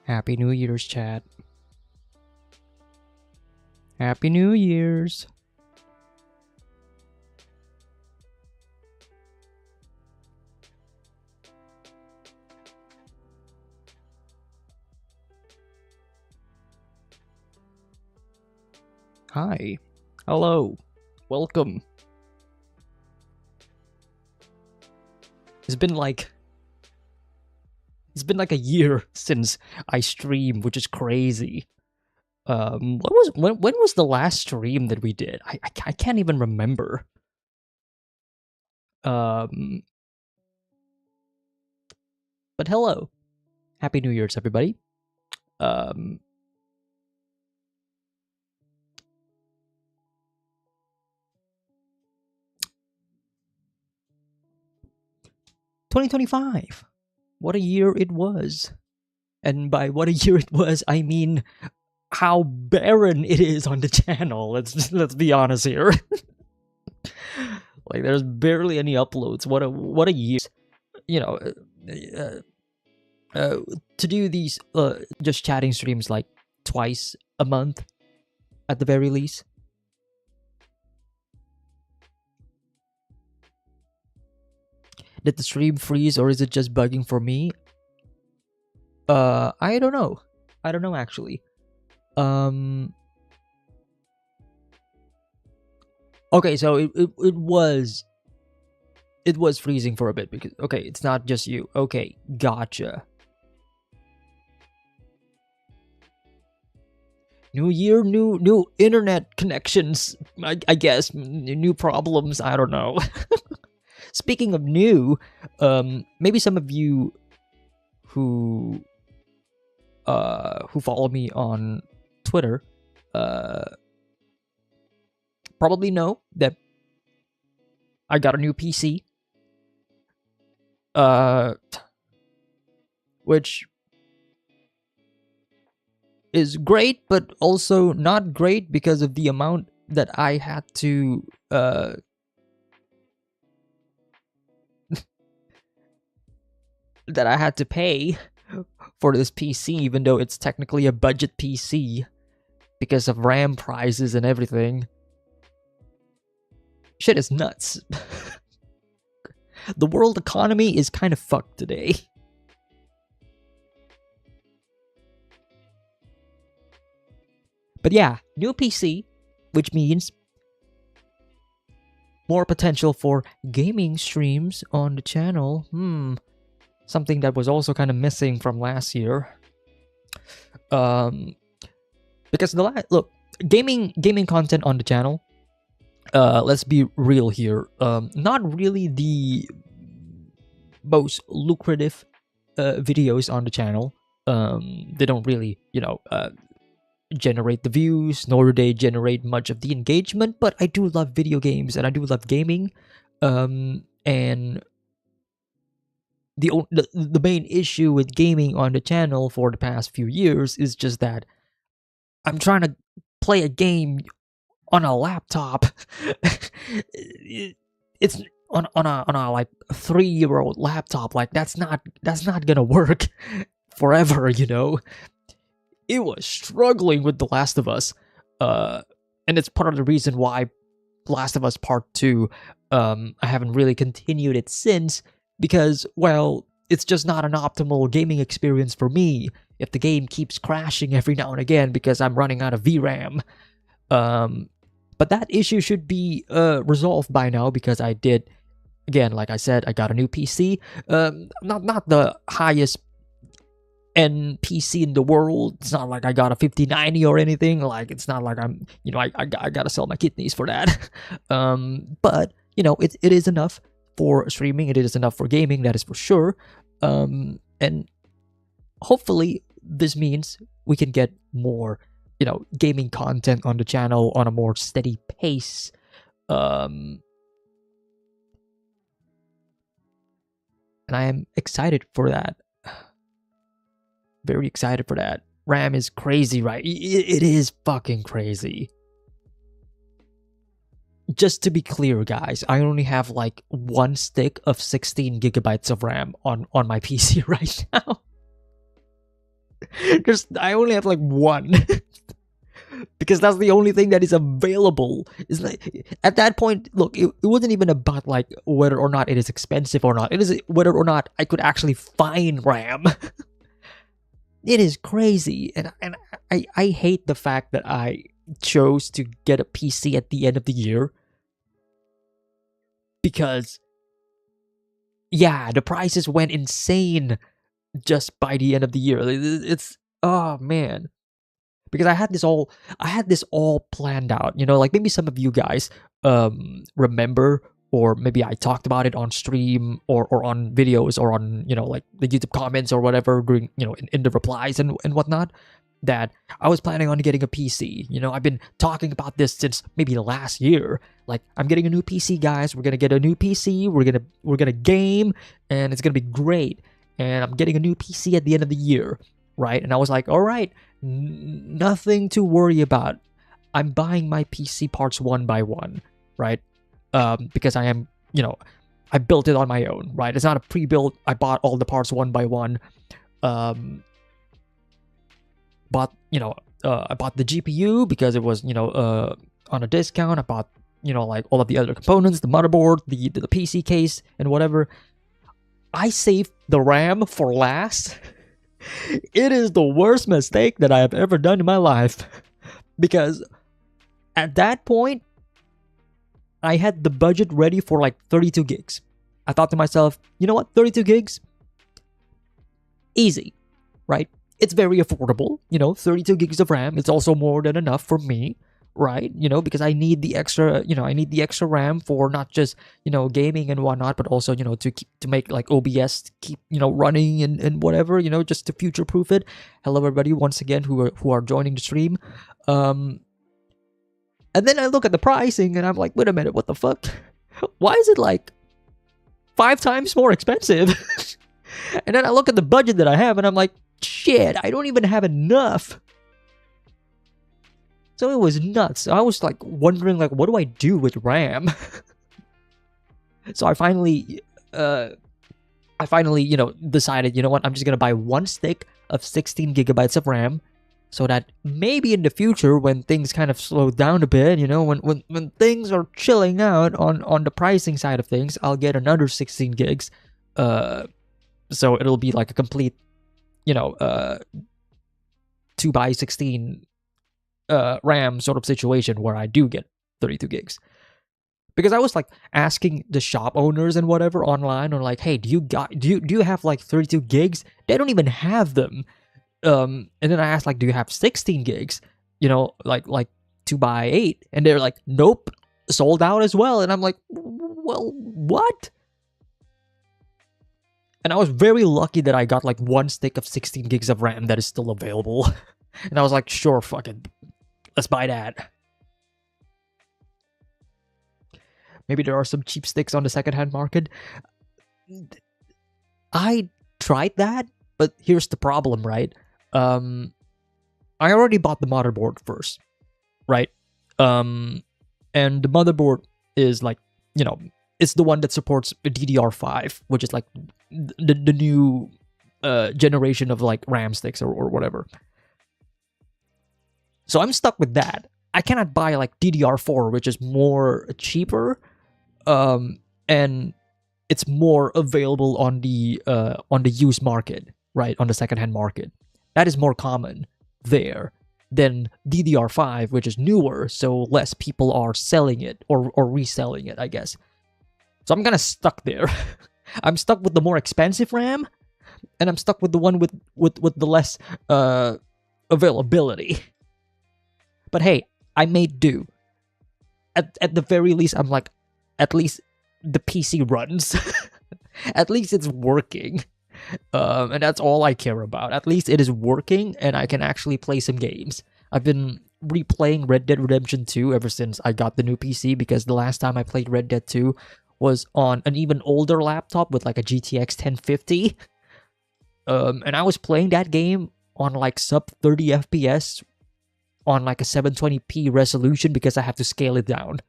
Happy New Year's, chat. Happy New Year's. Hi. Hello. Welcome. It's been like a year since I streamed, which is crazy. When was the last stream that we did? I can't even remember. But hello, Happy New Year's, everybody. 2025. What a year it was. And by what a year it was, I mean how barren it is on the channel. Let's be honest here. Like there's barely any uploads. What a year. You know, to do these just chatting streams like twice a month at the very least. Did the stream freeze or is it just bugging for me? I don't know. I don't know actually. Okay, so it was freezing for a bit because okay, it's not just you. Okay, gotcha. New year, new internet connections. I guess new problems. I don't know. Speaking of new, maybe some of you who follow me on Twitter probably know that I got a new PC, which is great, but also not great because of the amount that I had to pay for this PC, even though it's technically a budget PC because of RAM prices and everything. Shit is nuts. The world economy is kind of fucked today. But yeah, new PC, which means more potential for gaming streams on the channel. Something that was also kind of missing from last year. Because look, gaming content on the channel, let's be real here, not really the most lucrative videos on the channel. They don't really, generate the views, nor do they generate much of the engagement, but I do love video games and I do love gaming. And the main issue with gaming on the channel for the past few years is just that I'm trying to play a game on a laptop. It's on a like 3-year-old laptop. Like that's not gonna work forever, It was struggling with The Last of Us, and it's part of the reason why Last of Us Part 2, I haven't really continued it since, because, well, it's just not an optimal gaming experience for me if the game keeps crashing every now and again because I'm running out of VRAM. But that issue should be resolved by now because I did, again, like I said, I got a new PC. Not the highest end PC in the world. It's not like I got a 5090 or anything. Like, it's not like I'm, I gotta sell my kidneys for that. But, it is enough for streaming. It is enough for gaming, that is for sure. And hopefully this means we can get more, gaming content on the channel on a more steady pace. And I am excited for that. Very excited for that. RAM is crazy, right? It is fucking crazy. Just to be clear, guys, I only have like one stick of 16 gigabytes of RAM on my PC right now. I only have like one. Because that's the only thing that is available. Is like, at that point, look, it wasn't even about like whether or not it is expensive or not. It is whether or not I could actually find RAM. It is crazy, and I hate the fact that I chose to get a PC at the end of the year, because yeah, the prices went insane just by the end of the year. It's oh man, because I had this all planned out. You know, like maybe some of you guys remember, or maybe I talked about it on stream or on videos or on, you know, like the YouTube comments or whatever during, you know, in the replies and whatnot, that I was planning on getting a PC. You know, I've been talking about this since maybe last year. Like, I'm getting a new PC, guys. We're gonna get a new PC. We're gonna game, and it's gonna be great. And I'm getting a new PC at the end of the year, right? And I was like, all right, nothing to worry about. I'm buying my PC parts one by one, right? Because I am, you know, I built it on my own, right? It's not a pre-built. I bought all the parts one by one. Bought, you know, I bought the GPU because it was, you know, on a discount. I bought, you know, like all of the other components, the motherboard, the PC case, and whatever. I saved the RAM for last. It is the worst mistake that I have ever done in my life. Because at that point, I had the budget ready for like 32 gigs. I thought to myself, you know what, 32 gigs? Easy, right? It's very affordable, you know, 32 gigs of RAM. It's also more than enough for me, right? You know, because I need the extra, you know, I need the extra RAM for not just, you know, gaming and whatnot, but also, you know, to make like OBS keep, you know, running and whatever, you know, just to future proof it. Hello everybody once again who are joining the stream. And then I look at the pricing and I'm like, wait a minute, what the fuck? Why is it like 5 times more expensive? And then I look at the budget that I have and I'm like, shit, I don't even have enough. So it was nuts. I was like wondering, like, what do I do with RAM? So I finally, you know, decided, you know what, I'm just gonna buy one stick of 16 gigabytes of RAM, so that maybe in the future, when things kind of slow down a bit, you know, when things are chilling out on the pricing side of things, I'll get another 16 gigs. So it'll be like a complete, you know, 2x16 RAM sort of situation where I do get 32 gigs. Because I was like asking the shop owners and whatever online, or like, hey, do you have like 32 gigs? They don't even have them. And then I asked, like, do you have 16 gigs? You know, like 2x8, and they're like, nope, sold out as well. And I'm like, well, what? And I was very lucky that I got like one stick of 16 gigs of RAM that is still available. And I was like, sure, fuck it, let's buy that. Maybe there are some cheap sticks on the secondhand market. I tried that, but here's the problem, right? I already bought the motherboard first, right? And the motherboard is like, you know, it's the one that supports DDR5, which is like the new generation of like RAM sticks or whatever. So I'm stuck with that. I cannot buy like DDR4, which is more cheaper, and it's more available on the used market, right? On the secondhand market. That is more common there than DDR5, which is newer, so less people are selling it or reselling it, I guess. So I'm kind of stuck there. I'm stuck with the more expensive RAM, and I'm stuck with the one with the less availability. But hey, I made do. At the very least, I'm like, at least the PC runs. At least it's working. And that's all I care about. At least it is working, and I can actually play some games. I've been replaying Red Dead Redemption 2 ever since I got the new PC, because the last time I played Red Dead 2 was on an even older laptop with like a GTX 1050. And I was playing that game on like sub 30 FPS on like a 720p resolution because I had to scale it down.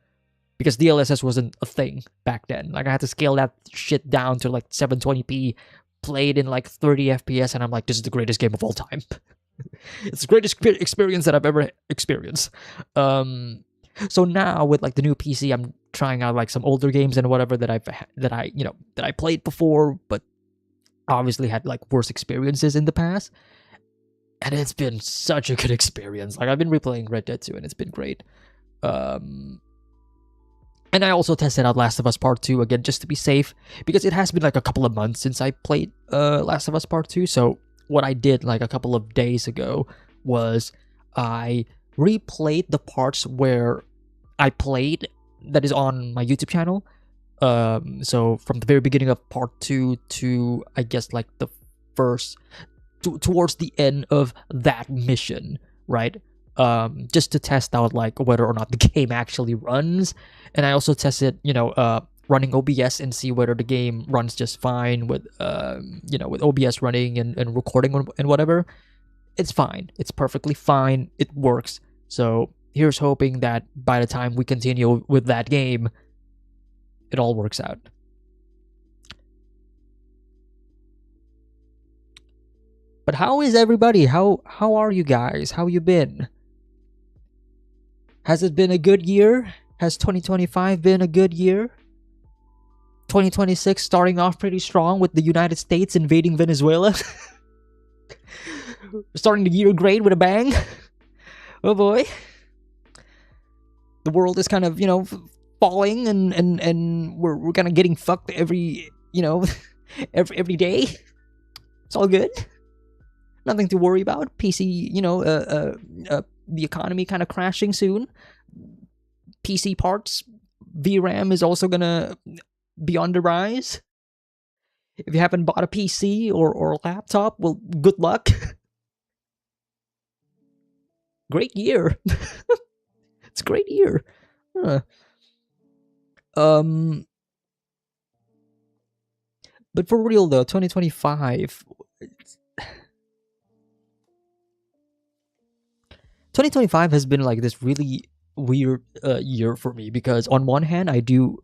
Because DLSS wasn't a thing back then. Like, I had to scale that shit down to like 720p, played in like 30 FPS, and I'm like, this is the greatest game of all time. It's the greatest experience that I've ever experienced. So now with like the new PC, I'm trying out like some older games and whatever that I played before, but obviously had like worse experiences in the past. And it's been such a good experience. Like, I've been replaying Red Dead 2 and it's been great. And I also tested out Last of Us Part 2 again just to be safe, because it has been like a couple of months since I played Last of Us Part 2. So what I did like a couple of days ago was I replayed the parts where I played that is on my YouTube channel. So from the very beginning of Part 2 to, I guess, like the first towards the end of that mission, right? Just to test out like whether or not the game actually runs. And I also tested, running OBS and see whether the game runs just fine with with OBS running and recording and whatever. It's fine. It's perfectly fine. It works. So here's hoping that by the time we continue with that game, it all works out. But how is everybody? How are you guys? How you been? Has it been a good year? Has 2025 been a good year? 2026 starting off pretty strong with the United States invading Venezuela. Starting the year great with a bang. Oh boy. The world is kind of, falling and we're kind of getting fucked every day. It's all good. Nothing to worry about. PC, the economy kind of crashing soon. PC parts, VRAM is also gonna be on the rise. If you haven't bought a PC or a laptop, well, good luck. Great year. It's a great year. Huh. But for real though, 2025. 2025 has been like this really weird year for me, because on one hand I do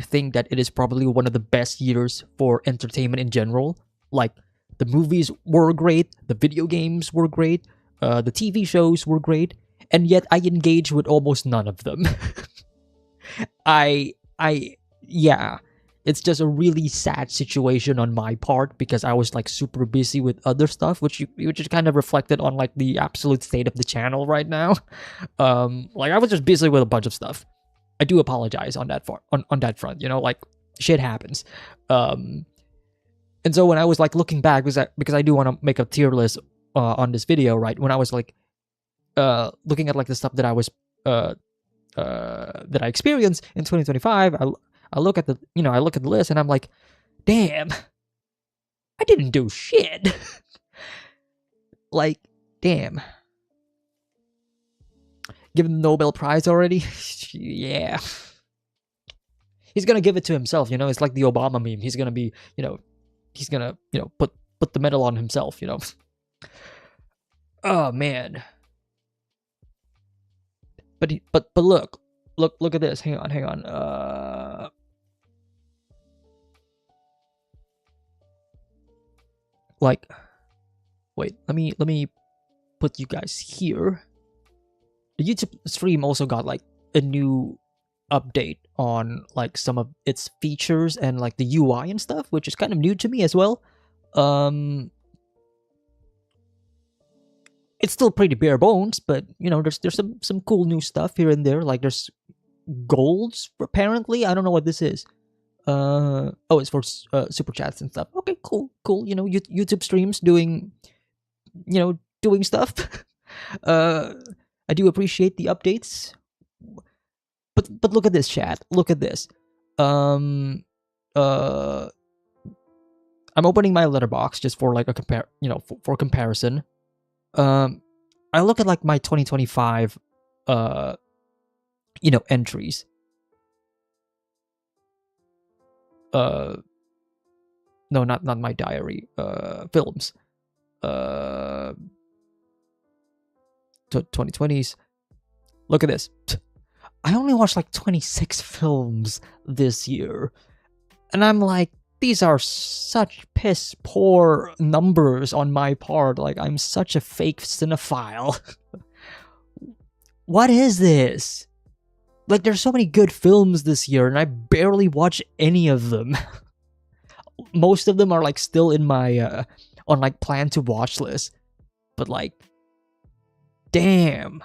think that it is probably one of the best years for entertainment in general. Like, the movies were great, the video games were great, the TV shows were great, and yet I engage with almost none of them. Yeah, it's just a really sad situation on my part, because I was like super busy with other stuff, which is kind of reflected on like the absolute state of the channel right now. Like, I was just busy with a bunch of stuff. I do apologize on that on that front. Like, shit happens. And so when I was like looking back, because I do want to make a tier list on this video, right? When I was like looking at like the stuff that I was that I experienced in 2025, I look at the list and I'm like, damn, I didn't do shit. Like, damn. Given the Nobel Prize already? Yeah. He's gonna give it to himself, it's like the Obama meme. He's gonna be, he's gonna, put the medal on himself, Oh man. But look at this. Hang on. Like, wait, let me put you guys here. The YouTube stream also got like a new update on like some of its features and like the UI and stuff, which is kind of new to me as well. It's still pretty bare bones, but there's some cool new stuff here and there. Like, there's golds apparently. I don't know what this is. It's for super chats and stuff. Okay, cool. YouTube streams doing stuff. I do appreciate the updates. But look at this, chat. Look at this. I'm opening my letterbox just for like a for comparison. I look at like my 2025 entries. No, not my diary. Films. 2020s. Look at this. I only watched like 26 films this year. And I'm like, these are such piss poor numbers on my part. Like, I'm such a fake cinephile. What is this? Like, there's so many good films this year, and I barely watch any of them. Most of them are like still in my on like plan to watch list. But like, damn.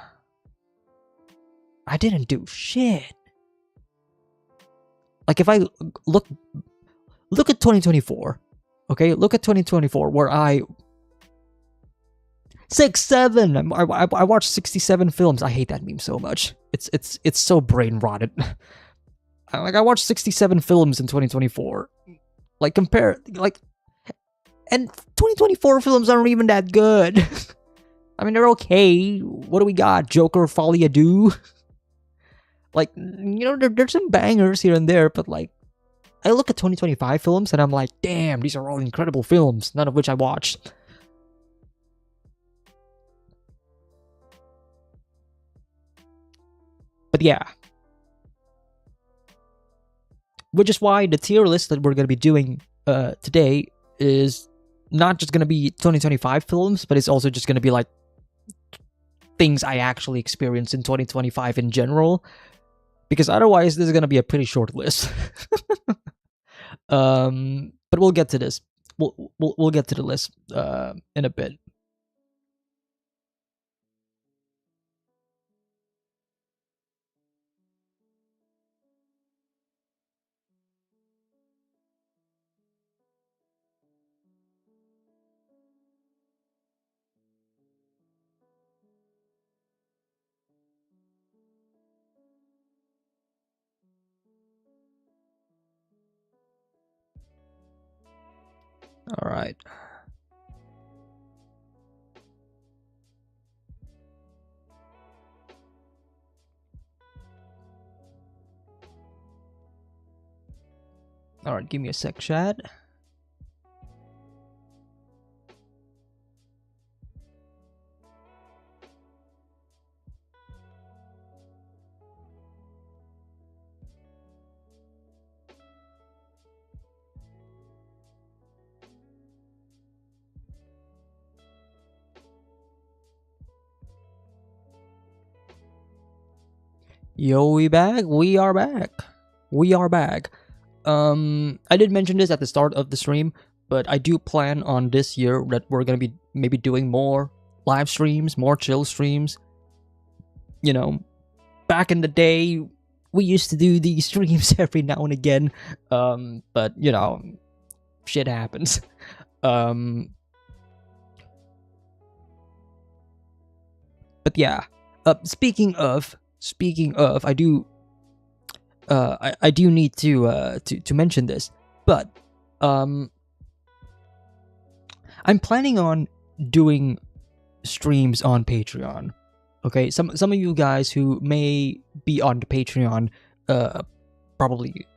I didn't do shit. Like, if I look at 2024, okay? Look at 2024, where I 7. I watched 67 films. I hate that meme so much. It's so brain rotted. Like, I watched 67 films in 2024. Like, and 2024 films aren't even that good. I mean, they're okay. What do we got? Joker, Folie à Deux. Like, there's some bangers here and there, but like, I look at 2025 films and I'm like, damn, these are all incredible films, none of which I watched. But yeah. Which is why the tier list that we're going to be doing today is not just going to be 2025 films, but it's also just going to be like things I actually experienced in 2025 in general. Because otherwise, this is going to be a pretty short list. But we'll get to this. We'll get to the list in a bit. All right. All right, give me a sec, chat. Yo, we back. We are back. We are back. I did mention this at the start of the stream, but I do plan on this year that we're gonna be maybe doing more live streams, more chill streams. You know, back in the day, we used to do these streams every now and again. But shit happens. But yeah. Speaking of, I do need to mention this, but I'm planning on doing streams on Patreon. Okay, some of you guys who may be on the Patreon probably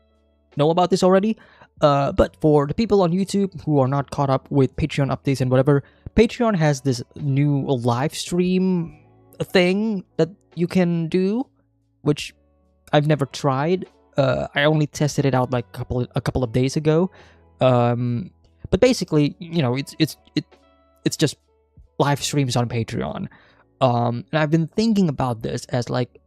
know about this already. But for the people on YouTube who are not caught up with Patreon updates and whatever, Patreon has this new live stream thing that you can do, which I've never tried. I only tested it out like a couple of days ago. But basically, it's just live streams on Patreon. And I've been thinking about this as like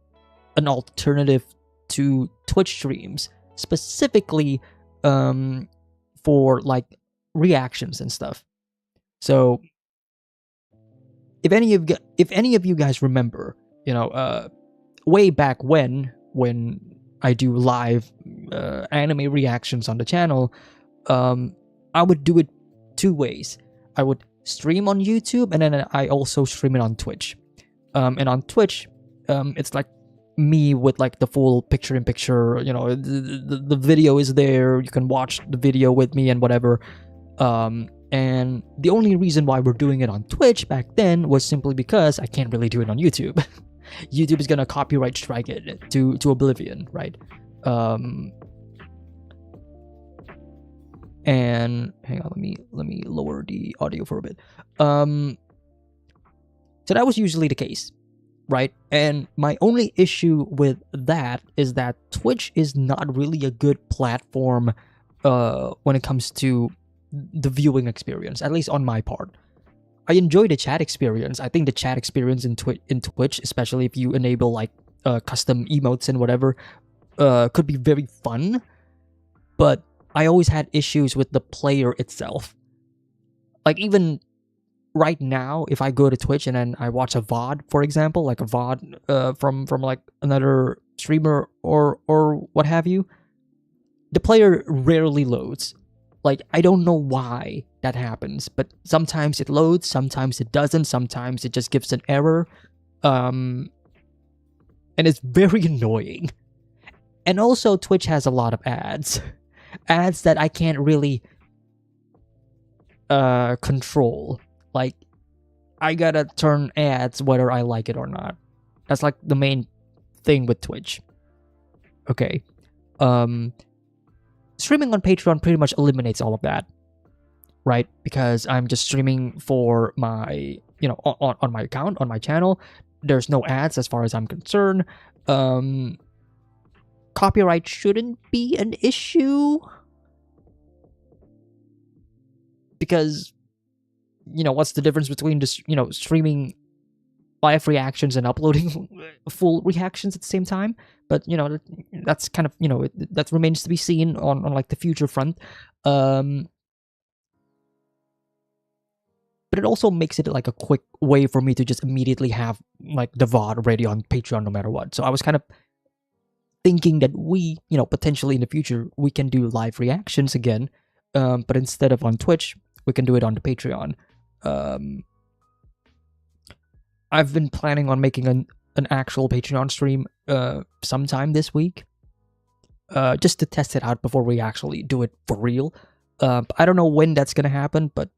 an alternative to Twitch streams, specifically for like reactions and stuff. So if any of you guys remember, way back when I do live anime reactions on the channel, I would do it two ways. I would stream on YouTube, and then I also stream it on Twitch. And on Twitch, it's like me with like the full picture-in-picture. The video is there. You can watch the video with me and whatever. And the only reason why we're doing it on Twitch back then was simply because I can't really do it on YouTube. YouTube is gonna copyright strike it to oblivion, right? And hang on, let me lower the audio for a bit. So that was usually the case, right? And my only issue with that is that Twitch is not really a good platform when it comes to the viewing experience, at least on my part. I enjoy the chat experience. I think the chat experience in Twitch, especially if you enable like custom emotes and whatever, could be very fun. But I always had issues with the player itself. Like, even right now, if I go to Twitch and then I watch a VOD, for example, like a VOD from like another streamer or what have you, the player rarely loads. Like, I don't know why that happens, but sometimes it loads, sometimes it doesn't, sometimes it just gives an error. And it's very annoying. And also, Twitch has a lot of ads. Ads that I can't really control. Like, I gotta turn ads whether I like it or not. That's like the main thing with Twitch. Okay. Streaming on Patreon pretty much eliminates all of that, right? Because I'm just streaming for my, on my account, on my channel. There's no ads as far as I'm concerned. Copyright shouldn't be an issue because, what's the difference between just, streaming live reactions and uploading full reactions at the same time? But that's kind of, that remains to be seen on like the future front. But it also makes it like a quick way for me to just immediately have like the VOD ready on Patreon no matter what. So I was kind of thinking that we, potentially in the future, we can do live reactions again. But instead of on Twitch, we can do it on the Patreon. I've been planning on making an actual Patreon stream sometime this week, just to test it out before we actually do it for real. I don't know when that's gonna happen, but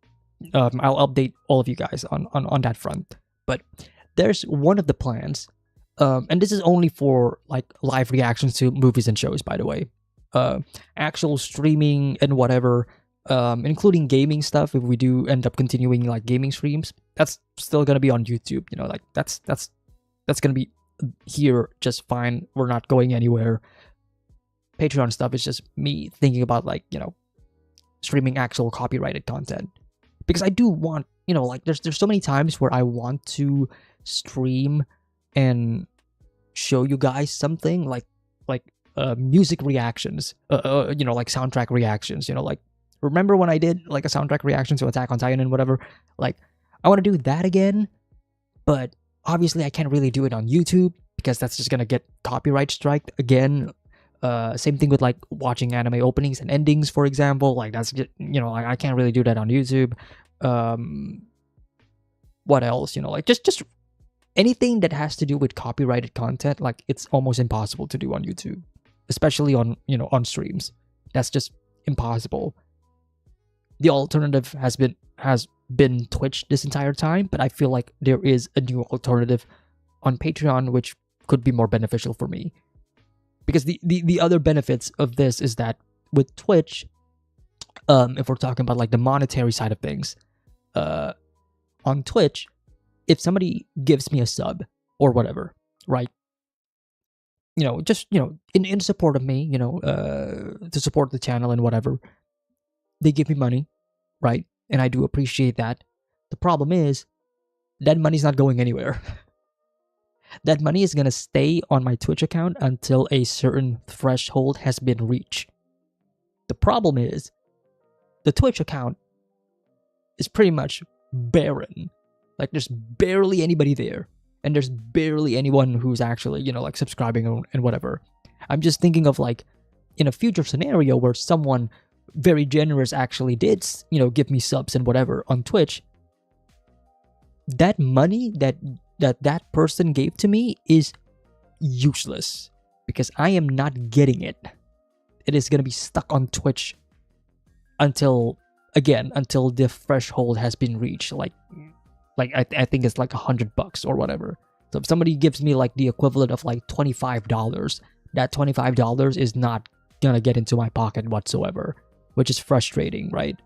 I'll update all of you guys on that front. But there's one of the plans, and this is only for like live reactions to movies and shows, by the way. Actual streaming and whatever, including gaming stuff. If we do end up continuing like gaming streams, that's still gonna be on YouTube. Like that's gonna be here just fine. We're not going anywhere. Patreon stuff is just me thinking about like streaming actual copyrighted content, because I do want like there's so many times where I want to stream and show you guys something like music reactions, like soundtrack reactions. Like, remember when I did like a soundtrack reaction to Attack on Titan and whatever? Like, I want to do that again, but obviously I can't really do it on YouTube because that's just gonna get copyright striked again. Same thing with like watching anime openings and endings, for example. Like, that's just, I can't really do that on YouTube. What else? Like just anything that has to do with copyrighted content, like it's almost impossible to do on YouTube, especially on on streams. That's just impossible. The alternative has been Twitch this entire time, but I feel like there is a new alternative on Patreon which could be more beneficial for me. Because the other benefits of this is that with Twitch, if we're talking about like the monetary side of things, on Twitch, if somebody gives me a sub or whatever, right? Just in support of me, to support the channel and whatever, they give me money, right? And I do appreciate that. The problem is that money's not going anywhere. That money is gonna stay on my Twitch account until a certain threshold has been reached. The problem is the Twitch account is pretty much barren. Like, there's barely anybody there, and there's barely anyone who's actually like subscribing and whatever. I'm just thinking of like in a future scenario where someone very generous actually did give me subs and whatever on Twitch. That money that person gave to me is useless because I am not getting it. It is gonna be stuck on Twitch until the threshold has been reached. Like I think it's like $100 or whatever. So if somebody gives me like the equivalent of like $25, that $25 is not gonna get into my pocket whatsoever, which is frustrating, right?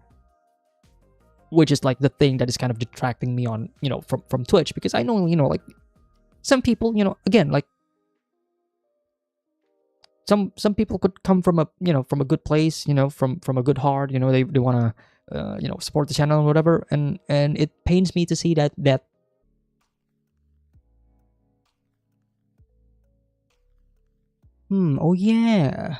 Which is like the thing that is kind of detracting me on from Twitch, because I know like some people again, like some people could come from a from a good place, from a good heart, they want to support the channel and whatever, and it pains me to see that oh yeah,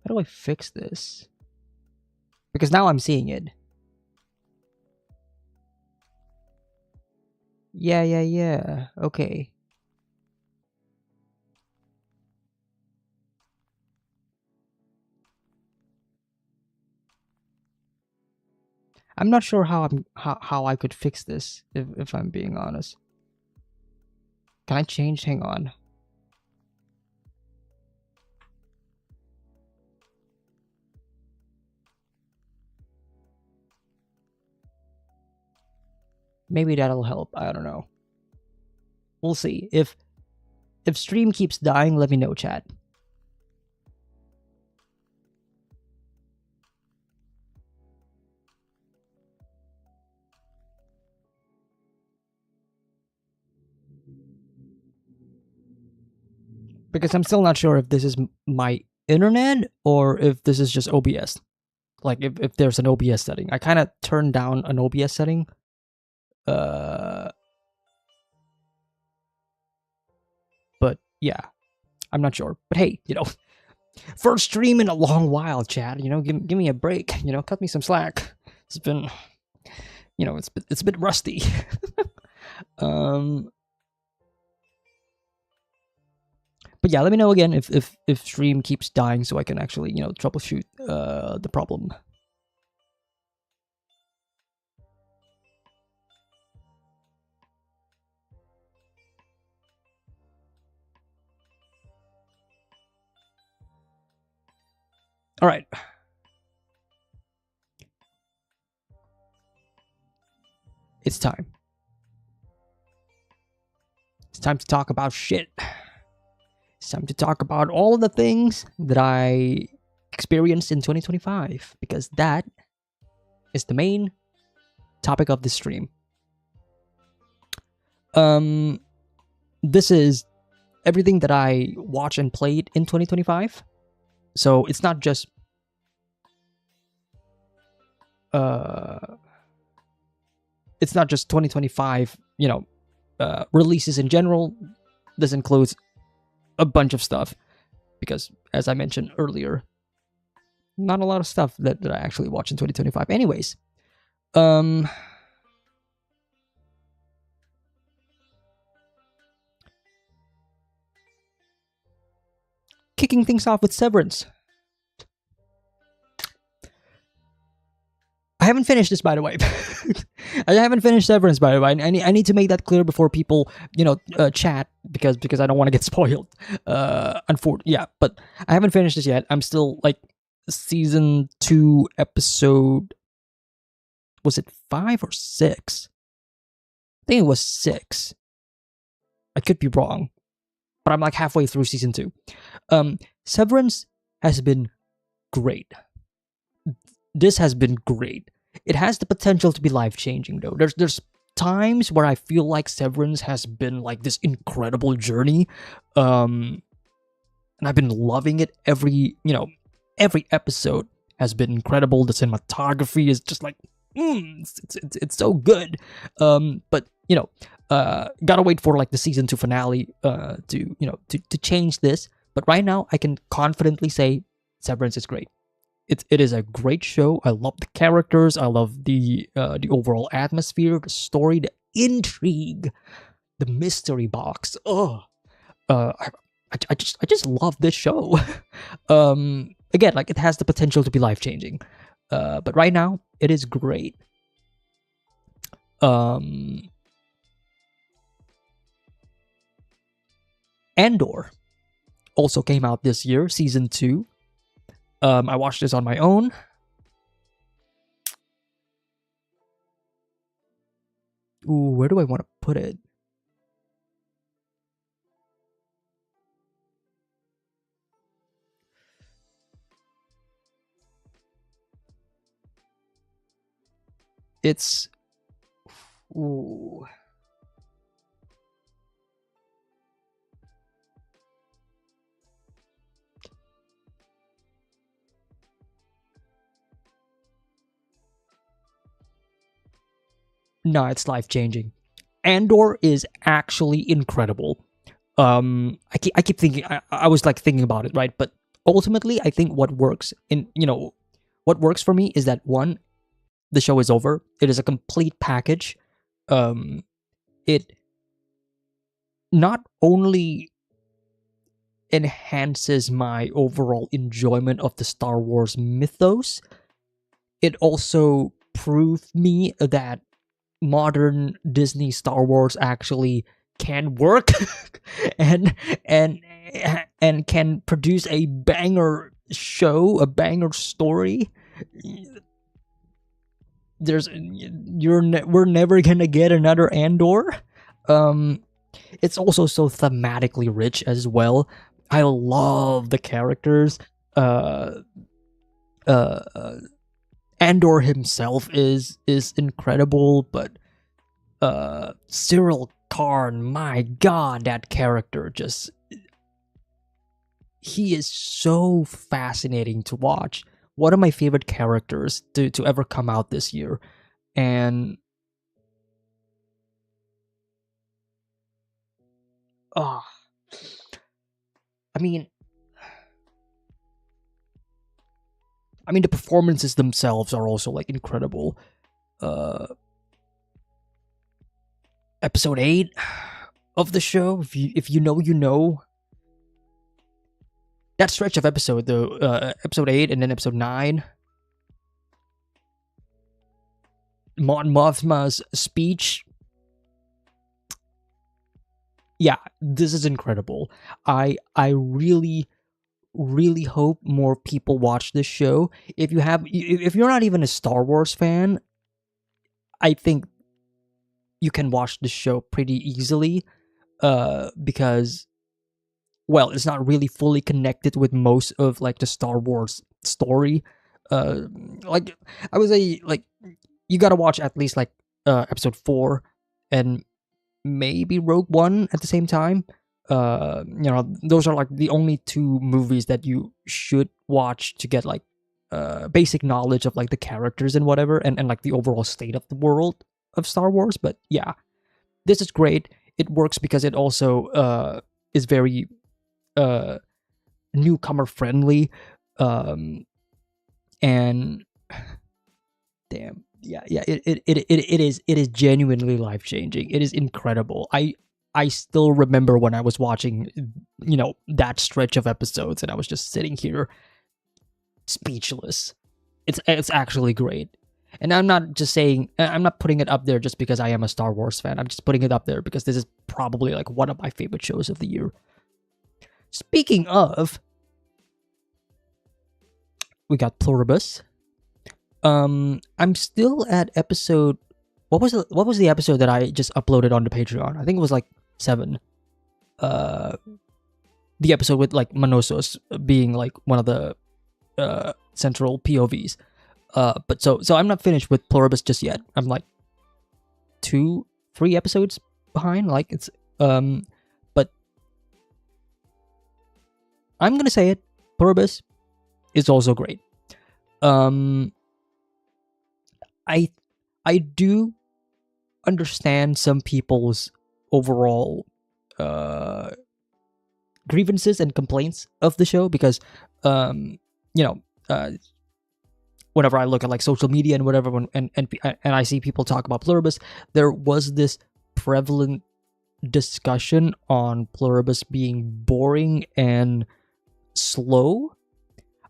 How do I fix this? Because now I'm seeing it. Yeah. Okay. I'm not sure how I could fix this if I'm being honest. Can I change? Hang on. Maybe that'll help. I don't know. We'll see. If stream keeps dying, let me know, chat. Because I'm still not sure if this is my internet or if this is just OBS. Like if there's an OBS setting. I kind of turned down an OBS setting. But yeah, I'm not sure. But hey, first stream in a long while, chat. Give me a break. Cut me some slack. It's been, it's a bit rusty. But yeah, let me know again if stream keeps dying so I can actually troubleshoot the problem. All right. It's time. It's time to talk about shit. It's time to talk about all of the things that I experienced in 2025, because that is the main topic of this stream. This is everything that I watched and played in 2025. So it's not just it's not just 2025, releases in general. This includes a bunch of stuff, because as I mentioned earlier, not a lot of stuff that I actually watched in 2025. Anyways, kicking things off with Severance. I haven't finished this, by the way. I haven't finished Severance, by the way. I need to make that clear before people, chat, because I don't want to get spoiled. Yeah, but I haven't finished this yet. I'm still like season 2 episode. Was it 5 or 6? I think it was 6. I could be wrong, but I'm like halfway through season 2. Severance has been great. This has been great. It has the potential to be life-changing, though. There's times where I feel like Severance has been like this incredible journey, and I've been loving it. Every episode has been incredible. The cinematography is just like, it's so good. But gotta wait for like the season 2 finale to change this. But right now, I can confidently say Severance is great. It is a great show. I love the characters. I love the overall atmosphere, the story, the intrigue, the mystery box. I just love this show. Again, like, it has the potential to be life changing. But right now, it is great. Andor also came out this year, season 2. I watched this on my own. Ooh, where do I want to put it? It's... Ooh... No, it's life-changing. Andor is actually incredible. I keep thinking, I was like thinking about it, right? But ultimately, I think what works for me is that one, the show is over. It is a complete package. It not only enhances my overall enjoyment of the Star Wars mythos, it also proved me that modern Disney Star Wars actually can work and and and can produce a banger show, a banger story. We're never gonna get another Andor. It's also so thematically rich as well. I love the characters. Uh, Andor himself is incredible, but Cyril Karn, my god, that character just he is so fascinating to watch. One of my favorite characters to ever come out this year. And oh, I mean the performances themselves are also like incredible. Uh Episode 8 of the show, if you know, you know. That stretch of episode though, episode 8 and then episode 9. Mon Mothma's speech. Yeah, this is incredible. I really hope more people watch this show. If you're not even a Star Wars fan, I think you can watch the show pretty easily, because, well, it's not really fully connected with most of like the Star Wars story. Like I would say, like you gotta watch at least like episode 4 and maybe Rogue One at the same time. Those are like the only two movies that you should watch to get like basic knowledge of like the characters and whatever, and like the overall state of the world of Star Wars. But yeah, this is great. It works because it also is very newcomer friendly, and damn, yeah, it is genuinely life changing. It is incredible. I still remember when I was watching, that stretch of episodes, and I was just sitting here speechless. It's actually great. And I'm not just saying, I'm not putting it up there just because I am a Star Wars fan. I'm just putting it up there because this is probably like one of my favorite shows of the year. Speaking of, we got Pluribus. I'm still at episode. What was the episode that I just uploaded on the Patreon? I think it was like 7. The episode with like Manosos being like one of the central POVs. But so I'm not finished with Pluribus just yet. I'm like 2-3 episodes behind. Like it's but I'm gonna say it. Pluribus is also great. I do understand some people's overall grievances and complaints of the show because whenever I look at like social media and whatever, and I see people talk about Pluribus, there was this prevalent discussion on Pluribus being boring and slow.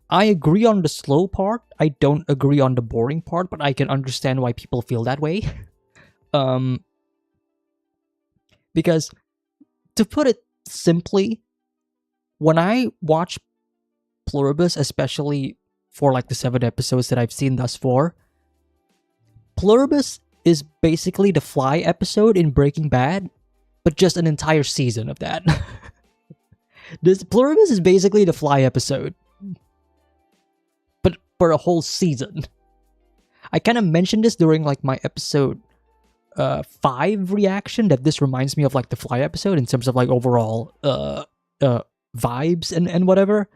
I agree on the slow part. I don't agree on the boring part, but I can understand why people feel that way. Because to put it simply, when I watch Pluribus, especially for like the 7 episodes that I've seen thus far, Pluribus is basically the Fly episode in Breaking Bad, but just an entire season of that. This Pluribus is basically the Fly episode, but for a whole season. I kind of mentioned this during like my episode 5 reaction, that this reminds me of like the Fly episode in terms of like overall vibes and whatever.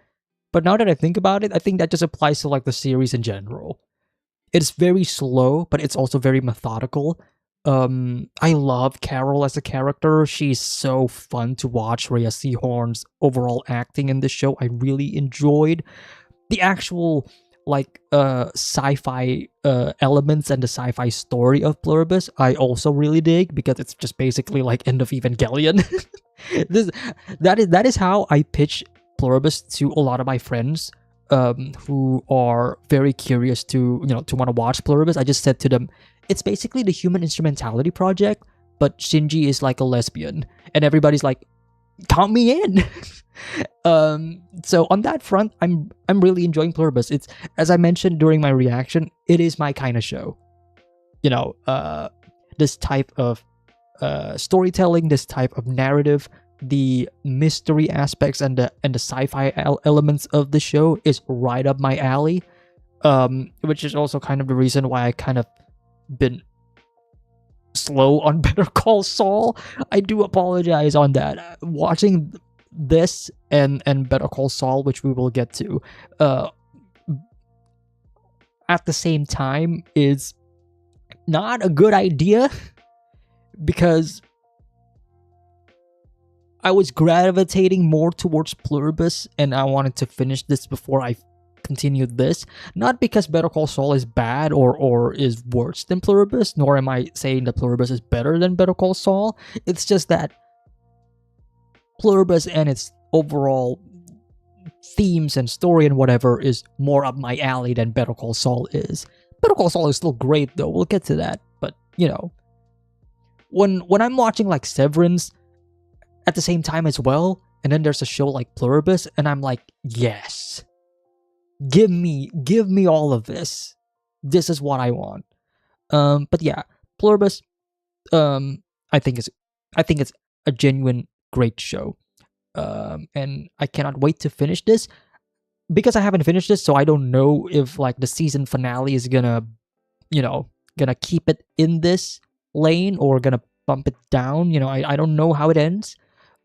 But now that I think about it, I think that just applies to like the series in general. It's very slow, but it's also very methodical. I love Carol as a character. She's so fun to watch. Rhea Seehorn's overall acting in this show, I really enjoyed. The actual sci-fi elements and the sci-fi story of Pluribus, I also really dig because it's just basically like End of Evangelion. this that is how I pitch Pluribus to a lot of my friends who are very curious to to want to watch Pluribus. I just said to them, it's basically the Human Instrumentality Project, but Shinji is like a lesbian, and everybody's like, count me in. So on that front, I'm really enjoying Pluribus. It's, as I mentioned during my reaction, it is my kind of show. This type of storytelling, this type of narrative, the mystery aspects and the sci-fi elements of the show is right up my alley. Which is also kind of the reason why I kind of been slow on Better Call Saul. I do apologize on that. Watching this and Better Call Saul, which we will get to, at the same time is not a good idea because I was gravitating more towards Pluribus and I wanted to finish this before I continued this. Not because Better Call Saul is bad or is worse than Pluribus, nor am I saying that Pluribus is better than Better Call Saul. It's just that Pluribus and its overall themes and story and whatever is more up my alley than Better Call Saul is. Better Call Saul is still great though, we'll get to that. But, when I'm watching like Severance at the same time as well, and then there's a show like Pluribus, and I'm like, yes. Give me all of this. This is what I want. But yeah, Pluribus, I think it's a genuine great show. And I cannot wait to finish this because I haven't finished this, so I don't know if like the season finale is gonna keep it in this lane or gonna bump it down. I don't know how it ends.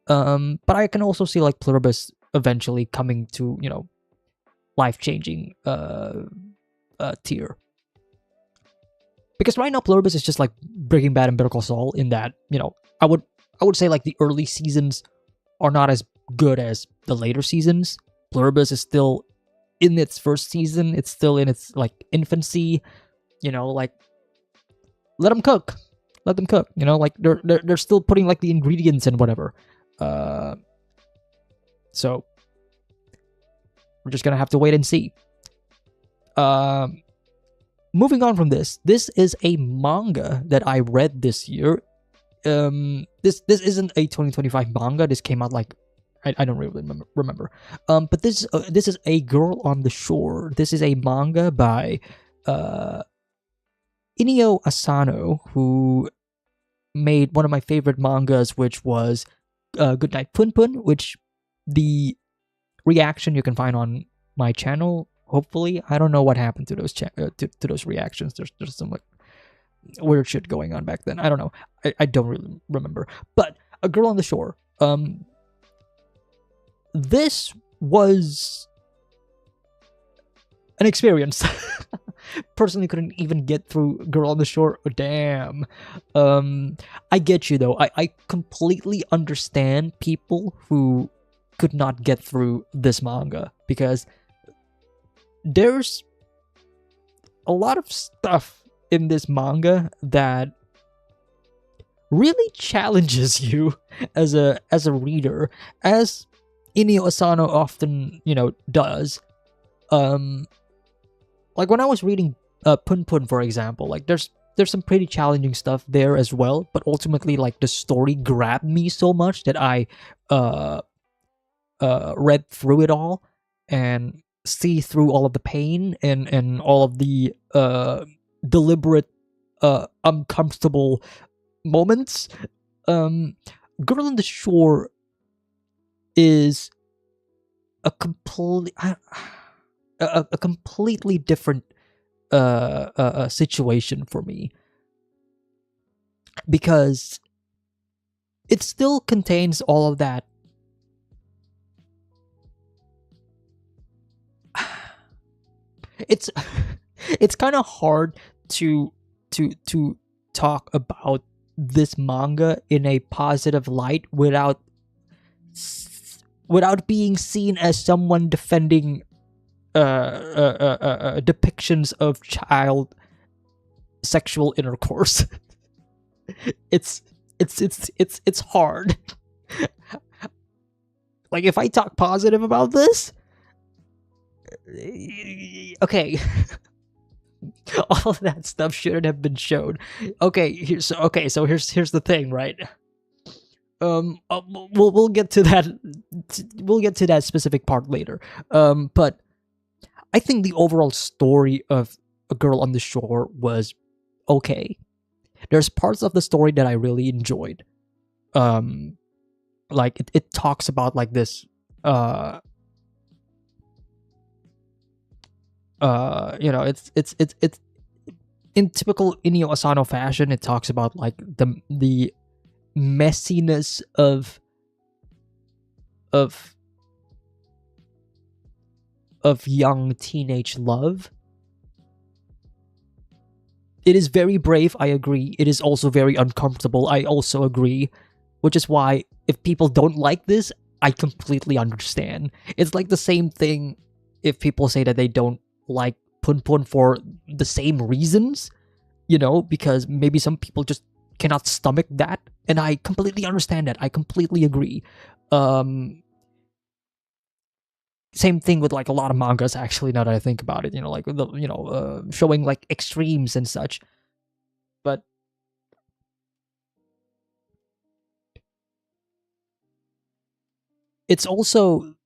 But I can also see like Pluribus eventually coming to life-changing tier. Because right now Pluribus is just like Breaking Bad and Better Call Saul in that, I would say like the early seasons are not as good as the later seasons. Pluribus is still in its first season. It's still in its like infancy. Like let them cook. Let them cook. Like they're still putting like the ingredients and whatever. So we're just gonna have to wait and see. Moving on from this is a manga that I read this year. This isn't a 2025 manga. This came out like I don't really remember. But this is A Girl on the Shore. This is a manga by Inio Asano, who made one of my favorite mangas, which was Goodnight Punpun, which the reaction you can find on my channel. Hopefully, I don't know what happened to those to those reactions. There's some like weird shit going on back then. I don't know. I don't really remember. But A Girl on the Shore. This was an experience. Personally, couldn't even get through Girl on the Shore. Oh, damn. I get you though. I completely understand people who could not get through this manga because there's a lot of stuff in this manga that really challenges you as a reader, as Inio Asano often does. Like when I was reading Punpun, for example, like there's some pretty challenging stuff there as well, but ultimately like the story grabbed me so much that I read through it all and see through all of the pain and all of the deliberate uncomfortable moments. Girl on the Shore is a completely different situation for me, because it still contains all of that it's kind of hard to talk about this manga in a positive light without being seen as someone defending depictions of child sexual intercourse. It's hard. Like, if I talk positive about this, okay, all of that stuff shouldn't have been shown. Okay, so here's the thing, right? We'll get to that. We'll get to that specific part later. But I think the overall story of A Girl on the Shore was okay. There's parts of the story that I really enjoyed. Like it talks about like this it's in typical Inio Asano fashion. It talks about like the messiness of young teenage love. It is very brave, I agree. It is also very uncomfortable, I also agree. Which is why, if people don't like this, I completely understand. It's like the same thing if people say that they don't like Pun Pun for the same reasons, because maybe some people just cannot stomach that, and I completely understand that. I completely agree. Same thing with like a lot of mangas, actually, now that I think about it, like showing like extremes and such. But it's also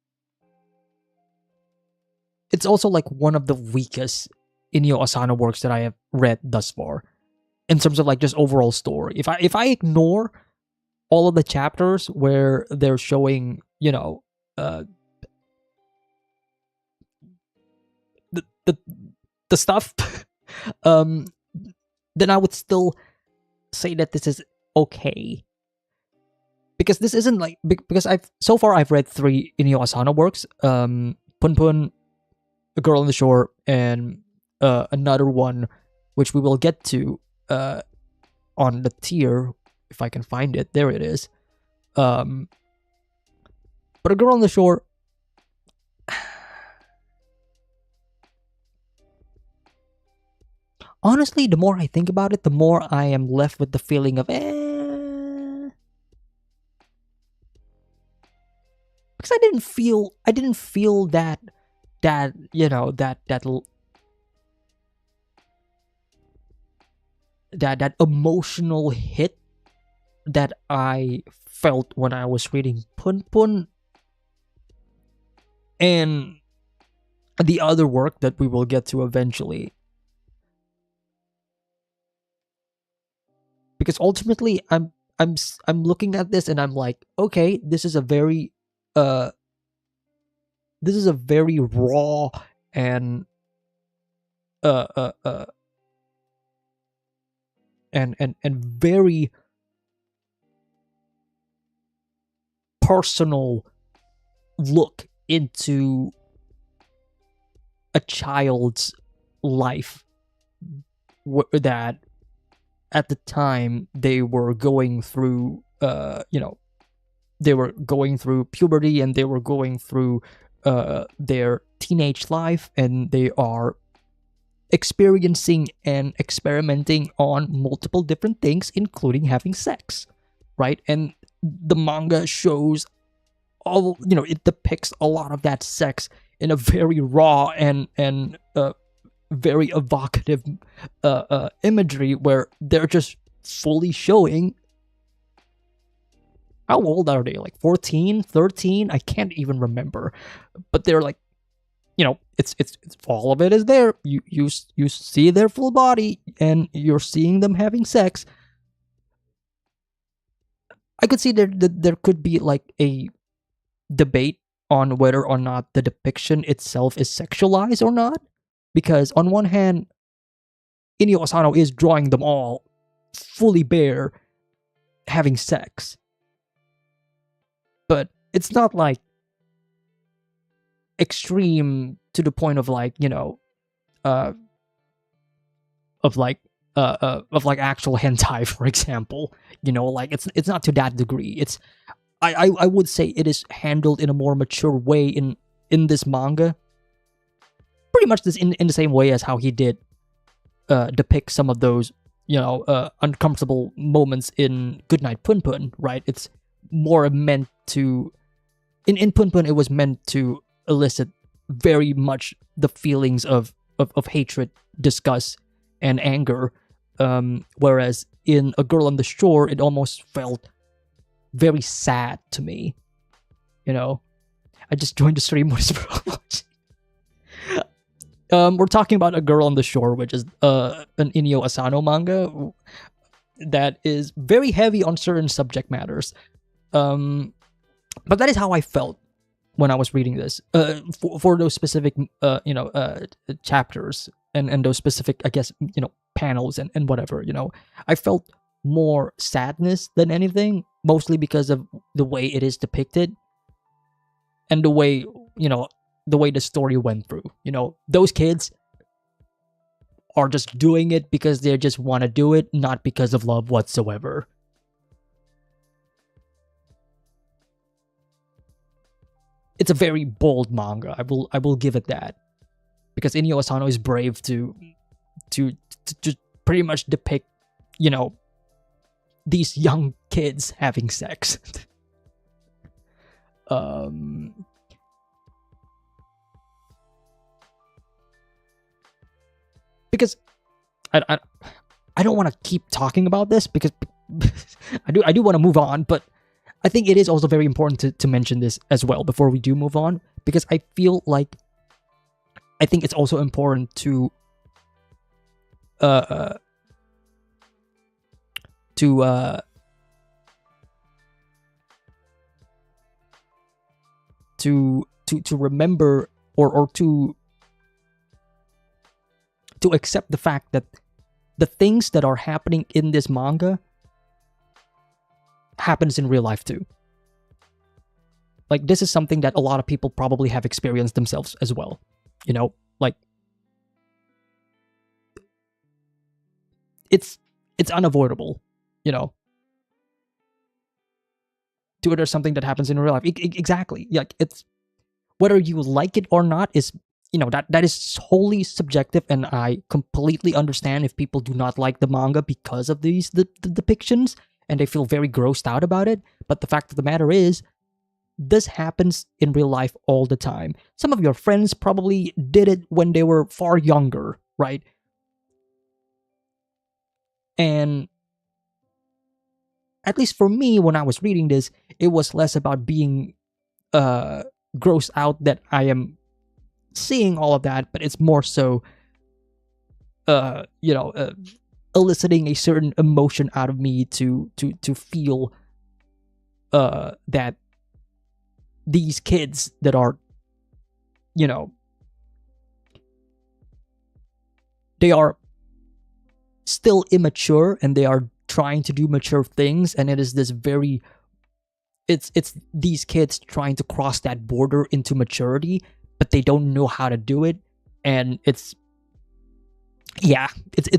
like one of the weakest Inio Asano works that I have read thus far, in terms of like just overall story. If I ignore all of the chapters where they're showing, the stuff, then I would still say that this is okay. Because this isn't like, because I've read 3 Inio Asano works, Pun Pun, A Girl on the Shore, and another one which we will get to on the tier if I can find it. There it is. But A Girl on the Shore, honestly, the more I think about it, the more I am left with the feeling of because I didn't feel that that emotional hit that I felt when I was reading Pun Pun and the other work that we will get to eventually. Because ultimately, I'm looking at this and I'm like, okay, this is a very raw and and very personal look into a child's life that at the time they were going through they were going through puberty, and they were going through their teenage life, and they are experiencing and experimenting on multiple different things, including having sex, right? And the manga shows it depicts a lot of that sex in a very raw and very evocative imagery, where they're just fully showing, how old are they? Like 14, 13? I can't even remember. But they're like, it's all of it is there. You see their full body, and you're seeing them having sex. I could see there could be like a debate on whether or not the depiction itself is sexualized or not. Because on one hand, Inio Asano is drawing them all fully bare having sex. But it's not like extreme to the point of like, of like of like actual hentai, for example. Like it's not to that degree. I would say it is handled in a more mature way in this manga. Pretty much this in the same way as how he did depict some of those uncomfortable moments in Goodnight Punpun, right? It's more meant to in Punpun it was meant to elicit very much the feelings of hatred, disgust, and anger. Whereas in A Girl on the Shore, it almost felt very sad to me. I just joined the stream. What is we're talking about A Girl on the Shore, which is an Inio Asano manga that is very heavy on certain subject matters. But that is how I felt when I was reading this. For those specific, chapters and those specific, I guess, panels and whatever. I felt more sadness than anything, mostly because of the way it is depicted and the way the story went through. Those kids are just doing it because they just want to do it, not because of love whatsoever. It's a very bold manga. I will give it that, because Inio Asano is brave to pretty much depict, these young kids having sex. Because I don't want to keep talking about this, because I do want to move on, but I think it is also very important to mention this as well before we do move on, because I feel like I think it's also important to remember or to accept the fact that the things that are happening in this manga happens in real life too. Like, this is something that a lot of people probably have experienced themselves as well. Like, it's unavoidable, to there's something that happens in real life. Exactly. Like, it's whether you like it or not is that is wholly subjective, and I completely understand if people do not like the manga because of the depictions and they feel very grossed out about it. But the fact of the matter is, this happens in real life all the time. Some of your friends probably did it when they were far younger, right? And at least for me, when I was reading this, it was less about being grossed out that I am seeing all of that, but it's more so eliciting a certain emotion out of me to feel that these kids that are they are still immature and they are trying to do mature things, and it is this very it's these kids trying to cross that border into maturity, but they don't know how to do it, and it's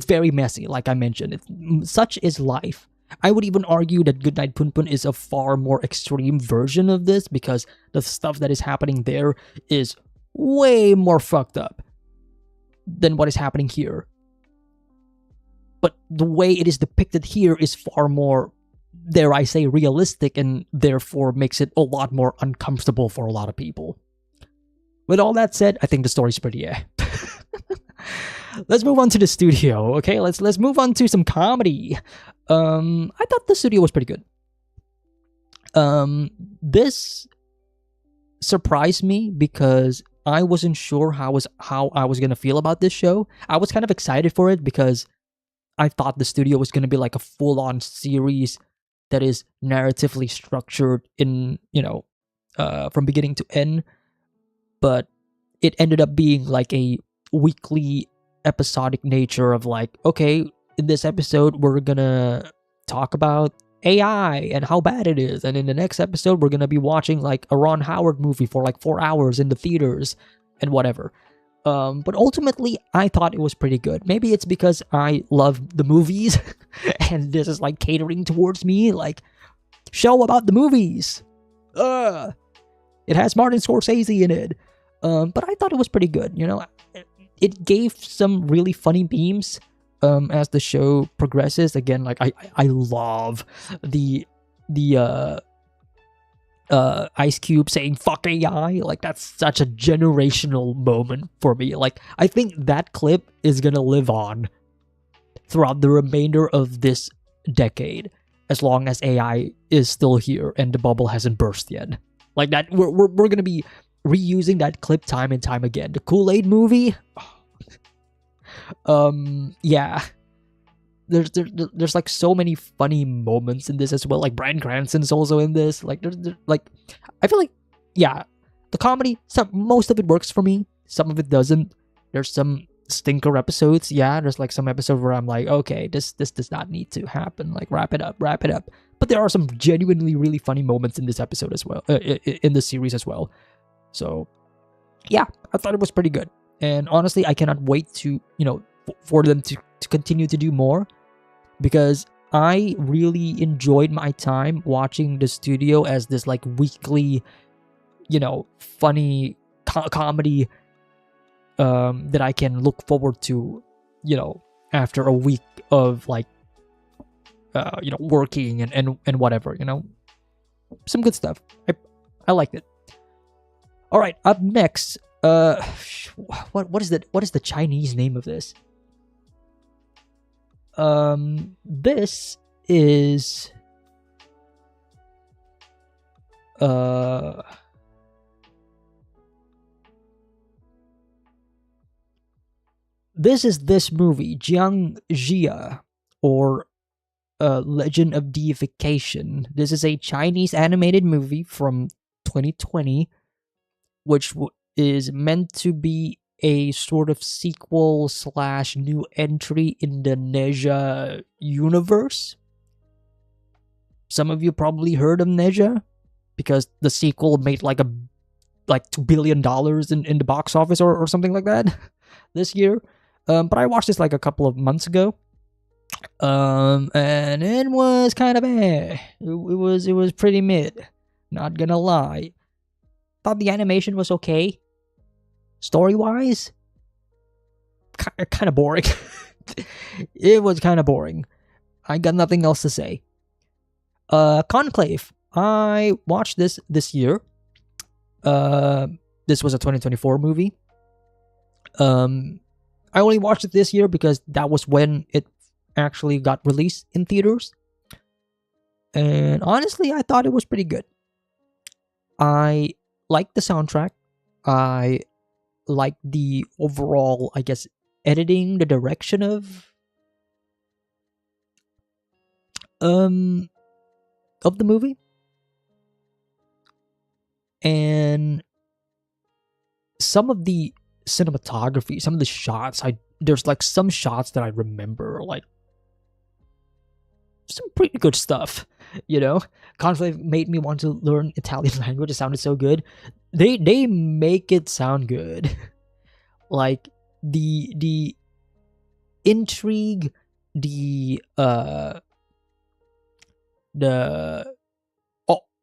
very messy, like I mentioned. Such is life. I would even argue that Goodnight Punpun is a far more extreme version of this, because the stuff that is happening there is way more fucked up than what is happening here. But the way it is depicted here is far more, dare I say, realistic, and therefore makes it a lot more uncomfortable for a lot of people. With all that said, I think the story's pretty Let's move on to the studio, okay? Let's move on to some comedy. I thought the studio was pretty good. This surprised me because I wasn't sure how I was gonna feel about this show. I was kind of excited for it because I thought the studio was gonna be like a full-on series that is narratively structured in from beginning to end, but it ended up being like a weekly episodic nature of like, okay, in this episode we're gonna talk about AI and how bad it is, and in the next episode we're gonna be watching like a Ron Howard movie for like 4 hours in the theaters and whatever. But ultimately, I thought it was pretty good. Maybe it's because I love the movies, and this is like catering towards me, like show about the movies. It has Martin Scorsese in it. But I thought it was pretty good. You know, it gave some really funny memes. As the show progresses, again, like I love the Ice Cube saying "fuck AI." Like that's such a generational moment for me. Like I think that clip is gonna live on throughout the remainder of this decade, as long as AI is still here and the bubble hasn't burst yet. Like that, we're gonna be reusing that clip time and time again. The Kool-Aid movie. Yeah. There's like so many funny moments in this as well. Like Bryan Cranston's also in this. Like there's like I feel like yeah, the comedy, most of it works for me. Some of it doesn't. There's some stinker episodes. Yeah, there's like some episode where I'm like, okay, this does not need to happen. Like wrap it up. But there are some genuinely really funny moments in this episode as well. In this series as well. So yeah, I thought it was pretty good. And honestly, I cannot wait to for them to continue to do more, because I really enjoyed my time watching the studio as this like weekly, funny comedy that I can look forward to, after a week of like, working and whatever, some good stuff. I liked it. All right, up next, what is the Chinese name of this? This is this movie, Jiang Jia, or Legend of Deification. This is a Chinese animated movie from 2020, which is meant to be a sort of sequel / new entry in the Nezha universe. Some of you probably heard of Nezha because the sequel made like $2 billion in the box office or something like that this year. But I watched this like a couple of months ago. And it was kind of it was pretty mid, not gonna lie. Thought the animation was okay. Story-wise, kind of boring. It was kind of boring. I got nothing else to say. Conclave. I watched this year. This was a 2024 movie. I only watched it this year because that was when it actually got released in theaters. And honestly, I thought it was pretty good. I liked the soundtrack. I like the overall, I guess, editing, the direction of the movie. And some of the cinematography, some of the shots, there's like some shots that I remember, like some pretty good stuff, Conclave made me want to learn Italian language. It sounded so good. They make it sound good. Like the intrigue,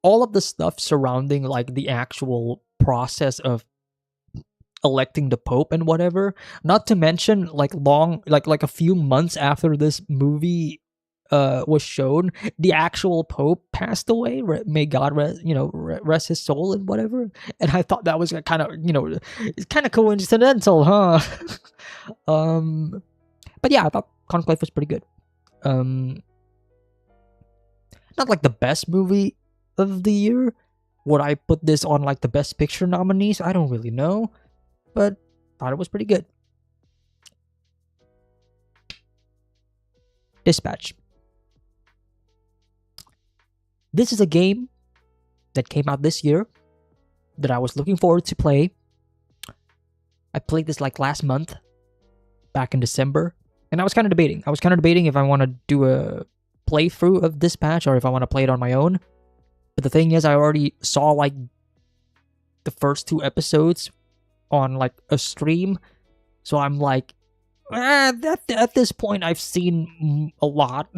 all of the stuff surrounding like the actual process of electing the Pope and whatever. Not to mention like a few months after this movie was shown, the actual Pope passed away. May God rest his soul and whatever. And I thought that was kind of it's kind of coincidental, huh? But yeah, I thought Conclave was pretty good. Not like the best movie of the year. Would I put this on like the Best Picture nominees? I don't really know, but thought it was pretty good. Dispatch. This is a game that came out this year that I was looking forward to play. I played this like last month, back in December, and I was kind of debating. If I want to do a playthrough of Dispatch or if I want to play it on my own. But the thing is, I already saw like the first 2 episodes on like a stream, so I'm like, at this point I've seen a lot,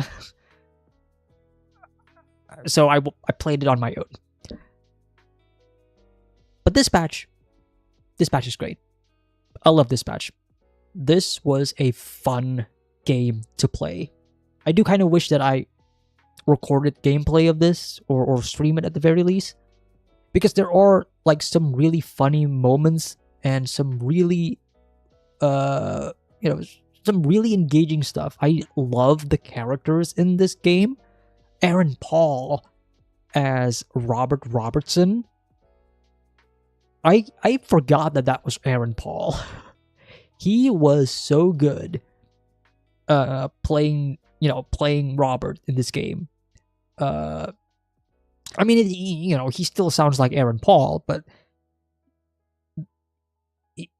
so I played it on my own. But Dispatch is great. I love Dispatch. This was a fun game to play. I do kind of wish that I recorded gameplay of this or stream it at the very least, because there are like some really funny moments and some really some really engaging stuff. I love the characters in this game. Aaron Paul as Robert Robertson. I forgot that was Aaron Paul. He was so good playing Robert in this game. I mean, he still sounds like Aaron Paul, but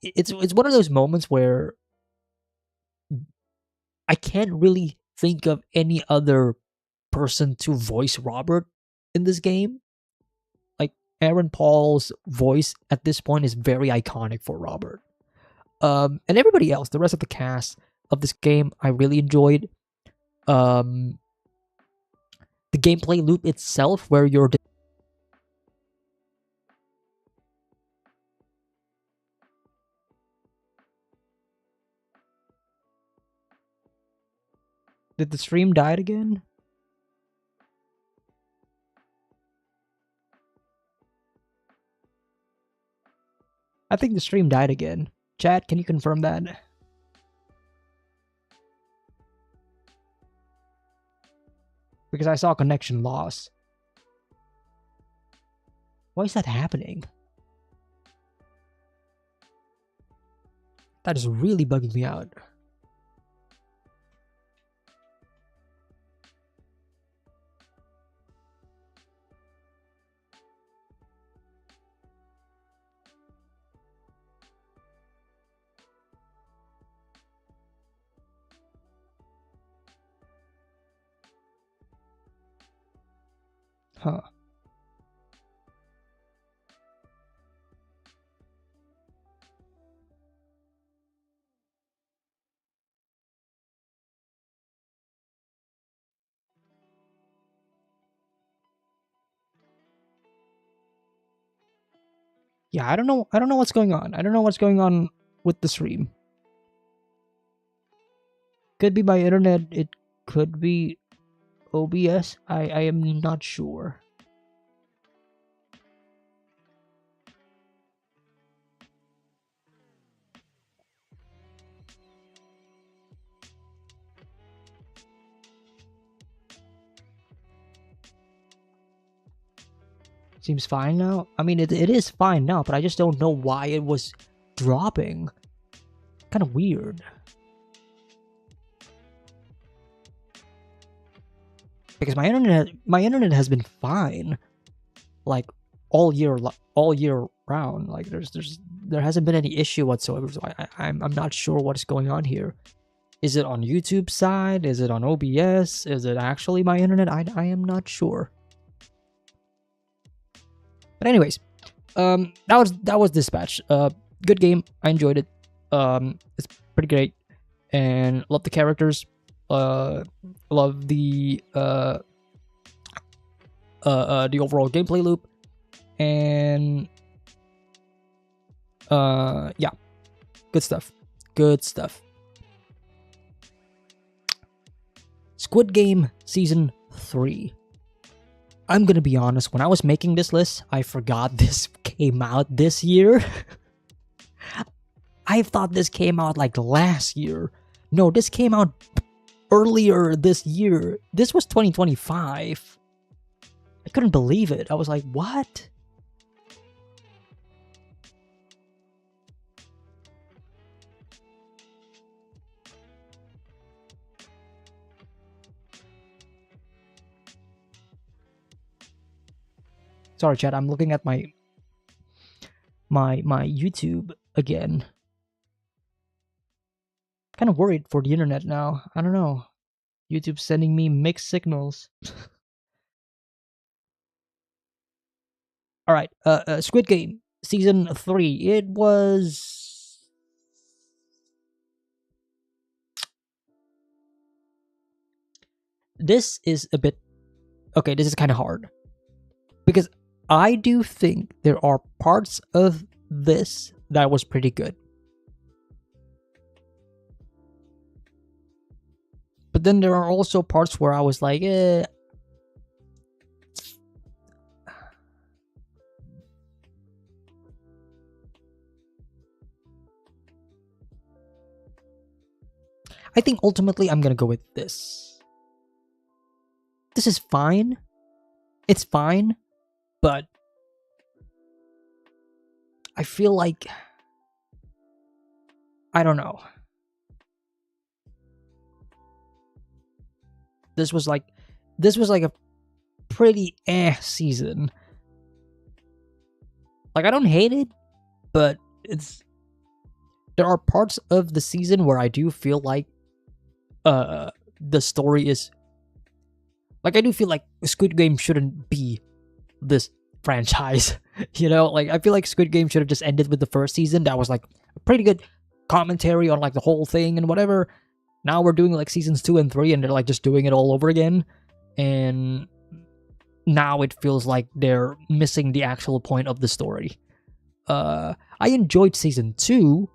it's one of those moments where I can't really think of any other person to voice Robert in this game. Like, Aaron Paul's voice at this point is very iconic for Robert. And everybody else, the rest of the cast of this game, I really enjoyed. The gameplay loop itself, where you're Did the stream die again? I think the stream died again. Chat, can you confirm that? Because I saw connection loss. Why is that happening? That is really bugging me out. Huh. Yeah, I don't know what's going on. I don't know what's going on with the stream. Could be my internet, it could be OBS. I am not sure. Seems fine now. I mean, it is fine now, but I just don't know why it was dropping. Kind of weird. Because my internet has been fine, like all year round. Like there hasn't been any issue whatsoever. So I'm not sure what's going on here. Is it on YouTube side? Is it on OBS? Is it actually my internet? I am not sure. But anyways, that was Dispatch. Good game. I enjoyed it. It's pretty great, and love the characters. Love the overall gameplay loop, and yeah, good stuff. Good stuff. Squid Game Season 3. I'm gonna be honest, when I was making this list, I forgot this came out this year. I thought this came out like last year. No, this came out earlier this year. This was 2025. I couldn't believe it. I was like, what? Sorry, chat. I'm looking at my YouTube again. Kind of worried for the internet now. I don't know. YouTube's sending me mixed signals. All right. Squid Game season 3, it was... This is a bit... Okay, this is kind of hard. Because I do think there are parts of this that was pretty good. But then there are also parts where I was like, I think ultimately I'm gonna go with this. This is fine. It's fine, but I feel like, I don't know. This was like a pretty season. Like, I don't hate it, but there are parts of the season where I do feel like the story is, like, I do feel like Squid Game shouldn't be this franchise. You know, like, I feel like Squid Game should have just ended with the first season. That was like a pretty good commentary on like the whole thing and whatever. Now we're doing like seasons 2 and 3 and they're like just doing it all over again. And now it feels like they're missing the actual point of the story. I enjoyed season 2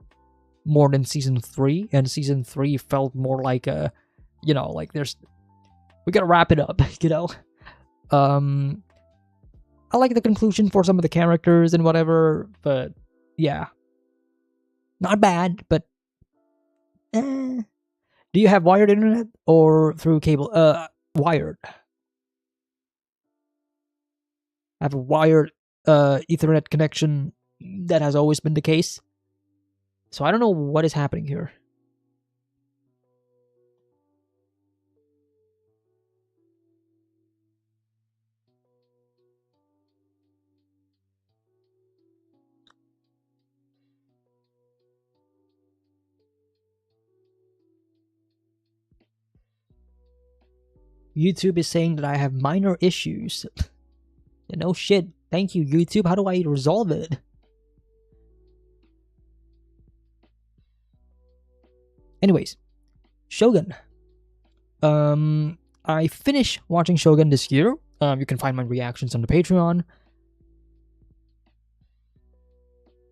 more than season 3, and season 3 felt more like a, you know, like we gotta wrap it up, you know? I like the conclusion for some of the characters and whatever, but yeah. Not bad, but Do you have wired internet or through cable? Wired. I have a wired Ethernet connection. That has always been the case. So I don't know what is happening here. YouTube is saying that I have minor issues. No shit. Thank you, YouTube. How do I resolve it? Anyways, Shogun. I finished watching Shogun this year. You can find my reactions on the Patreon.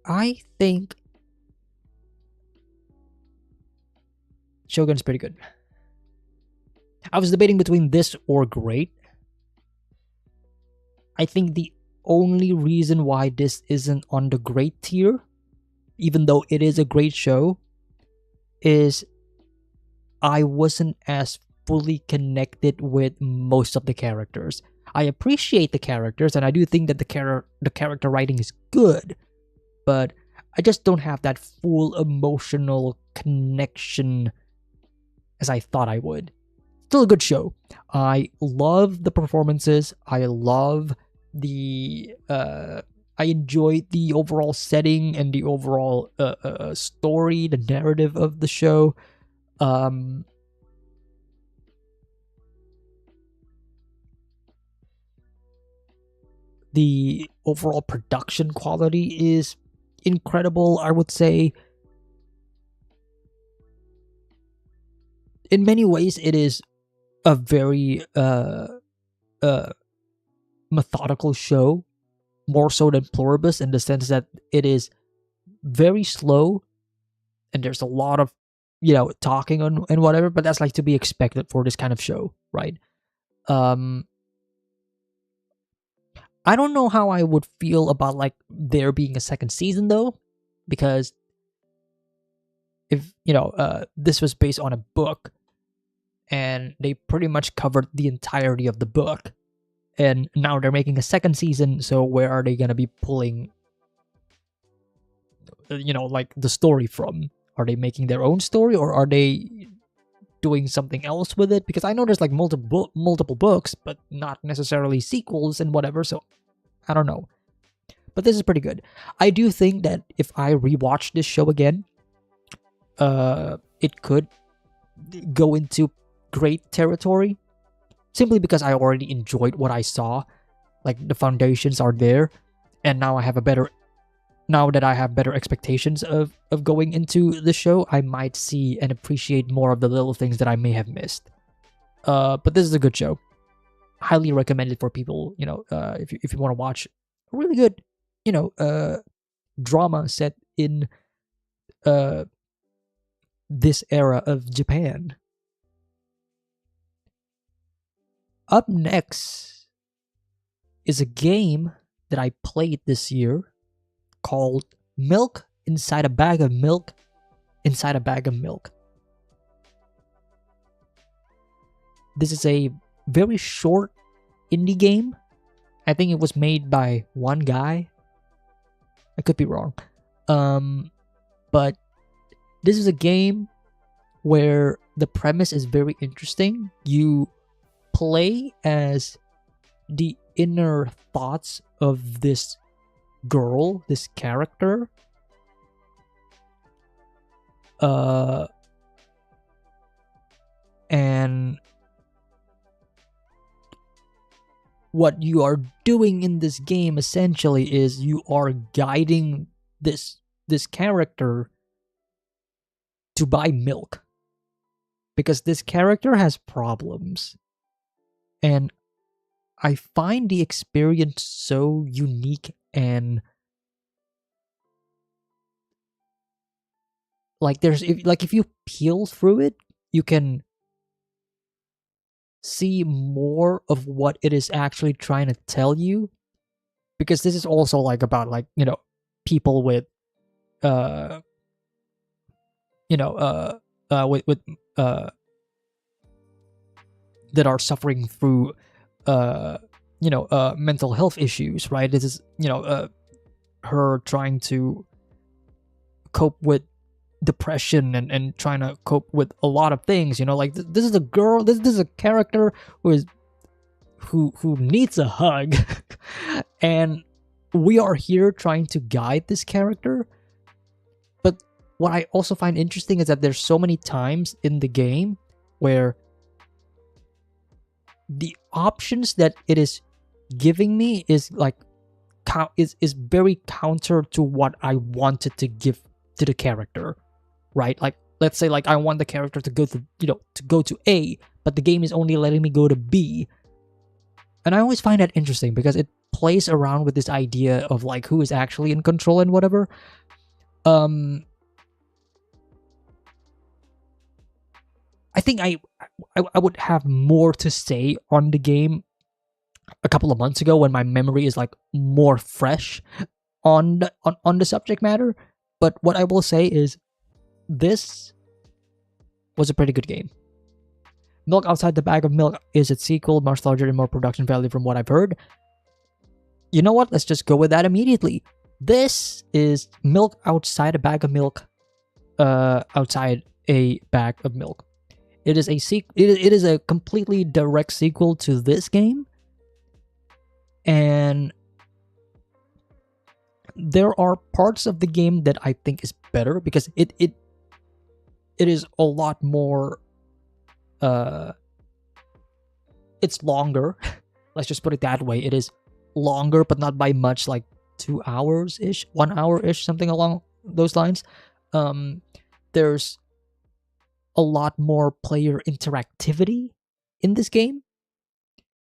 I think Shogun's pretty good. I was debating between this or Great. I think the only reason why this isn't on the Great tier, even though it is a great show, is I wasn't as fully connected with most of the characters. I appreciate the characters, and I do think that the character writing is good, but I just don't have that full emotional connection as I thought I would. Still a good show. I love the performances. I love the I enjoyed the overall setting and the overall story, the narrative of the show. The overall production quality is incredible, I would say. In many ways, it is a very methodical show, more so than Pluribus, in the sense that it is very slow and there's a lot of, you know, talking and whatever, but that's like to be expected for this kind of show, right? I don't know how I would feel about like there being a second season though, because if, you know, this was based on a book and they pretty much covered the entirety of the book, and now they're making a second season, so where are they gonna be pulling, you know, like the story from? Are they making their own story, or are they doing something else with it? Because I know there's like multiple books, but not necessarily sequels and whatever, so I don't know. But this is pretty good. I do think that if I rewatch this show again, it could go into great territory, simply because I already enjoyed what I saw. Like, the foundations are there, and now I have a better now that I have better expectations of going into the show, I might see and appreciate more of the little things that I may have missed. But this is a good show. Highly recommended for people, if you want to watch a really good, drama set in uh this era of Japan. Up next is a game that I played this year called Milk Inside a Bag of Milk Inside a Bag of Milk. This is a very short indie game. I think it was made by one guy. I could be wrong. But this is a game where the premise is very interesting. You play as the inner thoughts of this girl, this character. And what you are doing in this game essentially is you are guiding this character to buy milk, because this character has problems. And I find the experience so unique, and if you peel through it, you can see more of what it is actually trying to tell you, because this is also about people with with that are suffering through mental health issues, right? This is her trying to cope with depression and trying to cope with a lot of things. This is a girl. This is a character who needs a hug, and we are here trying to guide this character. But what I also find interesting is that there's so many times in the game where the options that it is giving me is is very counter to what I wanted to give to the character, right? Let's say I want the character to go to A, but the game is only letting me go to B. And I always find that interesting because it plays around with this idea of who is actually in control and whatever. I think I would have more to say on the game a couple of months ago when my memory is more fresh on the subject matter. But what I will say is this was a pretty good game. Milk Outside the Bag of Milk is its sequel, much larger and more production value from what I've heard. You know what? Let's just go with that immediately. This is Milk Outside a Bag of Milk, Outside a Bag of Milk. It is it is a completely direct sequel to this game. And there are parts of the game that I think is better because it is a lot more it's longer. Let's just put it that way. It is longer, but not by much, 2 hours ish, 1 hour ish, something along those lines. There's a lot more player interactivity in this game.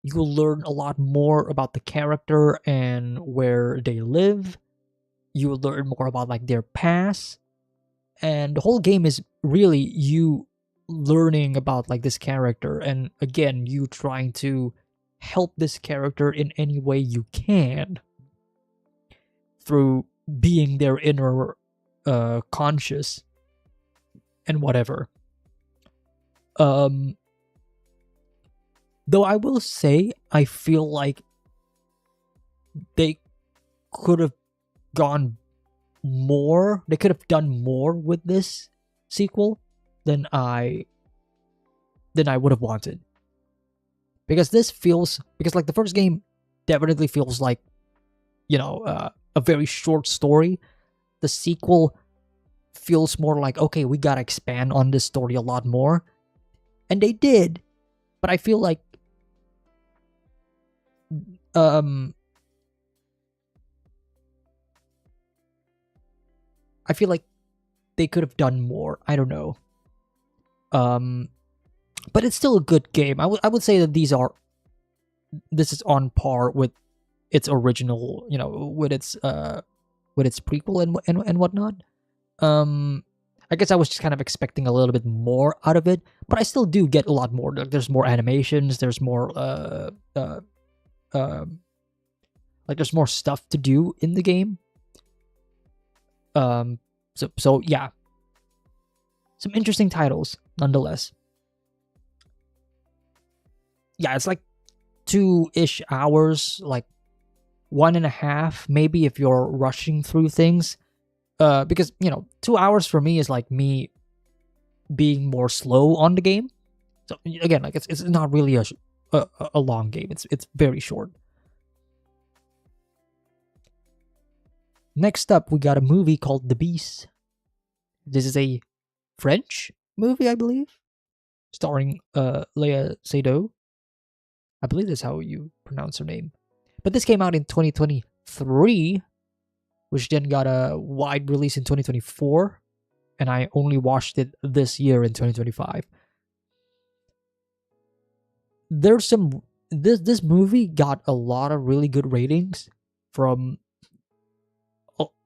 You will learn a lot more about the character and where they live. You will learn more about their past. And the whole game is really you learning about this character, and again, you trying to help this character in any way you can through being their inner conscious and whatever. Though I will say, I feel like they could have gone more. They could have done more with this sequel than I would have wanted. Because the first game definitely feels like, a very short story. The sequel feels more like, okay, we gotta expand on this story a lot more. And they did. But I feel like I feel like they could have done more. I don't know. Um, but it's still a good game. I would say that this is on par with its original, with its prequel and whatnot. I guess I was just kind of expecting a little bit more out of it, but I still do get a lot more. Like, there's more animations, there's more like there's more stuff to do in the game. So yeah, some interesting titles nonetheless. Yeah, it's like 2-ish hours, like 1.5 maybe if you're rushing through things. Because 2 hours for me is like me being more slow on the game. So again, like it's not really a long game. It's very short. Next up, we got a movie called The Beast. This is a French movie, I believe, starring Léa Seydoux. I believe that's how you pronounce her name. But this came out in 2023, which then got a wide release in 2024, and I only watched it this year in 2025. This movie got a lot of really good ratings from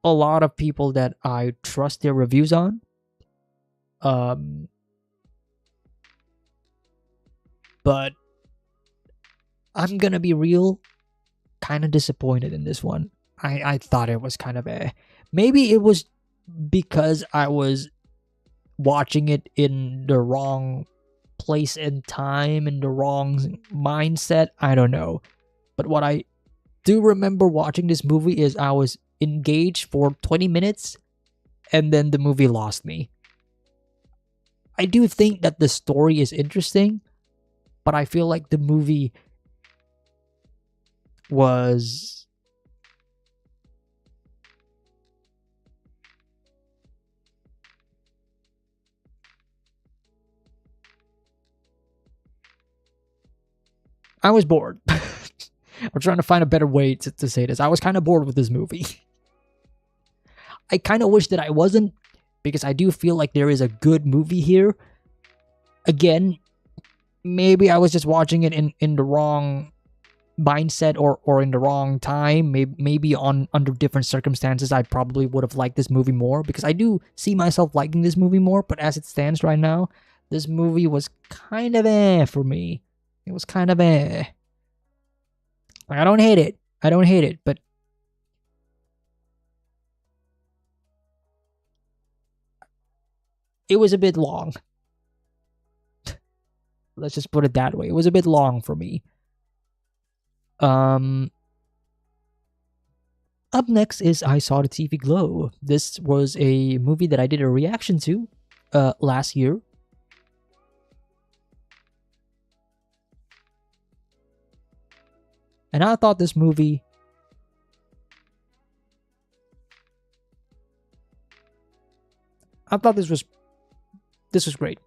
a lot of people that I trust their reviews on. But I'm gonna be real, kind of disappointed in this one. I thought it was kind of maybe it was because I was watching it in the wrong place and time, in the wrong mindset. I don't know. But what I do remember watching this movie is I was engaged for 20 minutes and then the movie lost me. I do think that the story is interesting, but I feel like the movie was I was bored. I'm trying to find a better way to say this. I was kind of bored with this movie. I kind of wish that I wasn't, because I do feel like there is a good movie here. Again, maybe I was just watching it in the wrong mindset or in the wrong time. Maybe under different circumstances, I probably would have liked this movie more, because I do see myself liking this movie more. But as it stands right now, this movie was kind of for me. It was kind of Like, I don't hate it. But it was a bit long. Let's just put it that way. It was a bit long for me. Up next is I Saw the TV Glow. This was a movie that I did a reaction to last year. And I thought this movie this was great.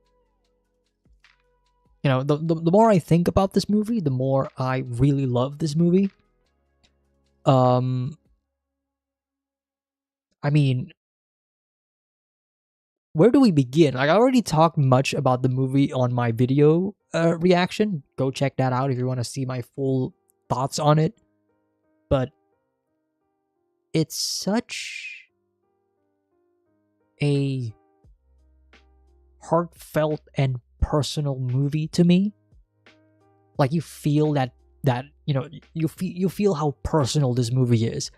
The more I think about this movie, the more I really love this movie. I mean, where do we begin? Like, I already talked much about the movie on my video reaction. Go check that out if you want to see my full thoughts on it. But it's such a heartfelt and personal movie to me. Like, you feel that you feel how personal this movie is.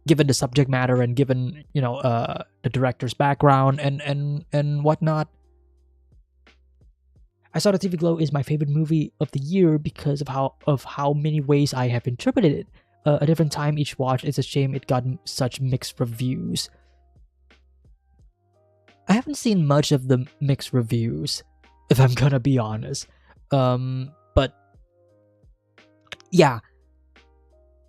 Given the subject matter and given the director's background and whatnot. I Saw the TV Glow is my favorite movie of the year because of how many ways I have interpreted it. A different time each watch. It's a shame it got such mixed reviews. I haven't seen much of the mixed reviews, if I'm gonna be honest. But yeah,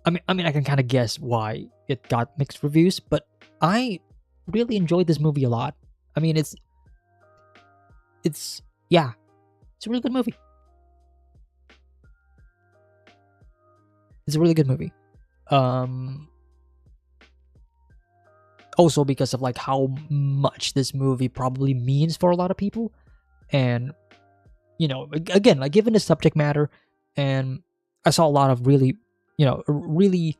I mean, I can kind of guess why it got mixed reviews, but I really enjoyed this movie a lot. I mean, it's a really good movie. It's a really good movie. also because of like how much this movie probably means for a lot of people. And again, like given the subject matter, and I saw a lot of really, really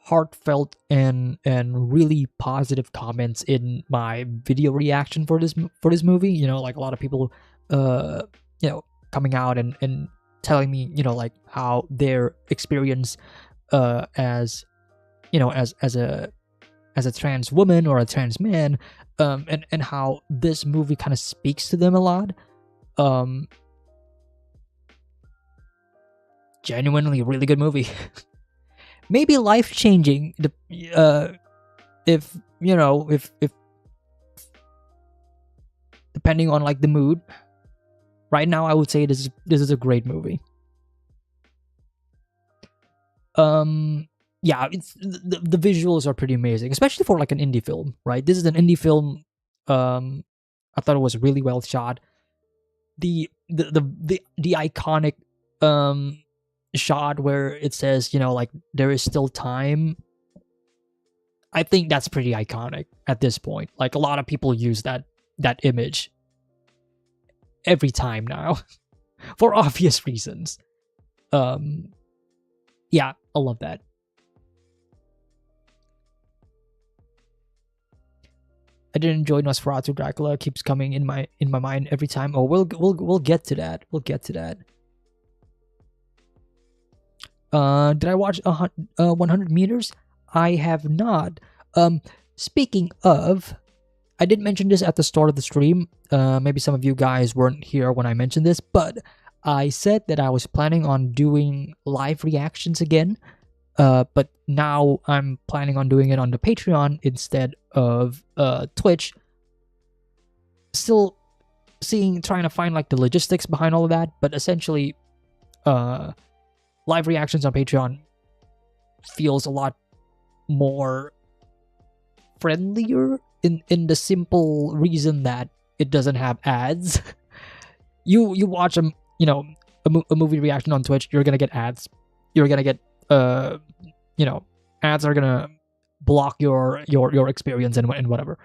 heartfelt and really positive comments in my video reaction for this movie. Like a lot of people, uh, coming out and telling me, like how their experience, as as a trans woman or a trans man, and how this movie kind of speaks to them a lot. Um, Genuinely really good movie. Maybe life changing. If if depending on like the mood. Right now, I would say this is a great movie. Yeah, it's the visuals are pretty amazing, especially for like an indie film, right? This is an indie film. I thought it was really well shot. The iconic shot where it says, like there is still time. I think that's pretty iconic at this point. Like a lot of people use that image every time now for obvious reasons. Yeah, I love that. I did enjoy Nosferatu Dracula. Keeps coming in my mind every time. Oh, we'll get to that. We'll get to that. Did I watch 100 meters? I have not. Speaking of, I did mention this at the start of the stream. Maybe some of you guys weren't here when I mentioned this, but I said that I was planning on doing live reactions again. But now I'm planning on doing it on the Patreon instead of Twitch. Still trying to find like the logistics behind all of that, but essentially, live reactions on Patreon feels a lot more friendlier in the simple reason that it doesn't have ads. you watch a movie reaction on Twitch, you're gonna get ads. You're gonna get ads are gonna block your experience and whatever.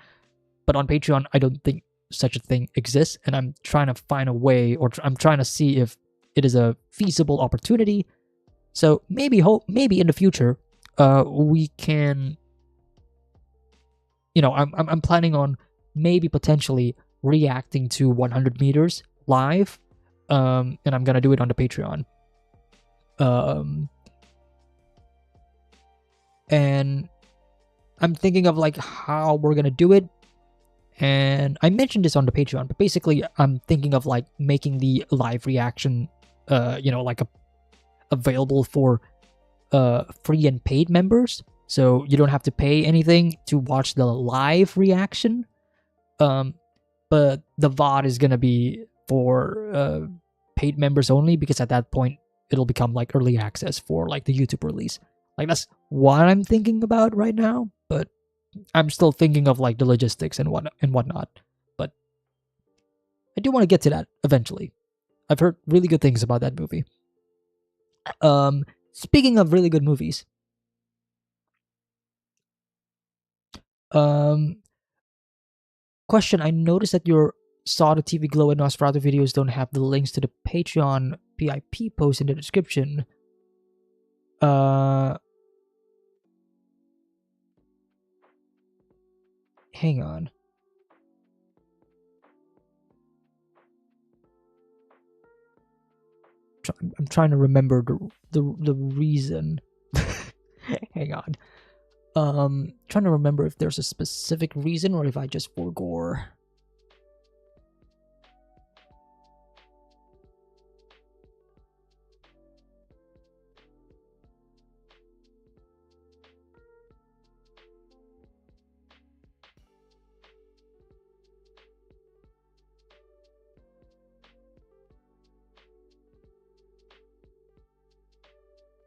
But on Patreon, I don't think such a thing exists, and I'm trying to find a way, or I'm trying to see if it is a feasible opportunity. So maybe in the future, we can. I'm planning on maybe potentially reacting to 100 meters live, and I'm gonna do it on the Patreon. And I'm thinking of like how we're gonna do it. And I mentioned this on the Patreon, but basically I'm thinking of like making the live reaction, like available for free and paid members. So you don't have to pay anything to watch the live reaction. But the VOD is gonna be for paid members only, because at that point it'll become like early access for like the YouTube release. Like that's what I'm thinking about right now, but I'm still thinking of like the logistics and whatnot. But I do want to get to that eventually. I've heard really good things about that movie. Speaking of really good movies, question: I noticed that your Saw the TV Glow and Nosferatu videos don't have the links to the Patreon PIP post in the description. Hang on. I'm trying to remember the reason. Hang on. Trying to remember if there's a specific reason or if I just forgot.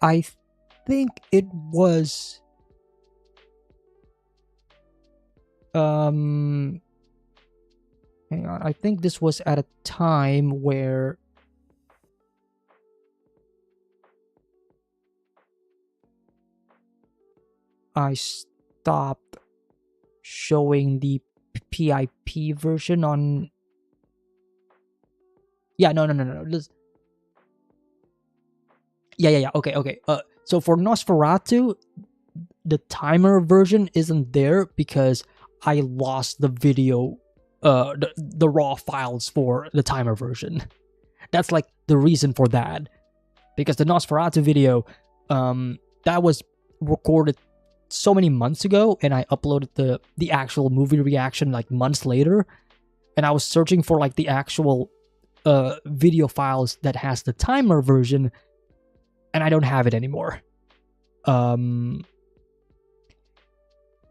I think it was hang on. I think this was at a time where I stopped showing the PIP version on. Yeah, no. Yeah. Okay. So for Nosferatu, the timer version isn't there because I lost the video, the raw files for the timer version. That's like the reason for that, because the Nosferatu video, that was recorded so many months ago, and I uploaded the actual movie reaction like months later, and I was searching for like the actual video files that has the timer version, and I don't have it anymore. And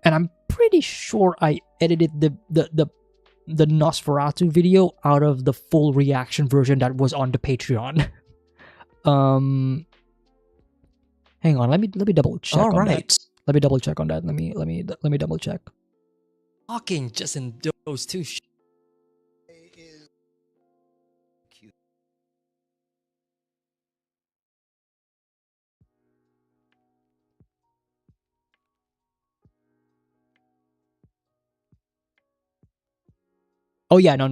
I'm pretty sure I edited the Nosferatu video out of the full reaction version that was on the Patreon. Hang on, let me double check. All right, that. Let me double check on that. Let me double check. Talking just in those two. Oh yeah, no.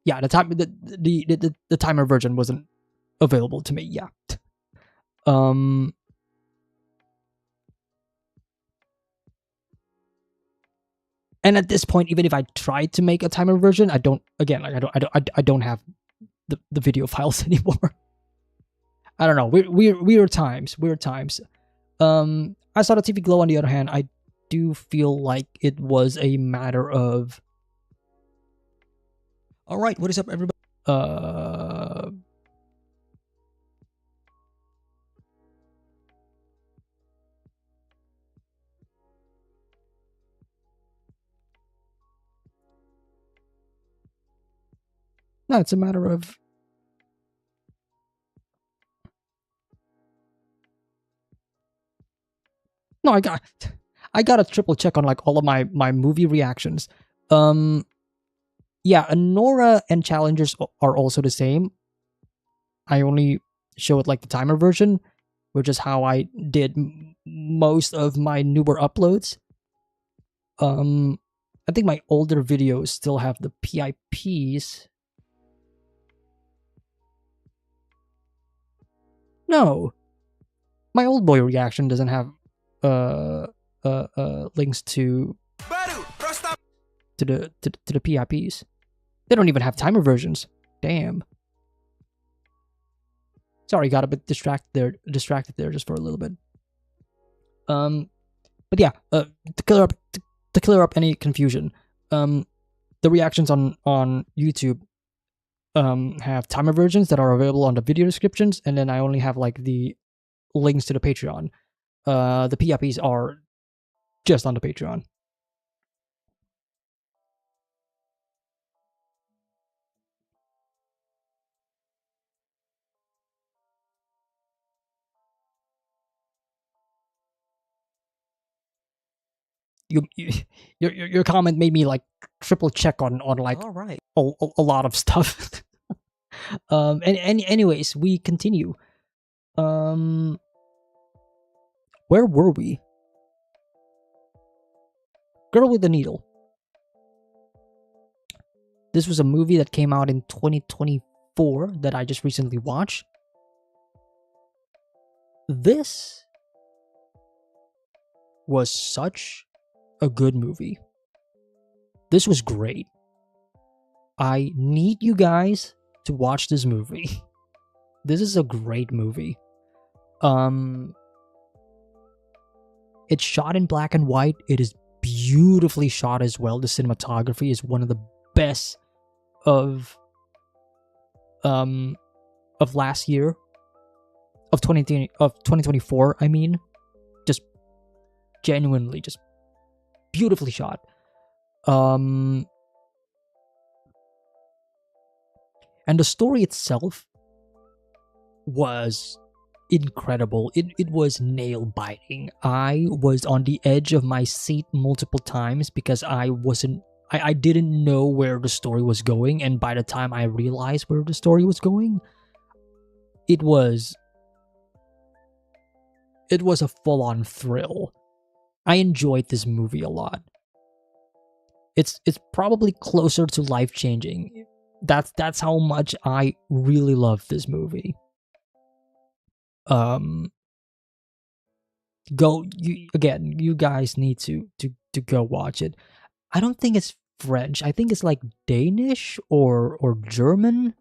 Yeah, the timer version wasn't available to me. Yeah. And at this point, even if I tried to make a timer version, I don't have the video files anymore. I don't know. Weird times. I saw the TV Glow. On the other hand, I do feel like it was a matter of. All right, what is up, everybody? No, it's a matter of. No, I got a triple check on like all of my movie reactions. Yeah, Anora and Challengers are also the same. I only show it like the timer version, which is how I did most of my newer uploads. I think my older videos still have the PIPs. No, my old boy reaction doesn't have links to the PIPs. They don't even have timer versions. Damn. Sorry, got a bit distracted there just for a little bit. But yeah, to clear up any confusion, the reactions on YouTube have timer versions that are available on the video descriptions, and then I only have like the links to the Patreon. The PIPs are just on the Patreon. Your comment made me like triple check on like all right. a lot of stuff. And anyways, we continue. Where were we? Girl with the Needle. This was a movie that came out in 2024 that I just recently watched. This was such a good movie. This was great. I need you guys to watch this movie. This is a great movie. It's shot in black and white. It is beautifully shot as well. The cinematography is one of the best of last year, of 2024. I mean, just genuinely, just beautifully shot. And the story itself was incredible. It was nail biting. I was on the edge of my seat multiple times because I didn't know where the story was going, and by the time I realized where the story was going, it was a full-on thrill. I enjoyed this movie a lot. It's probably closer to life changing. That's how much I really love this movie. Um, go you again. You guys need to go watch it. I don't think it's French. I think it's like Danish or German.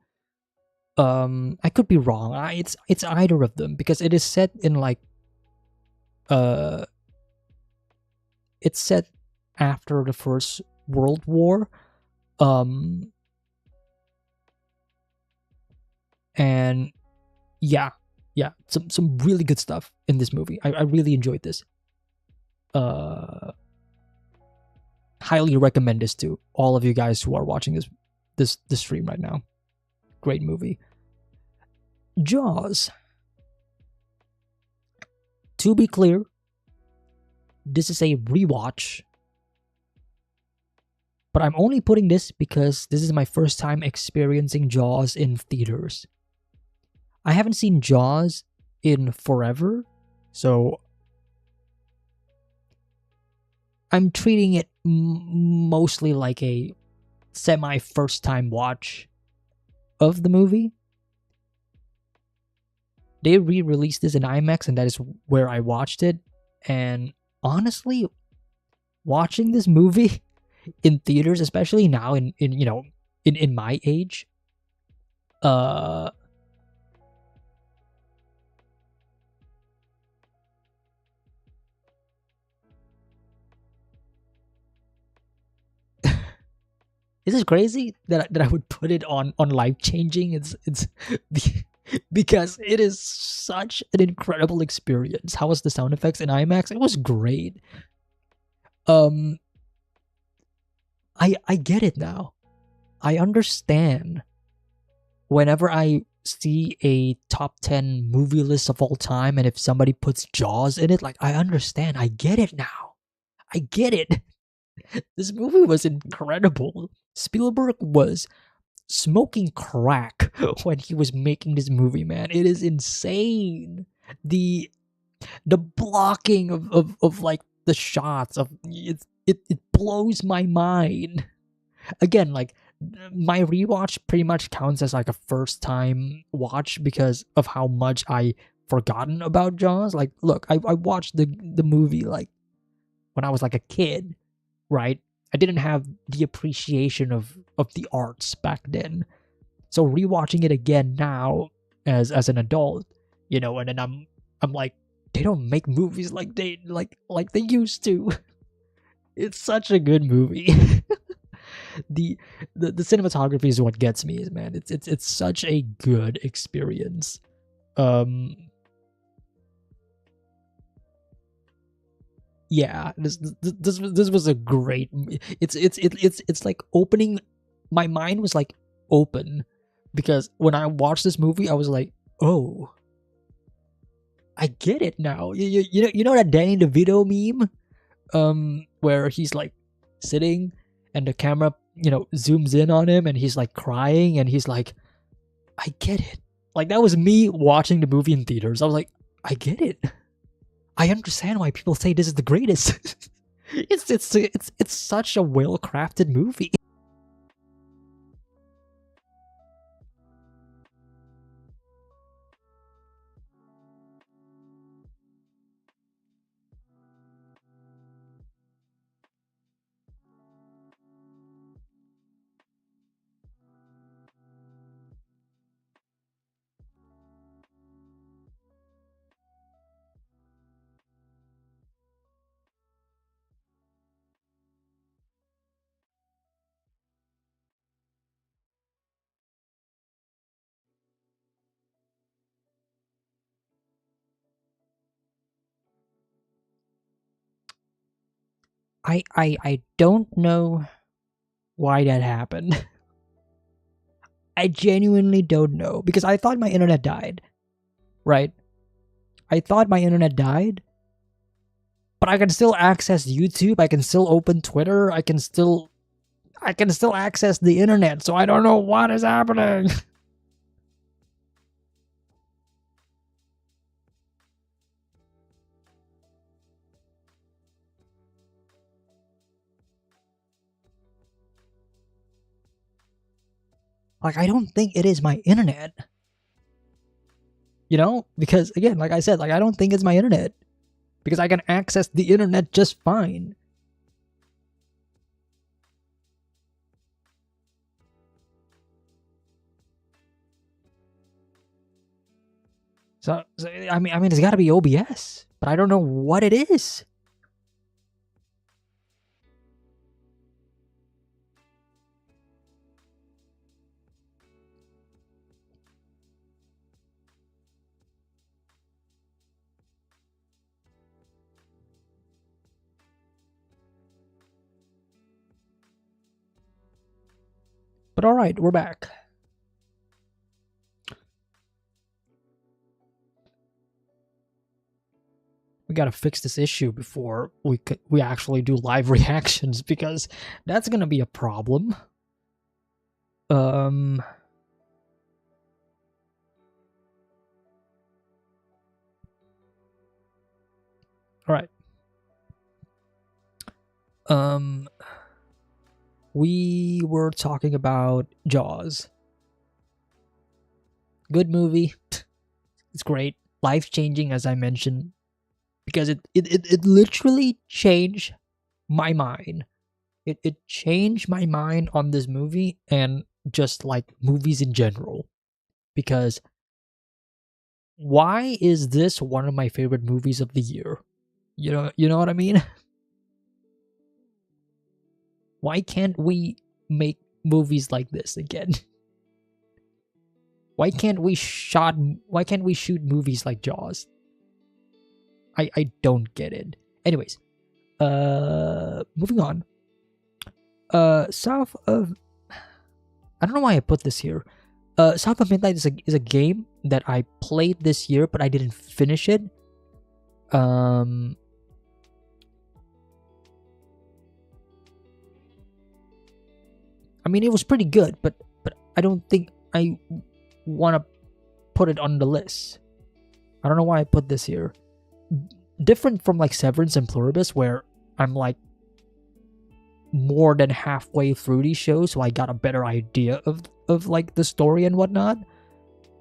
I could be wrong. It's either of them because it is set in like uh, it's set after the First World War. Um, and yeah, yeah, some really good stuff in this movie. I really enjoyed this. Uh, Highly recommend this to all of you guys who are watching this stream right now. Great movie. Jaws. To be clear, this is a rewatch, but I'm only putting this because this is my first time experiencing Jaws in theaters. I haven't seen Jaws in forever, so I'm treating it mostly like a semi first time watch of the movie. They re-released this in IMAX, and that is where I watched it. And honestly, watching this movie in theaters, especially now in my age, uh this is crazy that I would put it on life changing. It's because it is such an incredible experience. How was the sound effects in IMAX? It was great. Um, I get it now. I understand. Whenever I see a top 10 movie list of all time, and if somebody puts Jaws in it, like I understand. I get it now. I get it. This movie was incredible. Spielberg was smoking crack when he was making this movie, man. It is insane. The the blocking of like the shots of it blows my mind. Again, like my rewatch pretty much counts as like a first time watch because of how much I forgotten about Jaws. Like, look, I watched the movie like when I was like a kid, right? I didn't have the appreciation of the arts back then. So rewatching it again now as an adult, and then I'm like, they don't make movies like they used to. It's such a good movie. the, the cinematography is what gets me, man. It's such a good experience. Um yeah, this was a great. It's like opening. My mind was like open because when I watched this movie, I was like, oh, I get it now. You know that Danny DeVito meme, where he's like sitting and the camera zooms in on him and he's like crying and he's like, I get it. Like that was me watching the movie in theaters. I was like, I get it. I understand why people say this is the greatest. It's such a well crafted movie. I don't know why that happened. I genuinely don't know because I thought my internet died. Right? I thought my internet died, but I can still access YouTube. I can still open Twitter. I can still access the internet. So I don't know what is happening. Like, I don't think it is my internet. Because again, like I said, like I don't think it's my internet. Because I can access the internet just fine. So I mean, it's got to be OBS, but I don't know what it is. But all right, we're back. We gotta fix this issue before we actually do live reactions, because that's gonna be a problem. All right. We were talking about Jaws. Good movie. It's great. Life-changing, as I mentioned. Because it literally changed my mind. It changed my mind on this movie and just like movies in general. Because why is this one of my favorite movies of the year? You know what I mean? Why can't we make movies like this again? Why can't we shoot movies like Jaws? I don't get it. Anyways, moving on. South of I don't know why I put this here. South of Midnight is a game that I played this year, but I didn't finish it. I mean, it was pretty good, but I don't think I want to put it on the list. I don't know why I put this here. Different from like Severance and Pluribus, where I'm like more than halfway through these shows, so I got a better idea of like the story and whatnot.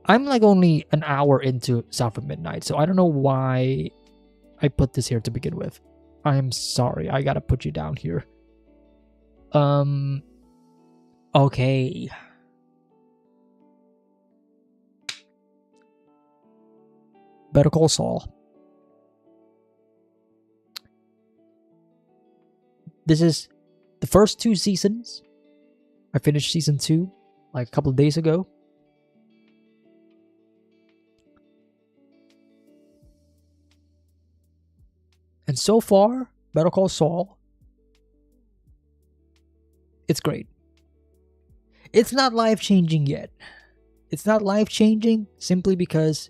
I'm like only an hour into South of Midnight, so I don't know why I put this here to begin with. I'm sorry, I gotta put you down here. Okay. Better Call Saul. This is the first 2 seasons. I finished season 2 like a couple of days ago. And so far, Better Call Saul, it's great. It's not life-changing yet. It's not life-changing simply because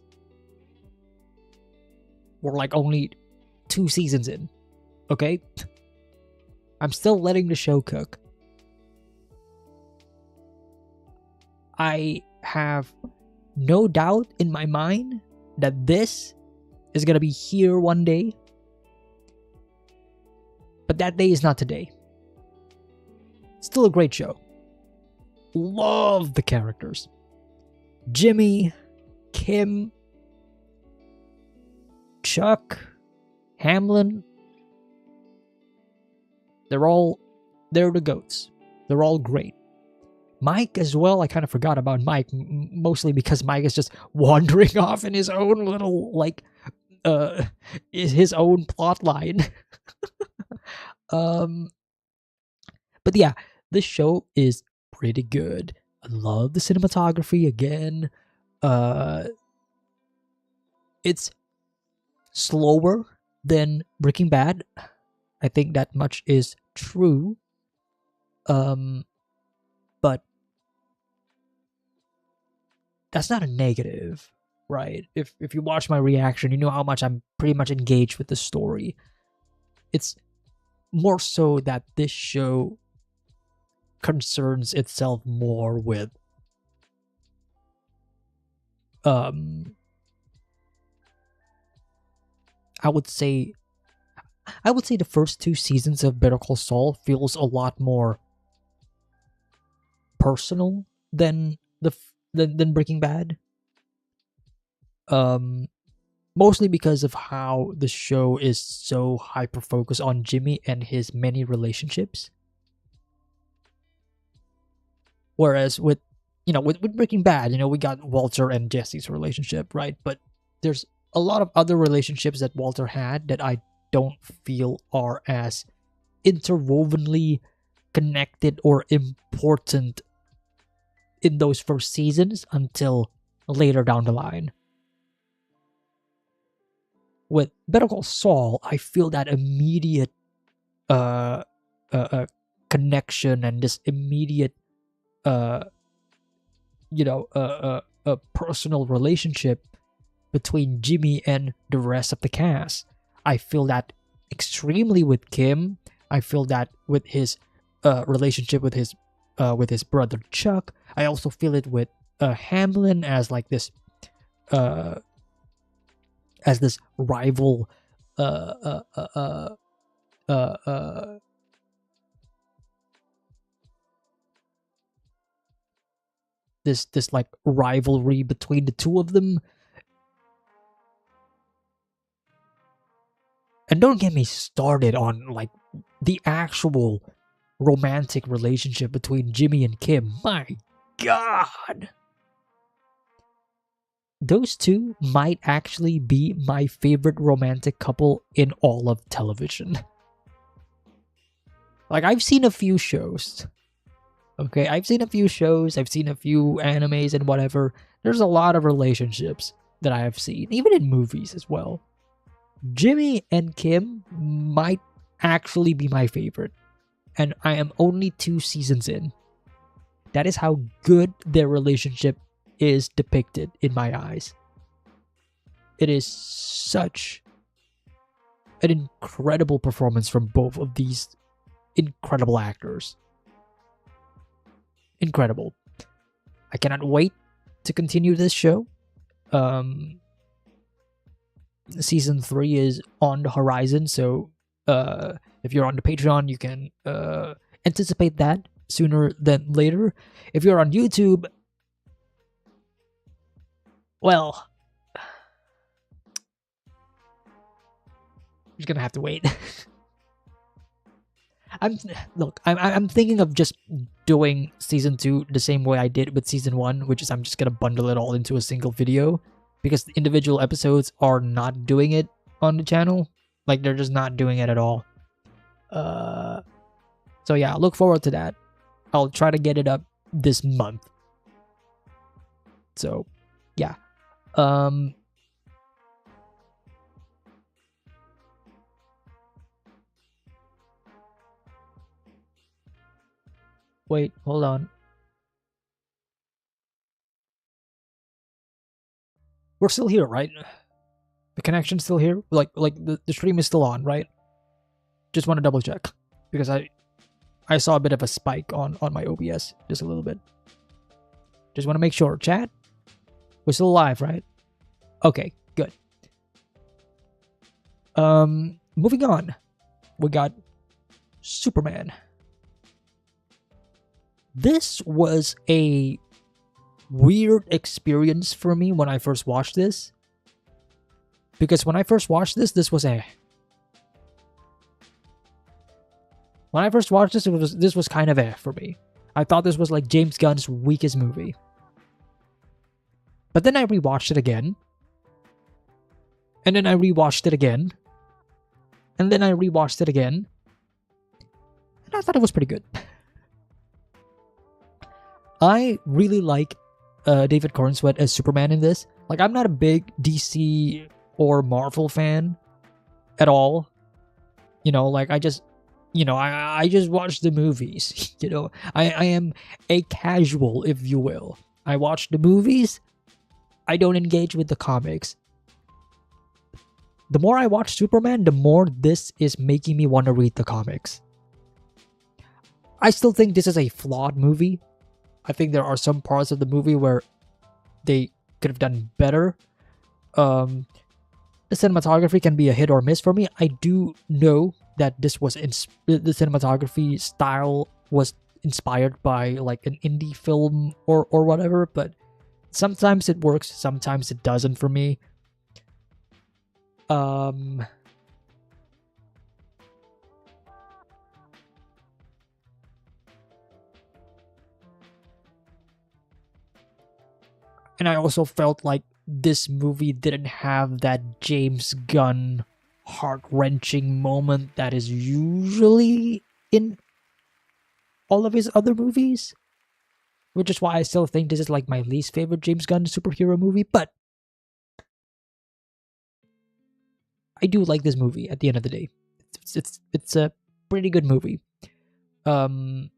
we're like only 2 seasons in. Okay? I'm still letting the show cook. I have no doubt in my mind that this is gonna be here one day. But that day is not today. Still a great show. Love the characters. Jimmy, Kim, Chuck, Hamlin. They're the goats. They're all great. Mike as well. I kind of forgot about Mike, mostly because Mike is just wandering off in his own little his own plot line. But yeah, this show is pretty good. I love the cinematography again. It's slower than Breaking Bad. I think that much is true. But that's not a negative, right? If you watch my reaction, you know how much I'm pretty much engaged with the story. It's more so that this show concerns itself more with I would say the first 2 seasons of Better Call Saul feels a lot more personal than than Breaking Bad. Mostly because of how the show is so hyper focused on Jimmy and his many relationships. Whereas with with Breaking Bad, we got Walter and Jesse's relationship, right? But there's a lot of other relationships that Walter had that I don't feel are as interwovenly connected or important in those first seasons until later down the line. With Better Call Saul, I feel that immediate connection and this immediate a personal relationship between Jimmy and the rest of the cast. I feel that extremely with Kim. I feel that with his relationship with his brother Chuck. I also feel it with Hamlin as like this rival this like rivalry between the two of them. And don't get me started on like the actual romantic relationship between Jimmy and Kim. My God. Those two might actually be my favorite romantic couple in all of television. Like, I've seen a few shows. Okay, I've seen a few shows, I've seen a few animes and whatever. There's a lot of relationships that I have seen, even in movies as well. Jimmy and Kim might actually be my favorite. And I am only 2 seasons in. That is how good their relationship is depicted in my eyes. It is such an incredible performance from both of these incredible actors. Incredible. I cannot wait to continue this show. Season 3 is on the horizon, so if you're on the Patreon, you can anticipate that sooner than later. If you're on YouTube, well, you're gonna have to wait. I'm thinking of just doing season 2 the same way I did with season 1, which is I'm just gonna bundle it all into a single video, because the individual episodes are not doing it on the channel. Like, they're just not doing it at all. So yeah, look forward to that. I'll try to get it up this month. So yeah. Wait, hold on. We're still here, right? The connection's still here? Like the stream is still on, right? Just want to double check. Because I saw a bit of a spike on my OBS. Just a little bit. Just want to make sure. Chat? We're still live, right? Okay, good. Moving on. We got Superman. This was a weird experience for me when I first watched this. Because when I first watched this was a... When I first watched this was kind of for me. I thought this was like James Gunn's weakest movie. But then I rewatched it again. And then I rewatched it again. And then I rewatched it again. And I thought it was pretty good. I really like David Corenswet as Superman in this. Like, I'm not a big DC or Marvel fan at all. Like, I just watch the movies. I am a casual, if you will. I watch the movies. I don't engage with the comics. The more I watch Superman, the more this is making me want to read the comics. I still think this is a flawed movie. I think there are some parts of the movie where they could have done better. The cinematography can be a hit or miss for me. I do know that this was the cinematography style was inspired by like an indie film or whatever, but sometimes it works, sometimes it doesn't for me. Um and I also felt like this movie didn't have that James Gunn heart-wrenching moment that is usually in all of his other movies, which is why I still think this is like my least favorite James Gunn superhero movie, but I do like this movie at the end of the day. It's a pretty good movie. Um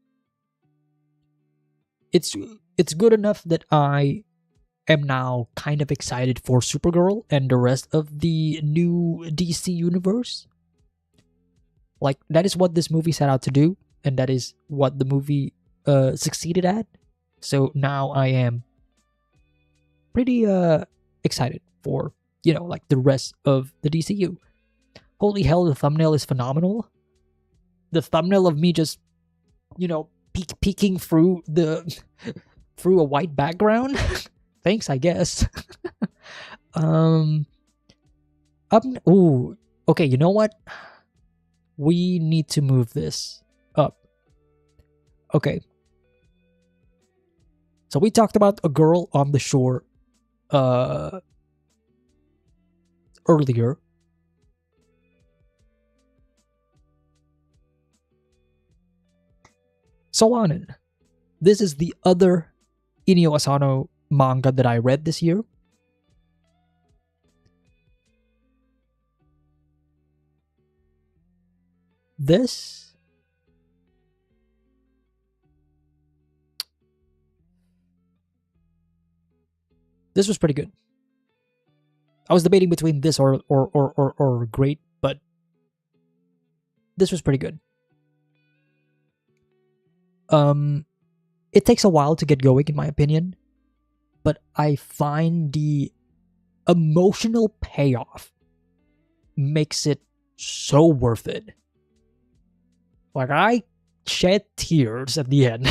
it's it's good enough that I am now kind of excited for Supergirl and the rest of the new DC universe. Like, that is what this movie set out to do, and that is what the movie succeeded at. So now I am pretty excited for, like the rest of the DCU. Holy hell, the thumbnail is phenomenal. The thumbnail of me just, peeking through through a white background. Thanks, I guess. Ooh, okay, you know what? We need to move this up. Okay. So we talked about A Girl on the Shore earlier. Solanin. This is the other Inio Asano manga that I read this year. This was pretty good. I was debating between this or great, but this was pretty good. It takes a while to get going, in my opinion, but I find the emotional payoff makes it so worth it. Like, I shed tears at the end.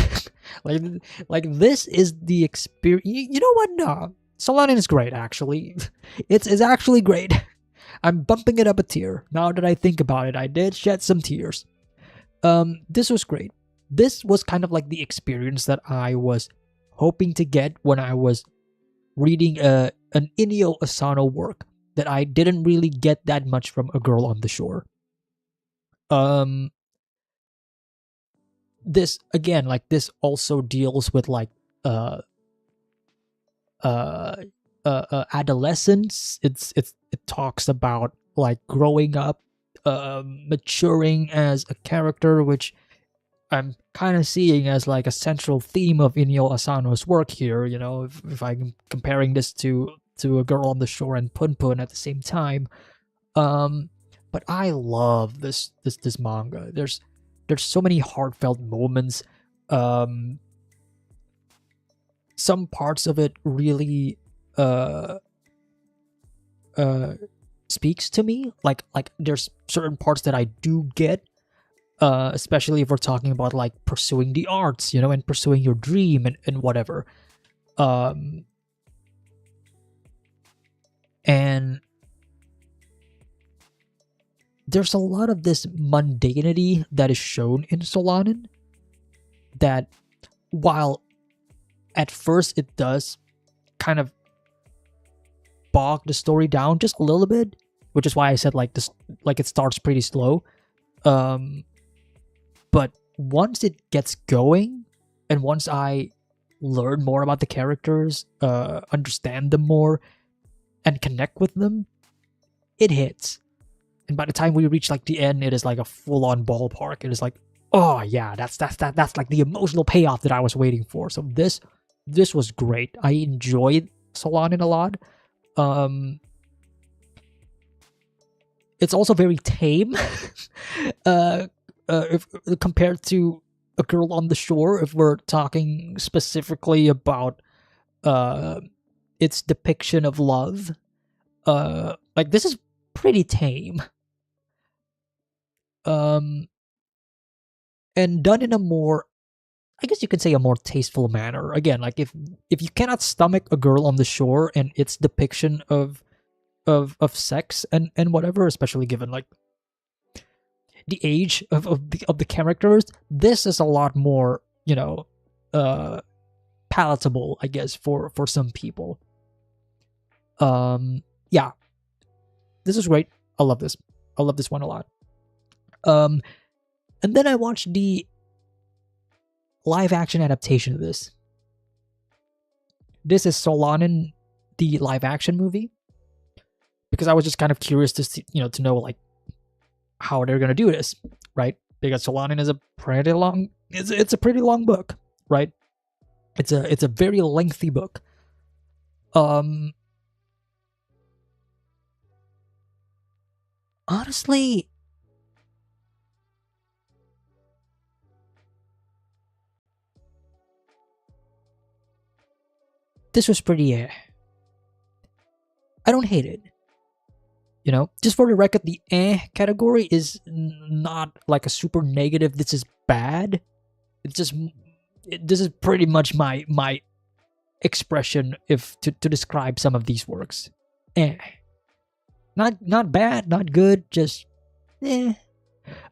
like this is the experience. You know what? No, Solanin is great, actually. It's actually great. I'm bumping it up a tier. Now that I think about it, I did shed some tears. This was great. This was kind of like the experience that I was hoping to get when I was reading an Inio Asano work that I didn't really get that much from A Girl on the Shore. This again, like, this also deals with like adolescence. It talks about like growing up, maturing as a character, which I'm kind of seeing as like a central theme of Inio Asano's work here. If I'm comparing this to A Girl on the Shore and Punpun at the same time. But I love this manga. There's so many heartfelt moments. Some parts of it really speaks to me. Like there's certain parts that I do get, especially if we're talking about like pursuing the arts, and pursuing your dream and whatever. And there's a lot of this mundanity that is shown in Solanin that, while at first it does kind of bog the story down just a little bit, which is why I said like this, like it starts pretty slow. But once it gets going, and once I learn more about the characters, understand them more, and connect with them, it hits. And by the time we reach like the end, it is like a full-on ballpark. It is like, oh yeah, that's like the emotional payoff that I was waiting for. So this was great. I enjoyed Solanin a lot. It's also very tame. If compared to A Girl on the Shore, if we're talking specifically about its depiction of love, like, this is pretty tame. And done in a more I guess you could say, a more tasteful manner. Again, like if you cannot stomach a girl on the shore and its depiction of sex and whatever, especially given like the age of the characters, this is a lot more, uh palatable, I guess, for some people. Yeah, this is great. I love this. I love this one a lot. Um, and then I watched the live action adaptation of this. This is Solanin, the live action movie, because I was just kind of curious to see, to know like how they're gonna do this, right? Because Solanin is a pretty long. It's a pretty long book, right? It's a very lengthy book. Honestly, this was pretty. I don't hate it. Just for the record, the category is not like a super negative. This is bad. It's just this is pretty much my expression if to describe some of these works. Eh. Not bad, not good, just eh.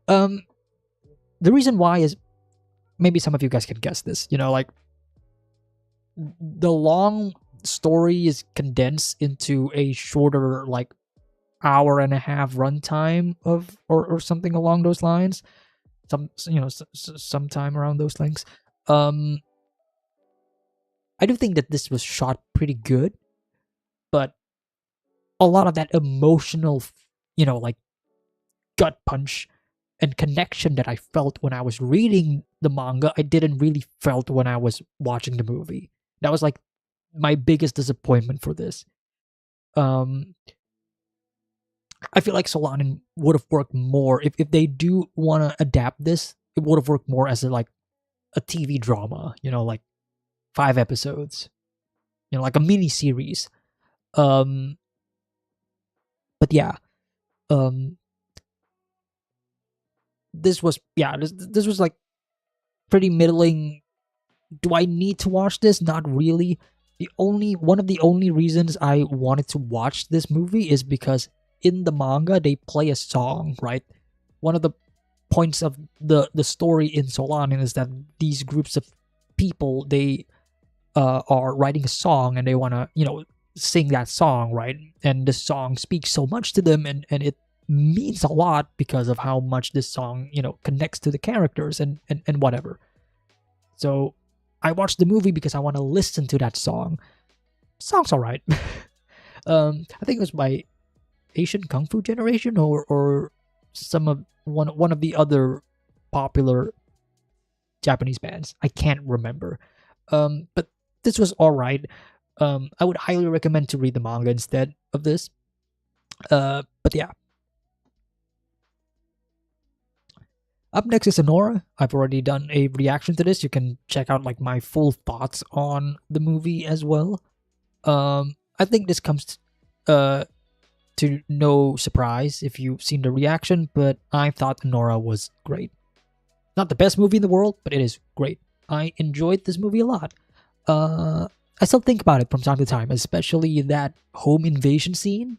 The reason why is, maybe some of you guys can guess this. Like, the long story is condensed into a shorter, like, hour and a half runtime of or something along those lines. Sometime around those lengths. I do think that this was shot pretty good, but a lot of that emotional, like, gut punch and connection that I felt when I was reading the manga, I didn't really felt when I was watching the movie. That was like my biggest disappointment for this. I feel like Solanin would have worked more if they do want to adapt this. It would have worked more as a TV drama, like 5 episodes, like a mini series. But yeah, this was like pretty middling. Do I need to watch this? Not really. One of the only reasons I wanted to watch this movie is because in the manga they play a song, right? One of the points of the story in Solanin is that these groups of people, they are writing a song and they want to sing that song, right? And the song speaks so much to them, and it means a lot because of how much this song connects to the characters and whatever. So I watched the movie because I want to listen to that song. Song's alright. I think it was by Asian Kung Fu Generation or one of the other popular Japanese bands. I can't remember. But this was alright. I would highly recommend to read the manga instead of this. But yeah. Up next is Anora. I've already done a reaction to this. You can check out like my full thoughts on the movie as well. I think this comes to no surprise if you've seen the reaction, but I thought Anora was great. Not the best movie in the world, but it is great. I enjoyed this movie a lot. I still think about it from time to time, especially that home invasion scene.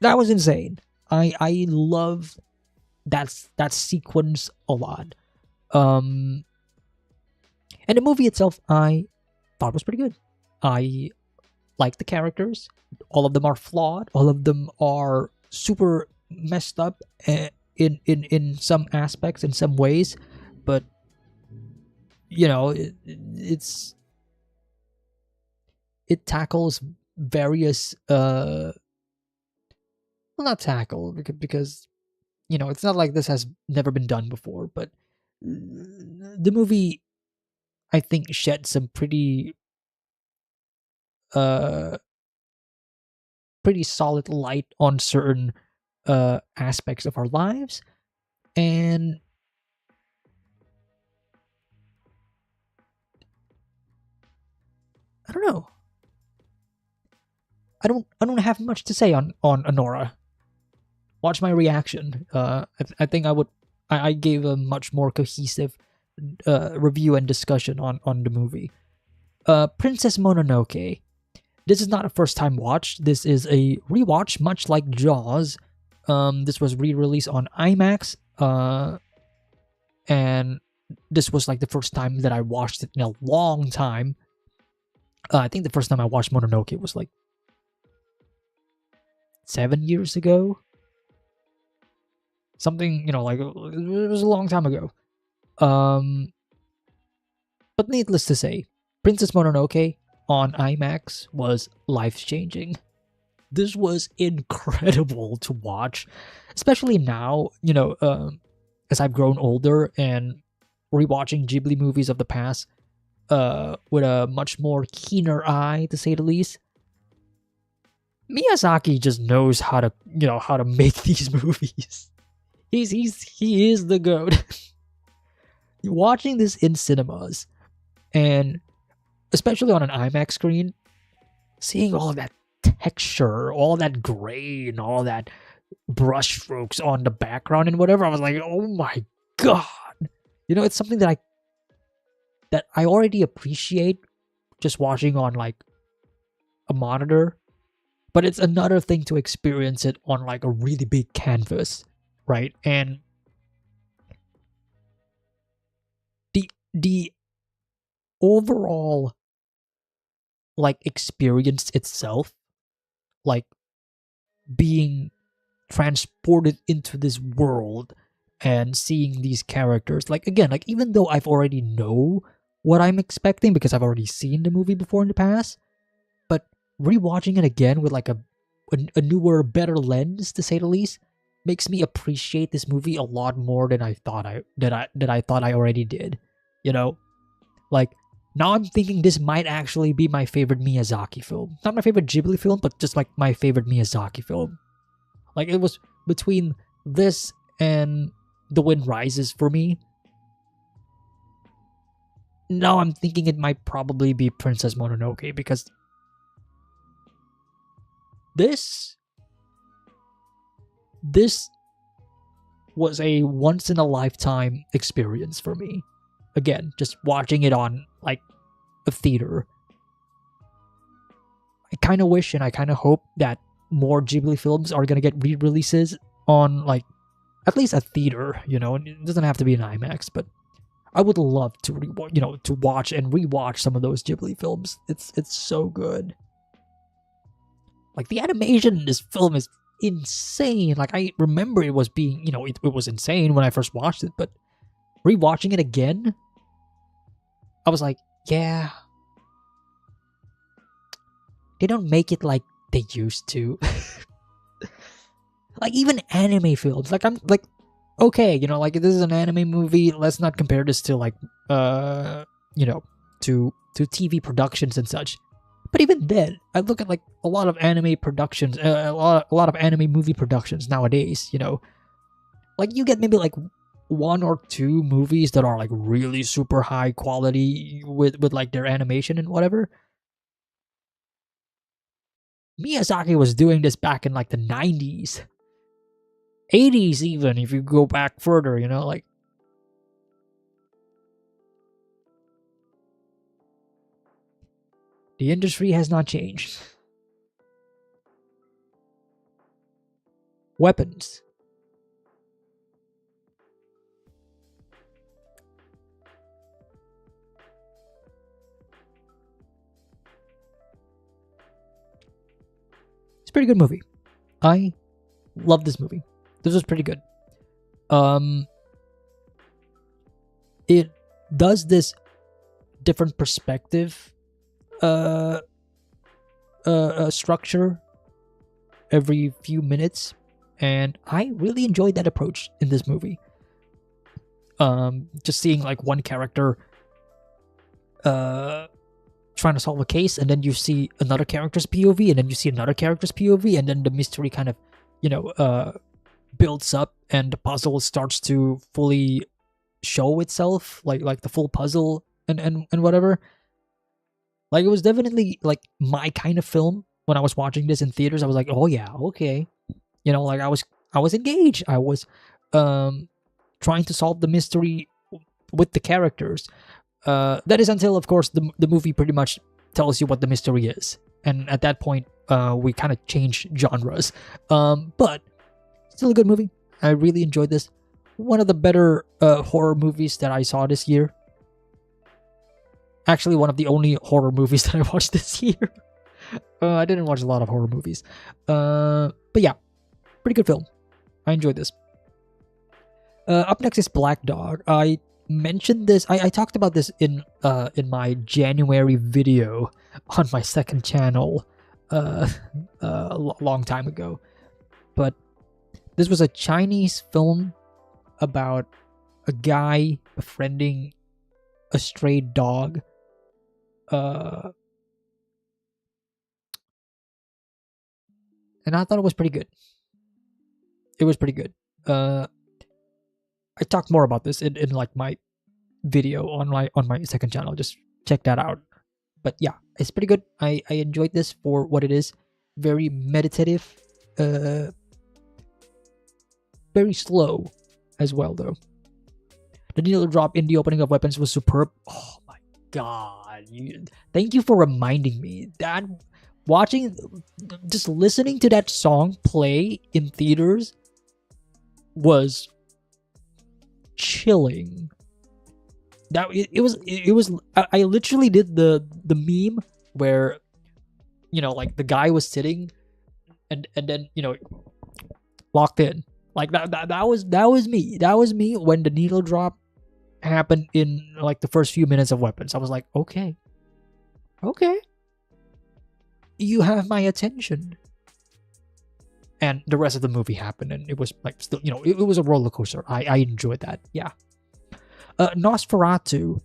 That was insane. I love that sequence a lot. And the movie itself, I thought was pretty good. I like the characters. All of them are flawed. All of them are super messed up in some aspects, in some ways. But it tackles various well, not tackle because it's not like this has never been done before, but the movie, I think, shed some pretty solid light on certain aspects of our lives. And I don't know. I don't have much to say on Anora. Watch my reaction. I think I gave a much more cohesive review and discussion on the movie. Princess Mononoke. This is not a first time watch. This is a rewatch, much like Jaws. This was re-released on IMAX. And this was like the first time that I watched it in a long time. I think the first time I watched Mononoke was like 7 years ago. Something, like it was a long time ago. But needless to say, Princess Mononoke on IMAX was life-changing. This was incredible to watch, especially now, as I've grown older and rewatching Ghibli movies of the past with a much more keener eye, to say the least. Miyazaki just knows how to make these movies. He is the GOAT. Watching this in cinemas, and especially on an IMAX screen, seeing all that texture, all that grain, all that brush strokes on the background and whatever, I was like, oh my god. It's something that I already appreciate just watching on like a monitor, but it's another thing to experience it on like a really big canvas, right? And the overall like experience itself, like being transported into this world and seeing these characters, like again, like even though I've already know what I'm expecting because I've already seen the movie before in the past, but rewatching it again with like a newer, better lens, to say the least, makes me appreciate this movie a lot more than I thought I thought I already did. Like now I'm thinking this might actually be my favorite Miyazaki film. Not my favorite Ghibli film, but just like my favorite Miyazaki film. Like it was between this and The Wind Rises for me. Now I'm thinking it might probably be Princess Mononoke because this was a once in a lifetime experience for me. Again, just watching it on like a theater. I kind of wish and I kind of hope that more Ghibli films are gonna get re-releases on like at least a theater. It doesn't have to be an IMAX, but I would love to to watch and rewatch some of those Ghibli films. It's so good. Like the animation in this film is insane. Like I remember it was being, it was insane when I first watched it, but rewatching it again, I was like, yeah, they don't make it like they used to. Like even anime films, like I'm like, okay, like this is an anime movie. Let's not compare this to like, to TV productions and such. But even then, I look at like a lot of anime productions, a lot of anime movie productions nowadays. Like you get maybe like one or two movies that are like really super high quality with like their animation and whatever. Miyazaki was doing this back in like the 90s, 80s even, if you go back further, like the industry has not changed. Weapons. It's a pretty good movie. I love this movie. This was pretty good. It does this different perspective structure every few minutes, and I really enjoyed that approach in this movie. Just seeing like one character trying to solve a case, and then you see another character's POV, and then you see another character's POV, and then the mystery kind of builds up and the puzzle starts to fully show itself, like the full puzzle and whatever. Like it was definitely like my kind of film. When I was watching this in theaters, I was like, oh yeah, okay. Like I was engaged. I was trying to solve the mystery with the characters. That is until, of course, the movie pretty much tells you what the mystery is, and at that point, we kind of change genres. But still a good movie. I really enjoyed this. One of the better horror movies that I saw this year. Actually, one of the only horror movies that I watched this year. I didn't watch a lot of horror movies. But yeah, pretty good film. I enjoyed this. Up next is Black Dog. I mentioned this. I talked about this in my January video on my second channel a long time ago. But this was a Chinese film about a guy befriending a stray dog. And I thought it was pretty good. It was pretty good. I talked more about this in like my video on my second channel. Just check that out. But yeah, it's pretty good. I enjoyed this for what it is. Very meditative. Very slow as well, though. The needle drop in the opening of Weapons was superb. Oh my god. Thank you for reminding me. That just listening to that song play in theaters was chilling. That it was. I literally did the meme where, like the guy was sitting, and then locked in. Like that was me. That was me when the needle drop happened in like the first few minutes of Weapons. I was like, okay, you have my attention. And the rest of the movie happened, and it was like still, it was a roller coaster. I enjoyed that. Yeah. Nosferatu,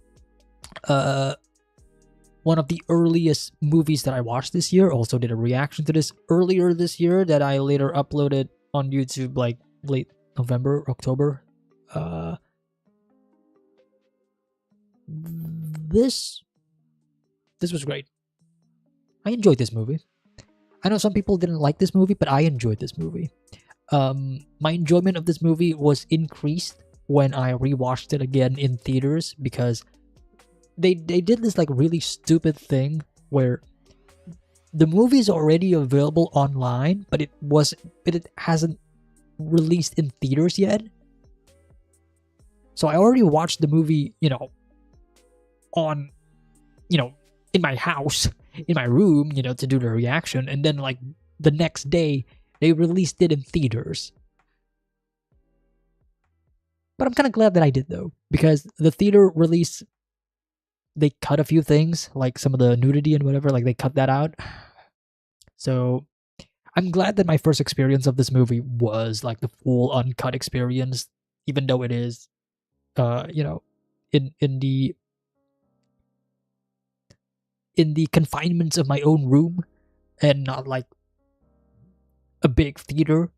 one of the earliest movies that I watched this year. Also did a reaction to this earlier this year that I later uploaded on YouTube, like late November, October. This was great. I enjoyed this movie. I know some people didn't like this movie, but I enjoyed this movie. My enjoyment of this movie was increased when I rewatched it again in theaters, because they did this like really stupid thing where the movie is already available online, but it hasn't released in theaters yet. So I already watched the movie, on, in my house, in my room, to do the reaction, and then like the next day they released it in theaters. But I'm kind of glad that I did, though, because the theater release, they cut a few things, like some of the nudity and whatever, like they cut that out. So I'm glad that my first experience of this movie was like the full uncut experience, even though it is, in the confinements of my own room and not like a big theater.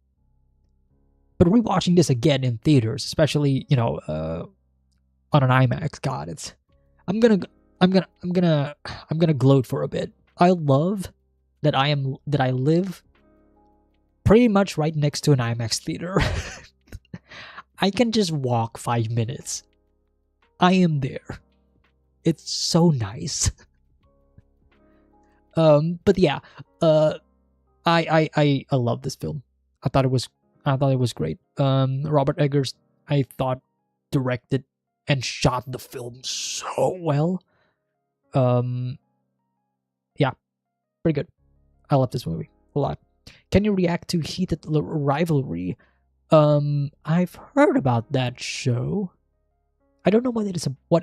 But rewatching this again in theaters, especially on an IMAX, God, I'm gonna gloat for a bit. I love that I live pretty much right next to an IMAX theater. I can just walk 5 minutes. I am there. It's so nice. But yeah, I love this film. I thought it was great. Robert Eggers, I thought, directed and shot the film so well. Yeah, pretty good. I love this movie a lot. Can you react to Heated Rivalry? I've heard about that show. I don't know what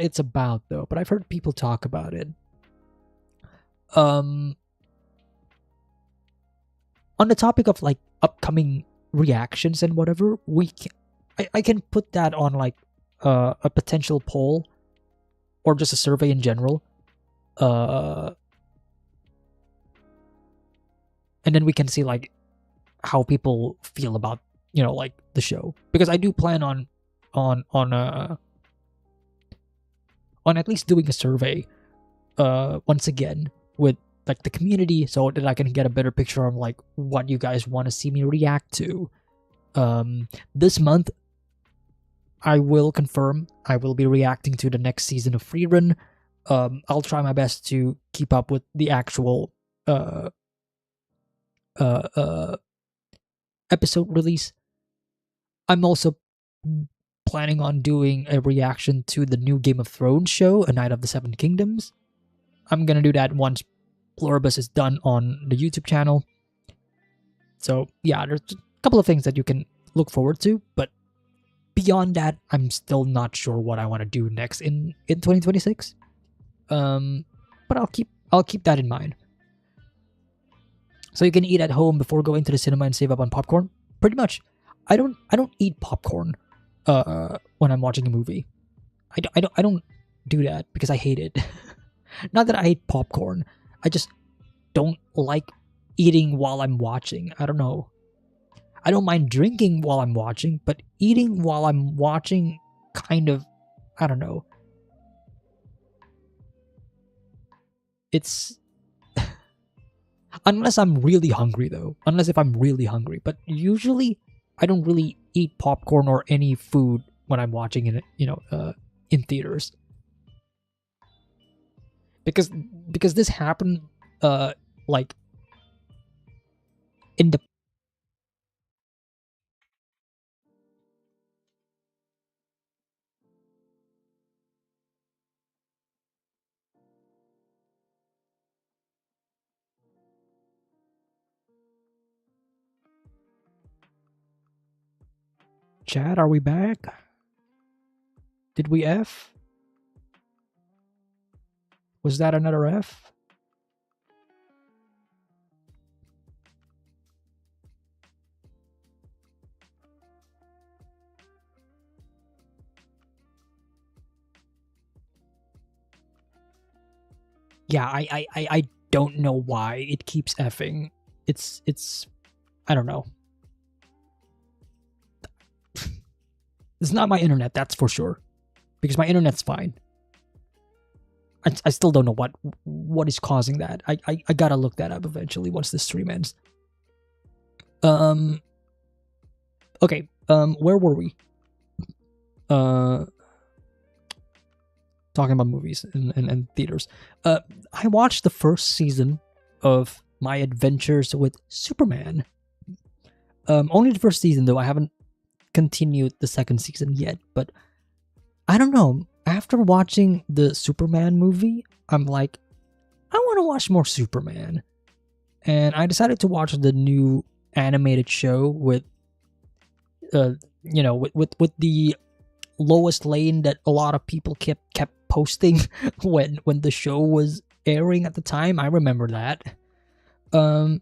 it's about though, but I've heard people talk about it. On the topic of like upcoming reactions and whatever, I can put that on like a potential poll or just a survey in general. And then we can see like how people feel about like the show, because I do plan on at least doing a survey once again with like the community, so that I can get a better picture of like what you guys want to see me react to. This month I will confirm I will be reacting to the next season of Freerun. I'll try my best to keep up with the actual uh, uh, uh, episode release. I'm also planning on doing a reaction to the new Game of Thrones show, A Night of the Seven Kingdoms. I'm gonna do that once Pluribus is done on the YouTube channel. So yeah, there's a couple of things that you can look forward to, but beyond that, I'm still not sure what I want to do next in 2026. But I'll keep that in mind. So you can eat at home before going to the cinema and save up on popcorn. Pretty much, I don't eat popcorn when I'm watching a movie. I don't do that because I hate it. Not that I hate popcorn. I just don't like eating while I'm watching. I don't know. I don't mind drinking while I'm watching, but eating while I'm watching kind of, I don't know. It's unless I'm really hungry though. Unless if I'm really hungry, but usually I don't really eat popcorn or any food when I'm watching it, in theaters. Because this happened like in the chat. Are we back? Did we F? Was that another F? Yeah, I don't know why it keeps effing. It's I don't know. It's not my internet, that's for sure. Because my internet's fine. I still don't know what is causing that. I gotta look that up eventually once this stream ends. Okay, where were we? Talking about movies and theaters. I watched the first season of My Adventures with Superman. Only the first season though. I haven't continued the second season yet, but I don't know. After watching the Superman movie, I'm like, I want to watch more Superman. And I decided to watch the new animated show with with the Lois Lane that a lot of people kept posting when the show was airing at the time. I remember that. And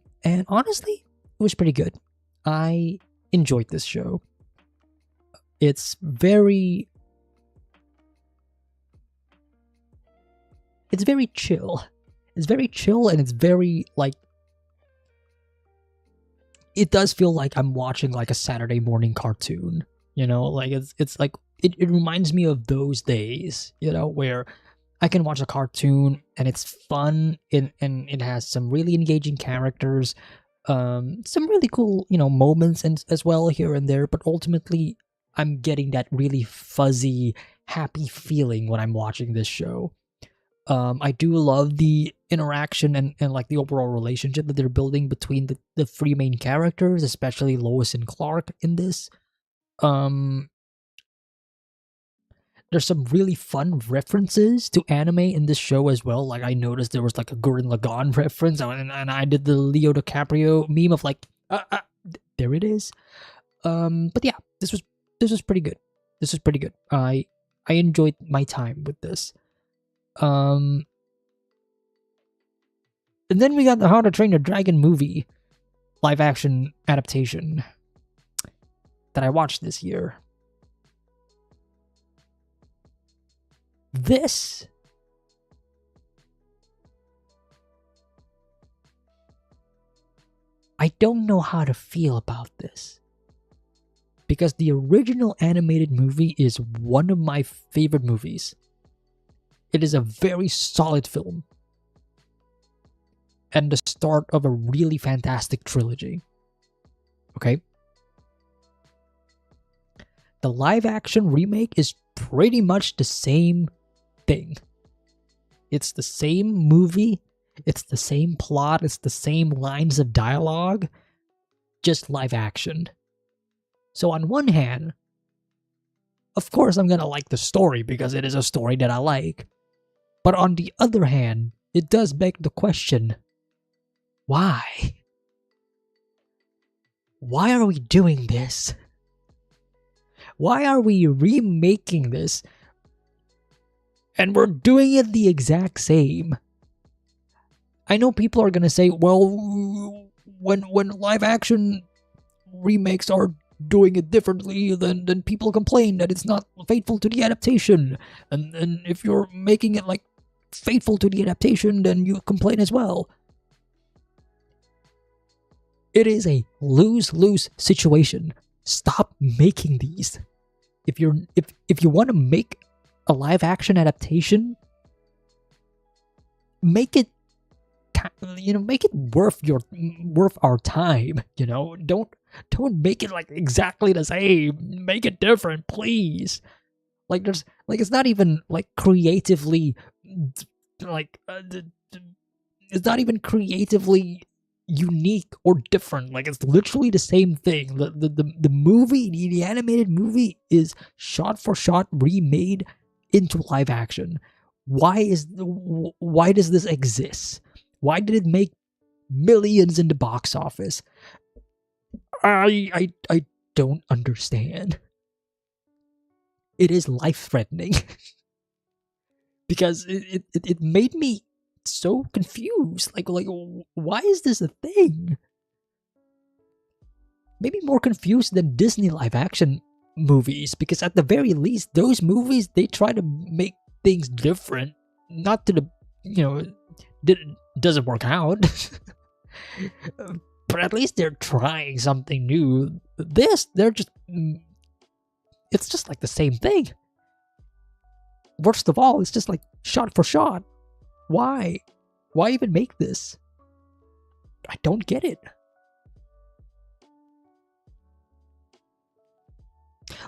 honestly, it was pretty good. I enjoyed this show. It's very chill. It's very chill and it's very like it does feel like I'm watching like a Saturday morning cartoon. Like it's like it reminds me of those days, where I can watch a cartoon and it's fun and it has some really engaging characters, some really cool, moments and as well here and there, but ultimately I'm getting that really fuzzy, happy feeling when I'm watching this show. I do love the interaction and like the overall relationship that they're building between the three main characters, especially Lois and Clark in this. There's some really fun references to anime in this show as well. Like I noticed there was like a Gurren Lagann reference, and I did the Leo DiCaprio meme of like, there it is. But yeah, this was pretty good. This was pretty good. I enjoyed my time with this. And then we got the How to Train Your Dragon movie live action adaptation that I watched this year. This I don't know how to feel about this. Because the original animated movie is one of my favorite movies. It is a very solid film. And the start of a really fantastic trilogy. Okay? the live action remake is pretty much the same thing. It's the same movie, it's the same plot, it's the same lines of dialogue, just live action. So on one hand, of course I'm gonna like the story because it is a story that I like. But on the other hand, it does beg the question, why? Why are we doing this? Why are we remaking this? And we're doing it the exact same. I know people are gonna say, well, when live action remakes are doing it differently, then people complain that it's not faithful to the adaptation. And if you're making it like faithful to the adaptation, then you complain as well. It is a lose-lose situation. Stop making these. If you want to make a live action adaptation, make it make it worth our time, Don't make it like exactly the same. Make it different, please. Like there's it's not even like creatively it's not even creatively unique or different. Like it's literally the same thing. The movie, the animated movie is shot for shot remade into live action. Why does this exist? Why did it make millions in the box office? I don't understand. It is life-threatening. Because it made me so confused. Like why is this a thing? Maybe more confused than Disney live-action movies, because at the very least, those movies, they try to make things different. Not to the, doesn't work out. But at least they're trying something new. It's just like the same thing. Worst of all, it's just like shot for shot. Why? Why even make this? I don't get it.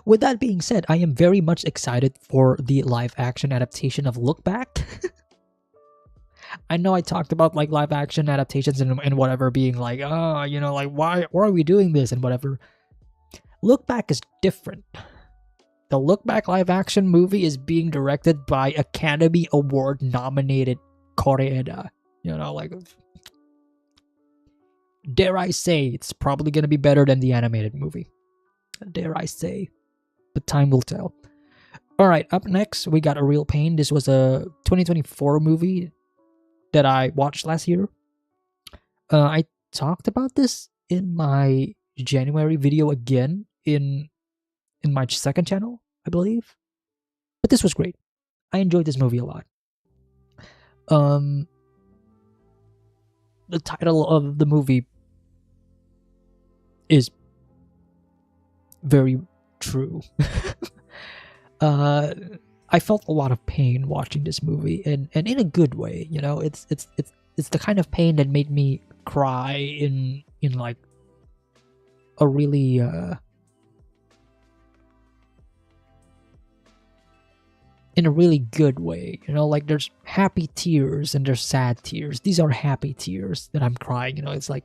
With that being said, I am very much excited for the live action adaptation of Look Back. I know I talked about like live action adaptations and whatever being like, why are we doing this and whatever. Look Back is different. The Look Back live action movie is being directed by Academy Award nominated Koreeda. Dare I say, it's probably gonna be better than the animated movie. Dare I say. But time will tell. Alright, up next, we got A Real Pain. This was a 2024 movie that I watched last year. I talked about this in my January video again in my second channel, I believe. But this was great. I enjoyed this movie a lot. The title of the movie is very true. I felt a lot of pain watching this movie, and in a good way. It's the kind of pain that made me cry in like a really in a really good way. Like there's happy tears and there's sad tears. These are happy tears that I'm crying. It's like,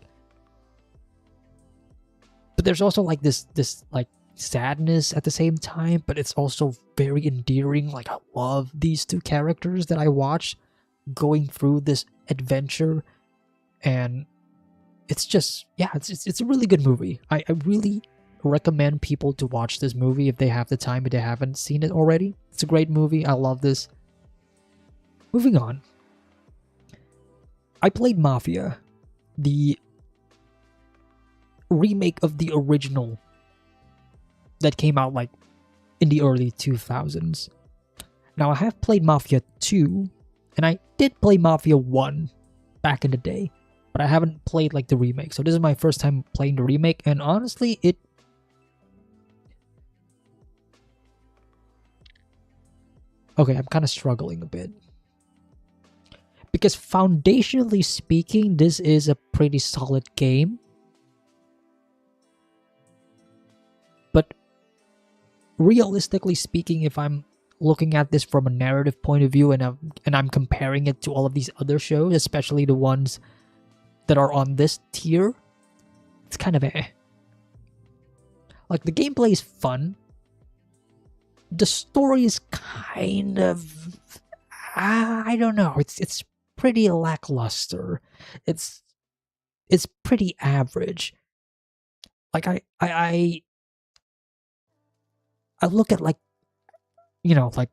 but there's also like this like sadness at the same time, but it's also very endearing. Like I love these two characters that I watched going through this adventure, and it's just, yeah, it's a really good movie. I really recommend people to watch this movie if they have the time, if they haven't seen it already. It's a great movie. I love this. Moving on. I played Mafia, the remake of the original that came out like in the early 2000s. Now I have played Mafia 2, and I did play Mafia 1 back in the day, but I haven't played like the remake. So this is my first time playing the remake, and honestly, okay, I'm kind of struggling a bit. Because foundationally speaking, this is a pretty solid game. But realistically speaking, if I'm looking at this from a narrative point of view, and I'm comparing it to all of these other shows, especially the ones that are on this tier, it's kind of like the gameplay is fun. The story is kind of, I don't know. It's pretty lackluster. It's pretty average. Like I look at, like, like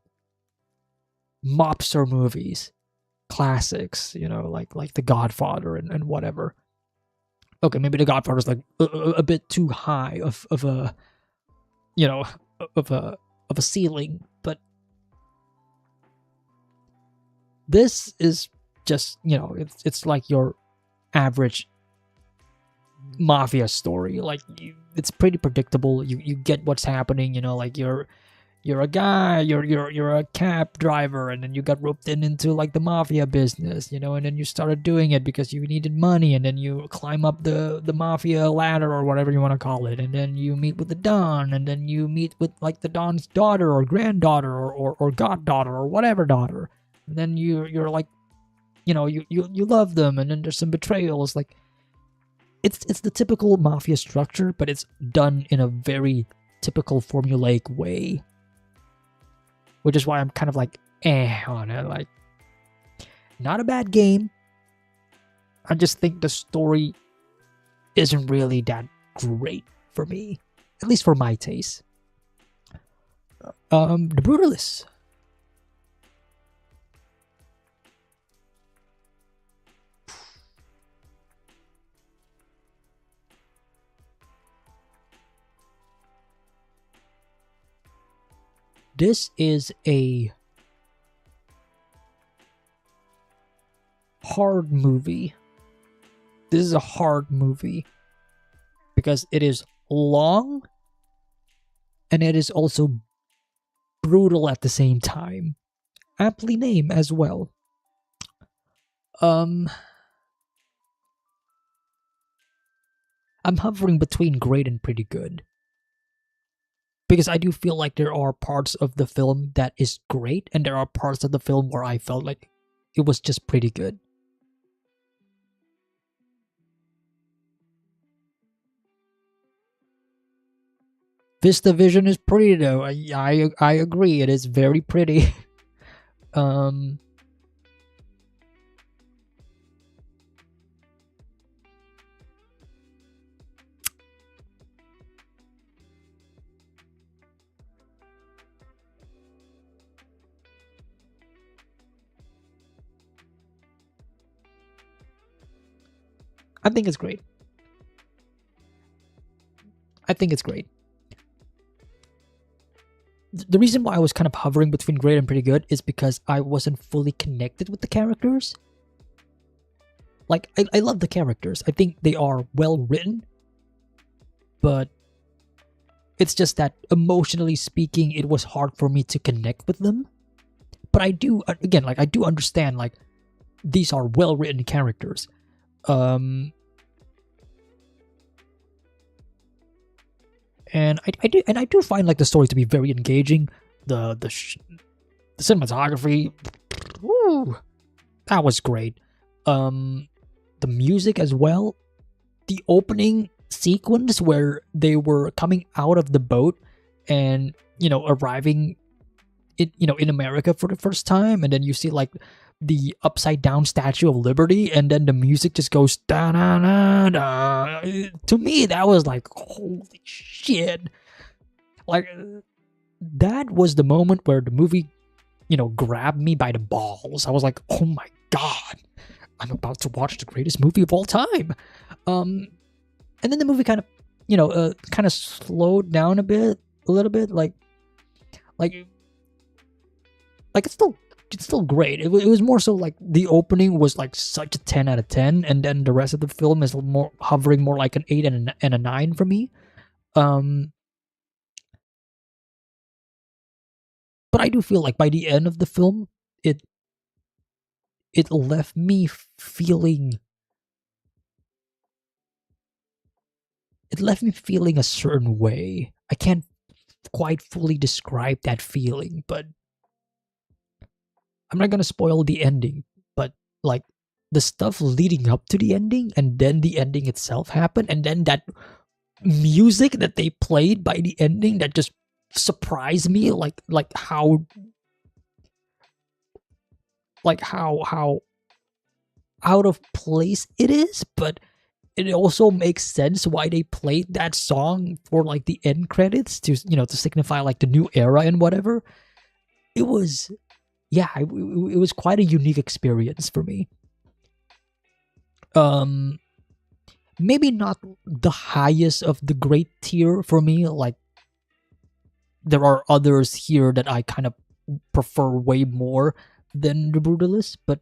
mobster movies, classics, like The Godfather and whatever. Okay, maybe The Godfather's like a bit too high of a, of a ceiling, but this is just, it's like your average mafia story. Like, it's pretty predictable. You get what's happening. Like you're a guy, you're a cab driver, and then you got roped into like the mafia business, and then you started doing it because you needed money, and then you climb up the mafia ladder, or whatever you want to call it, and then you meet with the Don, and then you meet with like the Don's daughter or granddaughter or goddaughter or whatever daughter, and then you're like, you love them, and then there's some betrayals. Like, it's the typical mafia structure, but it's done in a very typical formulaic way, which is why I'm kind of like on it. Like, not a bad game. I just think the story isn't really that great for me, at least for my taste. The Brutalist. This is a hard movie. This is a hard movie because it is long and it is also brutal at the same time. Aptly named as well. I'm hovering between great and pretty good. Because I do feel like there are parts of the film that is great, and there are parts of the film where I felt like it was just pretty good. VistaVision is pretty though. I agree. It is very pretty. I think it's great. The reason why I was kind of hovering between great and pretty good is because I wasn't fully connected with the characters. Like, I love the characters. I think they are well written. But it's just that, emotionally speaking, it was hard for me to connect with them. But I do, again, like, I do understand, like, these are well written characters. And I do find like the story to be very engaging. The cinematography, woo, that was great. The music as well. The opening sequence where they were coming out of the boat and arriving in America for the first time, and then you see like the upside down Statue of Liberty, and then the music just goes da da da da. To me, that was like, holy shit! Like, that was the moment where the movie, grabbed me by the balls. I was like, oh my god, I'm about to watch the greatest movie of all time. And then the movie kind of slowed down a little bit, like it's still great. It was more so like the opening was like such a 10 out of 10, and then the rest of the film is more hovering more like an 8 and a 9 for me. But I do feel like by the end of the film, it left me feeling. It left me feeling a certain way. I can't quite fully describe that feeling, but I'm not gonna spoil the ending. But like the stuff leading up to the ending, and then the ending itself happened, and then that music that they played by the ending that just surprised me, how out of place it is, but it also makes sense why they played that song for like the end credits to to signify like the new era and whatever. It was it was quite a unique experience for me. Um, maybe not the highest of the great tier for me. Like there are others here that I kind of prefer way more than The Brutalist, but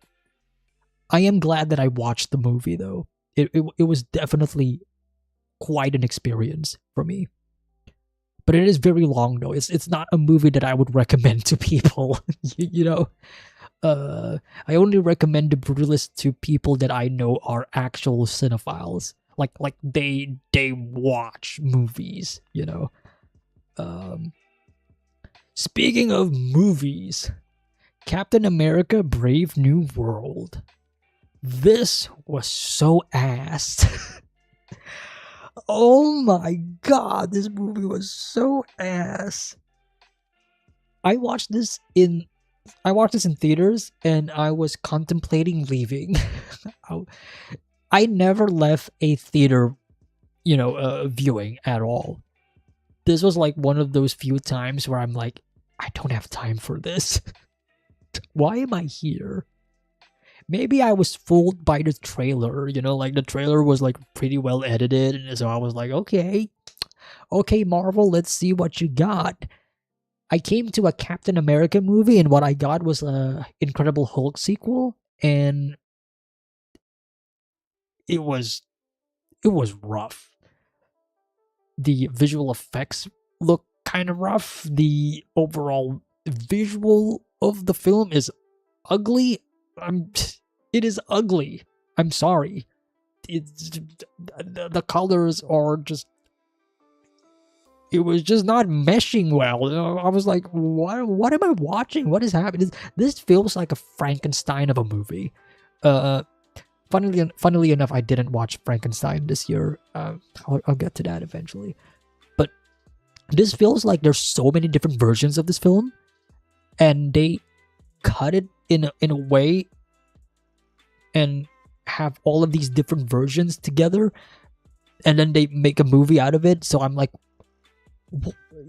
I am glad that I watched the movie though. It was definitely quite an experience for me. But it is very long though. It's not a movie that I would recommend to people. you know, I only recommend The Brutalist to people that I know are actual cinephiles. Like they watch movies. Speaking of movies, Captain America: Brave New World. This was so ass. Oh my god, this movie was so ass. I watched this in theaters and I was contemplating leaving. I never left a theater, viewing at all. This was like one of those few times where I'm like, I don't have time for this. Why am I here? Maybe I was fooled by the trailer, like the trailer was like pretty well edited, and so I was like, okay, Marvel, let's see what you got. I came to a Captain America movie, and what I got was a Incredible Hulk sequel, and it was rough. The visual effects look kind of rough. The overall visual of the film is ugly. It is ugly. I'm sorry. The colors are just. It was just not meshing well. I was like, what am I watching? What is happening? This feels like a Frankenstein of a movie. Funnily enough, I didn't watch Frankenstein this year. I'll get to that eventually. But this feels like there's so many different versions of this film, and they cut it in a way and have all of these different versions together, and then they make a movie out of it. So I'm like,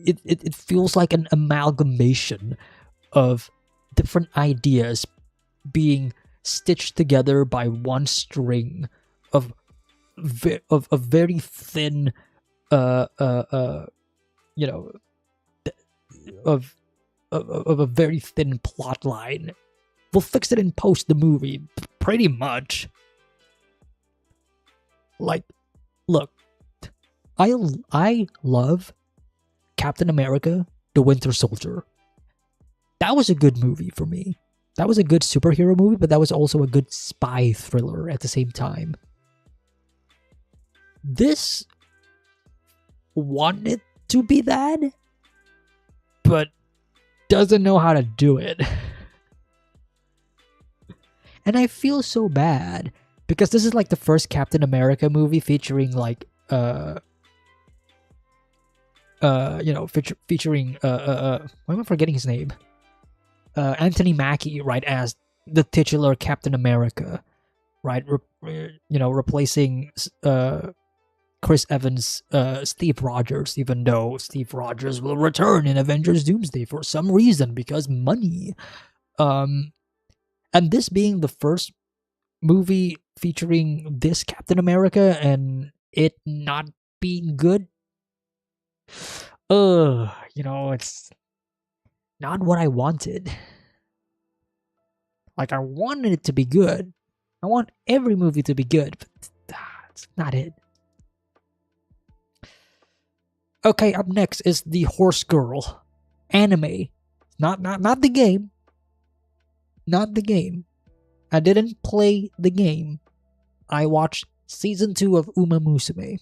it feels like an amalgamation of different ideas being stitched together by one string of a very thin of a very thin plot line. We'll fix it in post the movie, pretty much. Like, look, I love Captain America: The Winter Soldier. That was a good movie for me. That was a good superhero movie, but that was also a good spy thriller at the same time. This wanted to be that, but doesn't know how to do it. And I feel so bad because this is like the first Captain America movie featuring like featuring why am I forgetting his name? Anthony Mackie, right, as the titular Captain America, right? Replacing Chris Evans, Steve Rogers, even though Steve Rogers will return in Avengers Doomsday for some reason because money. And this being the first movie featuring this Captain America and it not being good, it's not what I wanted. Like, I wanted it to be good. I want every movie to be good, but it's not it. Okay, up next is The Horse Girl anime. Not the game. Not the game. I didn't play the game. I watched season 2 of Uma Musume.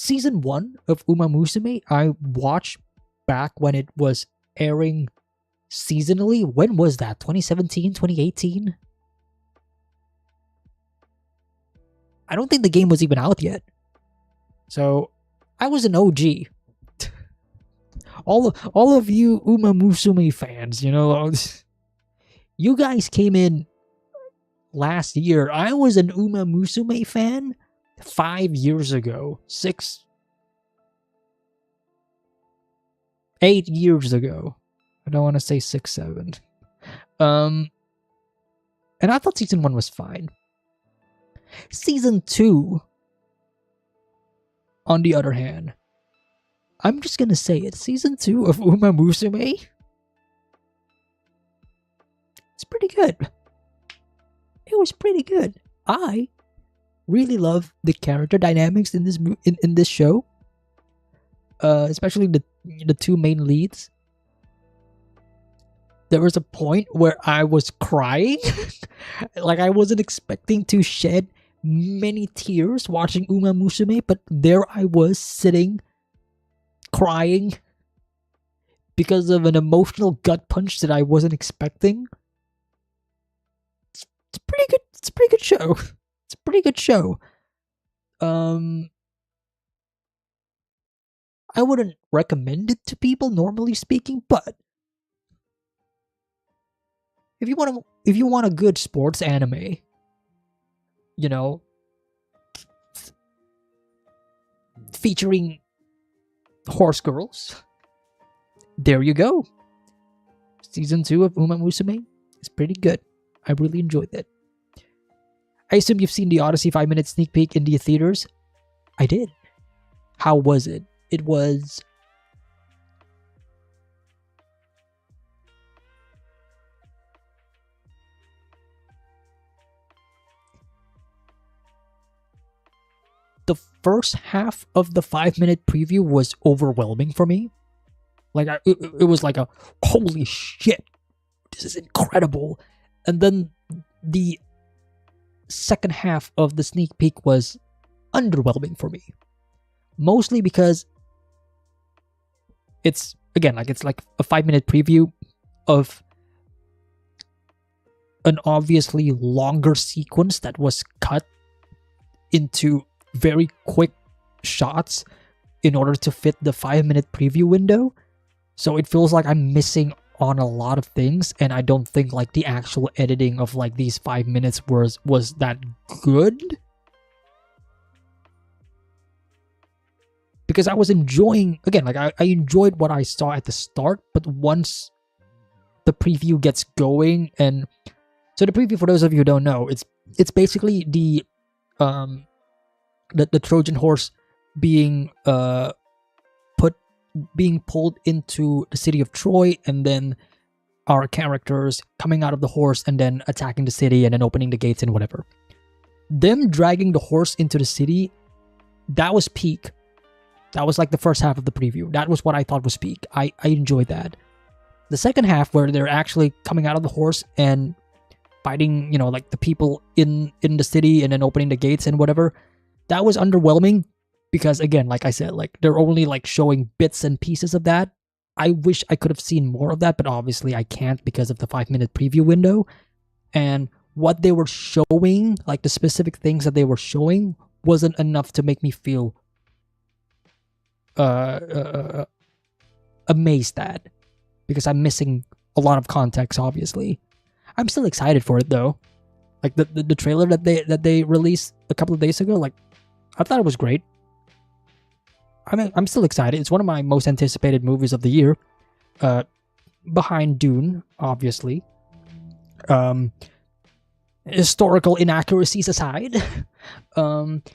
season 1 of Uma Musume, I watched back when it was airing seasonally. When was that? 2017, 2018? I don't think the game was even out yet. So I was an OG. all of you Uma Musume fans, you know, you guys came in last year. I was an Uma Musume fan 5 years ago. 8 years ago. I don't want to say 6, 7. And I thought season 1 was fine. Season 2, on the other hand, I'm just gonna say it. Season 2 of Uma Musume, it's pretty good. It was pretty good. I really love the character dynamics in this show, especially the two main leads. There was a point where I was crying, like I wasn't expecting to shed many tears watching Uma Musume, but there I was sitting crying because of an emotional gut punch that I wasn't expecting. It's pretty good. It's a pretty good show. It's a pretty good show. I wouldn't recommend it to people, normally speaking, but if you want a good sports anime, you know, featuring horse girls, there you go. Season 2 of Uma Musume is pretty good. I really enjoyed it. I assume you've seen the Odyssey 5-minute sneak peek in the theaters. I did. How was it? It was the first half of the 5-minute preview was overwhelming for me. Like, it was like a, holy shit, this is incredible. And then the second half of the sneak peek was underwhelming for me. Mostly because it's, again, like it's like a 5-minute preview of an obviously longer sequence that was cut into very quick shots in order to fit the 5-minute preview window. So it feels like I'm missing on a lot of things, and I don't think like the actual editing of like these 5 minutes was that good. Because I was enjoying, again, like I enjoyed what I saw at the start, but once the preview gets going, and so the preview, for those of you who don't know, it's basically the Trojan horse being pulled into the city of Troy, and then our characters coming out of the horse and then attacking the city and then opening the gates and whatever. Them dragging the horse into the city, that was peak. That was like the first half of the preview. That was what I thought was peak. I enjoyed that. The second half, where they're actually coming out of the horse and fighting, you know, like the people in the city and then opening the gates and whatever, that was underwhelming. Because again, like I said, like they're only like showing bits and pieces of that. I wish I could have seen more of that, but obviously I can't because of the 5-minute preview window. And what they were showing, like the specific things that they were showing, wasn't enough to make me feel amazed at, because I'm missing a lot of context. Obviously, I'm still excited for it though. Like the trailer that they released a couple of days ago, like I thought it was great. I mean, I'm still excited. It's one of my most anticipated movies of the year, behind Dune, obviously. Historical inaccuracies aside, I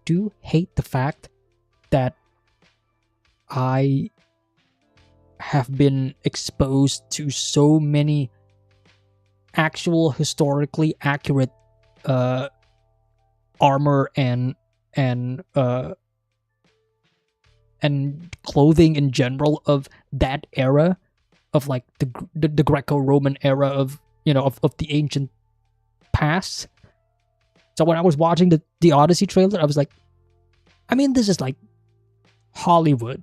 do hate the fact that I have been exposed to so many actual historically accurate armor and clothing in general of that era, of like the Greco-Roman era of, you know, of the ancient past. So when I was watching the Odyssey trailer, I was like, I mean, this is like Hollywood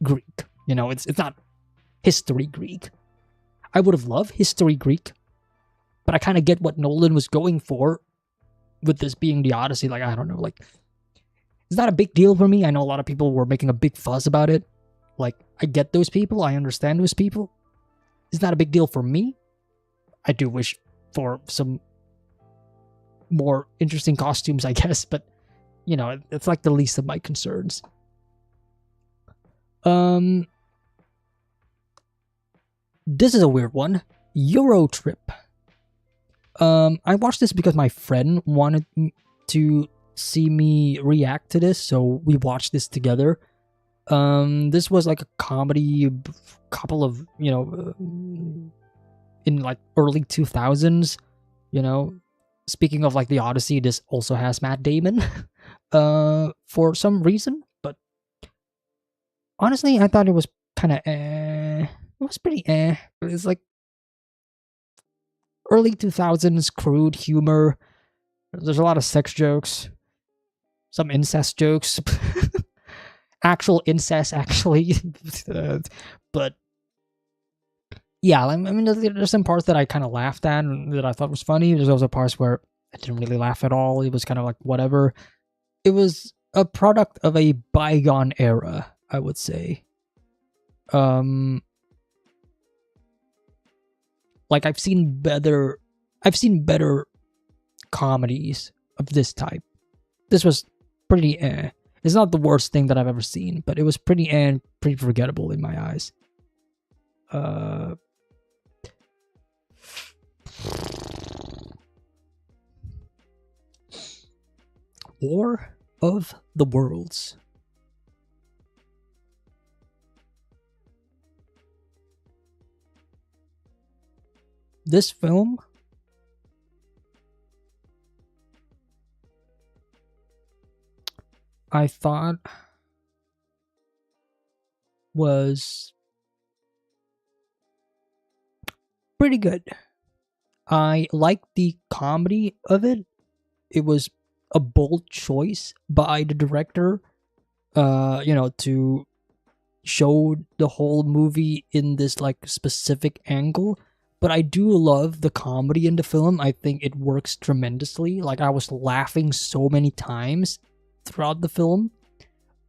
Greek. You know, it's not history Greek. I would have loved history Greek, but I kind of get what Nolan was going for with this being the Odyssey. Like, I don't know, like, it's not a big deal for me. I know a lot of people were making a big fuss about it. Like, I get those people. I understand those people. It's not a big deal for me. I do wish for some more interesting costumes, I guess, but, you know, it's like the least of my concerns. This is a weird one. Euro Trip. I watched this because my friend wanted to see me react to this, so we watched this together. This was like a comedy, couple of, you know, in like early 2000s, you know. Speaking of like the Odyssey, this also has Matt Damon, for some reason, but honestly, I thought it was kind of It was pretty It's like early 2000s crude humor. There's a lot of sex jokes, some incest jokes, actual incest, actually. But yeah, I mean, there's some parts that I kind of laughed at and that I thought was funny. There's also parts where I didn't really laugh at all. It was kind of like whatever. It was a product of a bygone era, I would say. Like I've seen better comedies of this type. This was pretty It's not the worst thing that I've ever seen, but it was pretty pretty forgettable in my eyes. War of the Worlds. This film I thought was pretty good. I liked the comedy of it. It was a bold choice by the director, you know, to show the whole movie in this like specific angle. But I do love the comedy in the film. I think it works tremendously. Like I was laughing so many times throughout the film.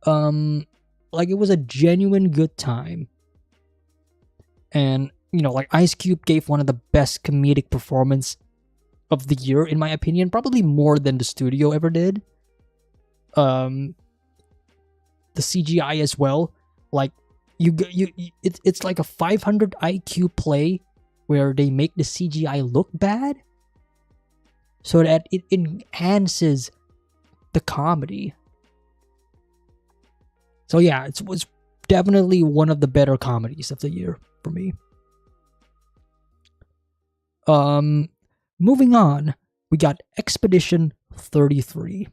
Like it was a genuine good time. And, you know, like Ice Cube gave one of the best comedic performance of the year, in my opinion, probably more than the studio ever did. The CGI as well, like it's like a 500 IQ play where they make the CGI look bad so that it enhances the comedy. So yeah, it was definitely one of the better comedies of the year for me. Moving on, we got Expedition 33.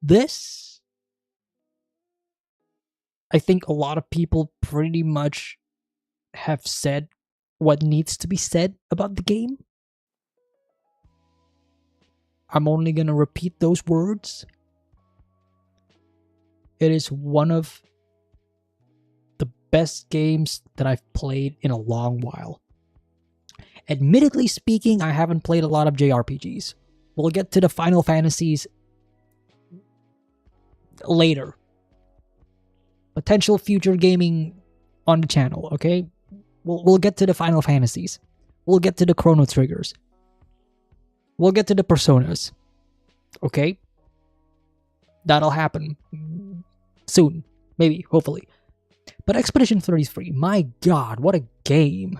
This, I think a lot of people pretty much have said what needs to be said about the game. I'm only gonna repeat those words. It is one of the best games that I've played in a long while. Admittedly speaking, I haven't played a lot of JRPGs. We'll get to the Final Fantasies later. Potential future gaming on the channel, okay? We'll get to the Final Fantasies. We'll get to the Chrono Triggers. We'll get to the Personas. Okay? That'll happen soon. Maybe, hopefully. But Expedition 33, my god, what a game.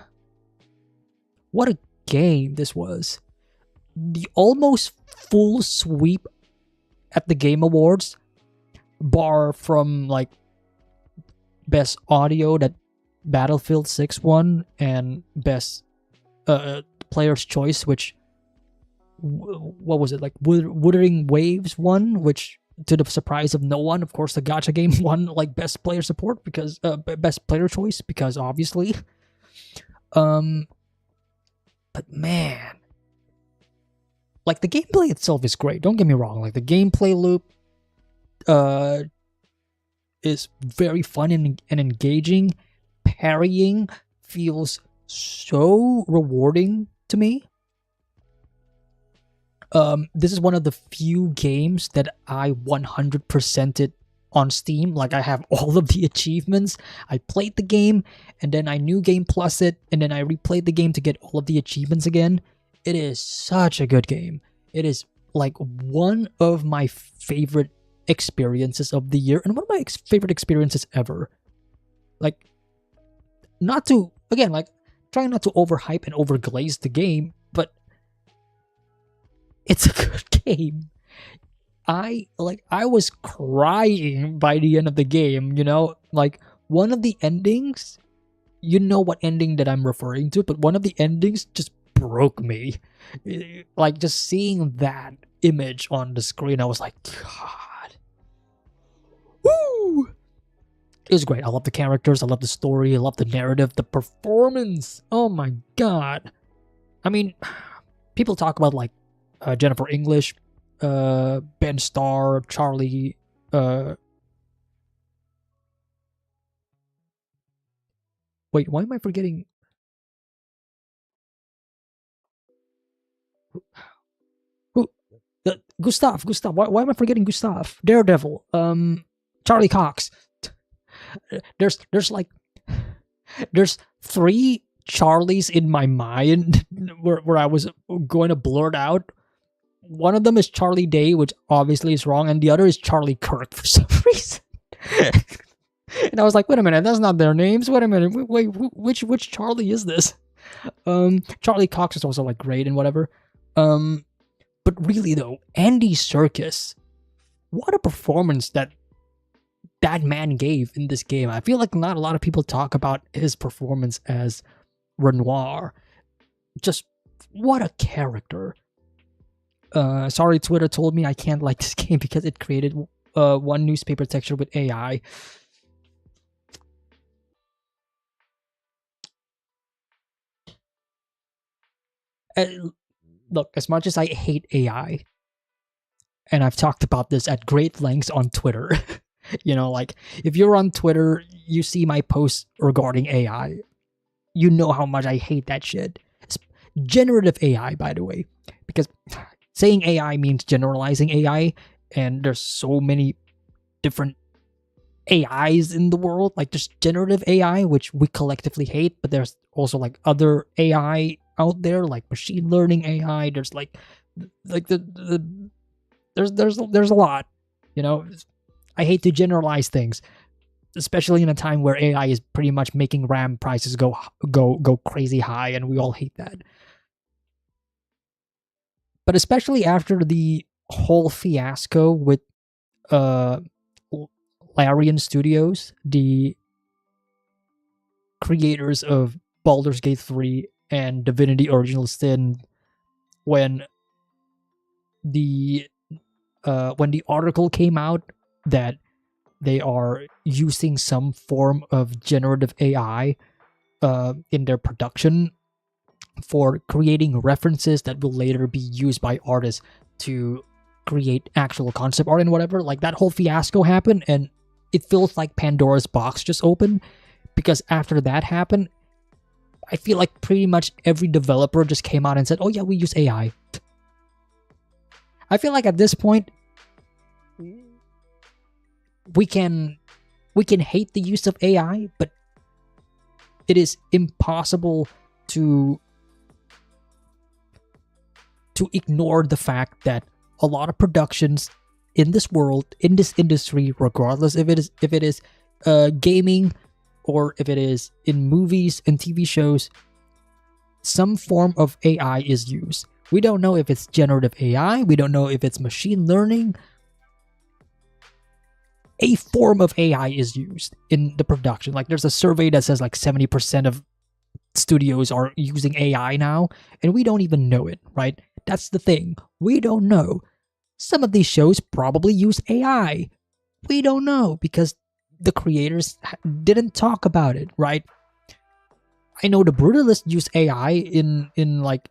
What a game this was. The almost full sweep at the Game Awards, bar from like best audio that Battlefield 6 won, and best player's choice, which what was it, like Wuthering Waves won, which to the surprise of no one, of course, the gacha game won like best player support because best player choice, because obviously. But man, like the gameplay itself is great. Don't get me wrong. Like the gameplay loop uh is very fun and engaging. Parrying feels so rewarding to me. This is one of the few games that I 100%ed on Steam. Like I have all of the achievements. I played the game and then I New Game Plus it and then I replayed the game to get all of the achievements again. It is such a good game. It is like one of my favorite experiences of the year and one of my favorite experiences ever. Like, not to, again, like, trying not to overhype and overglaze the game, but it's a good game. I was crying by the end of the game, you know? Like, one of the endings, you know what ending that I'm referring to, but one of the endings just broke me. Like, just seeing that image on the screen, I was like, God. Woo! It was great. I love the characters, I love the story, I love the narrative, the performance. Oh my God. I mean, people talk about, like, Jennifer English, Ben Starr, Charlie, wait, why am I forgetting? Who? Gustav. Why am I forgetting Gustav? Daredevil. Charlie Cox. There's like, there's 3 Charlies in my mind where I was going to blurt out. One of them is Charlie Day, which obviously is wrong, and the other is Charlie Kirk for some reason. And I was like, wait a minute, that's not their names. Wait a minute, wait, which Charlie is this? Charlie Cox is also like great and whatever. But really though, Andy Serkis, what a performance that man gave in this game. I feel like not a lot of people talk about his performance as Renoir. Just what a character. Sorry, Twitter told me I can't like this game because it created one newspaper texture with AI. Look, as much as I hate AI, and I've talked about this at great lengths on Twitter, you know, like, if you're on Twitter, you see my posts regarding AI, you know how much I hate that shit. It's generative AI, by the way, because saying AI means generalizing AI, and there's so many different AIs in the world. Like, there's generative AI, which we collectively hate, but there's also like other AI out there, like machine learning AI. There's like there's a lot, you know. I hate to generalize things, especially in a time where AI is pretty much making RAM prices go crazy high, and we all hate that. But especially after the whole fiasco with Larian Studios, the creators of Baldur's Gate 3 and Divinity Original Sin, when the article came out that they are using some form of generative AI in their production for creating references that will later be used by artists to create actual concept art and whatever. Like, that whole fiasco happened, and it feels like Pandora's box just opened, because after that happened, I feel like pretty much every developer just came out and said, oh yeah, we use AI. I feel like at this point, we can hate the use of AI, but it is impossible to ignore the fact that a lot of productions in this world, in this industry, regardless if it is gaming or if it is in movies and TV shows, some form of AI is used. We don't know if it's generative AI, we don't know if it's machine learning. A form of AI is used in the production. Like, there's a survey that says like 70% of studios are using AI now, and we don't even know it, right? That's the thing. We don't know. Some of these shows probably use AI. We don't know because the creators didn't talk about it, right? I know The Brutalist used AI in like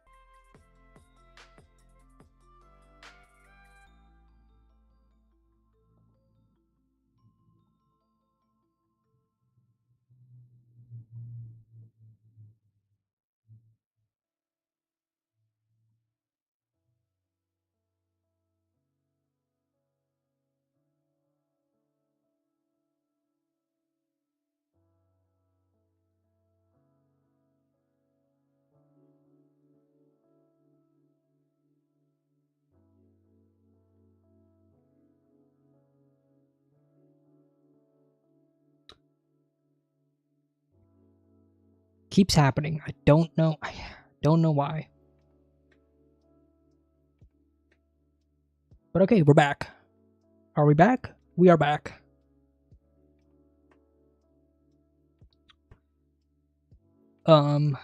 Keeps happening. I don't know. I don't know why. But okay, we're back. Are we back? We are back. What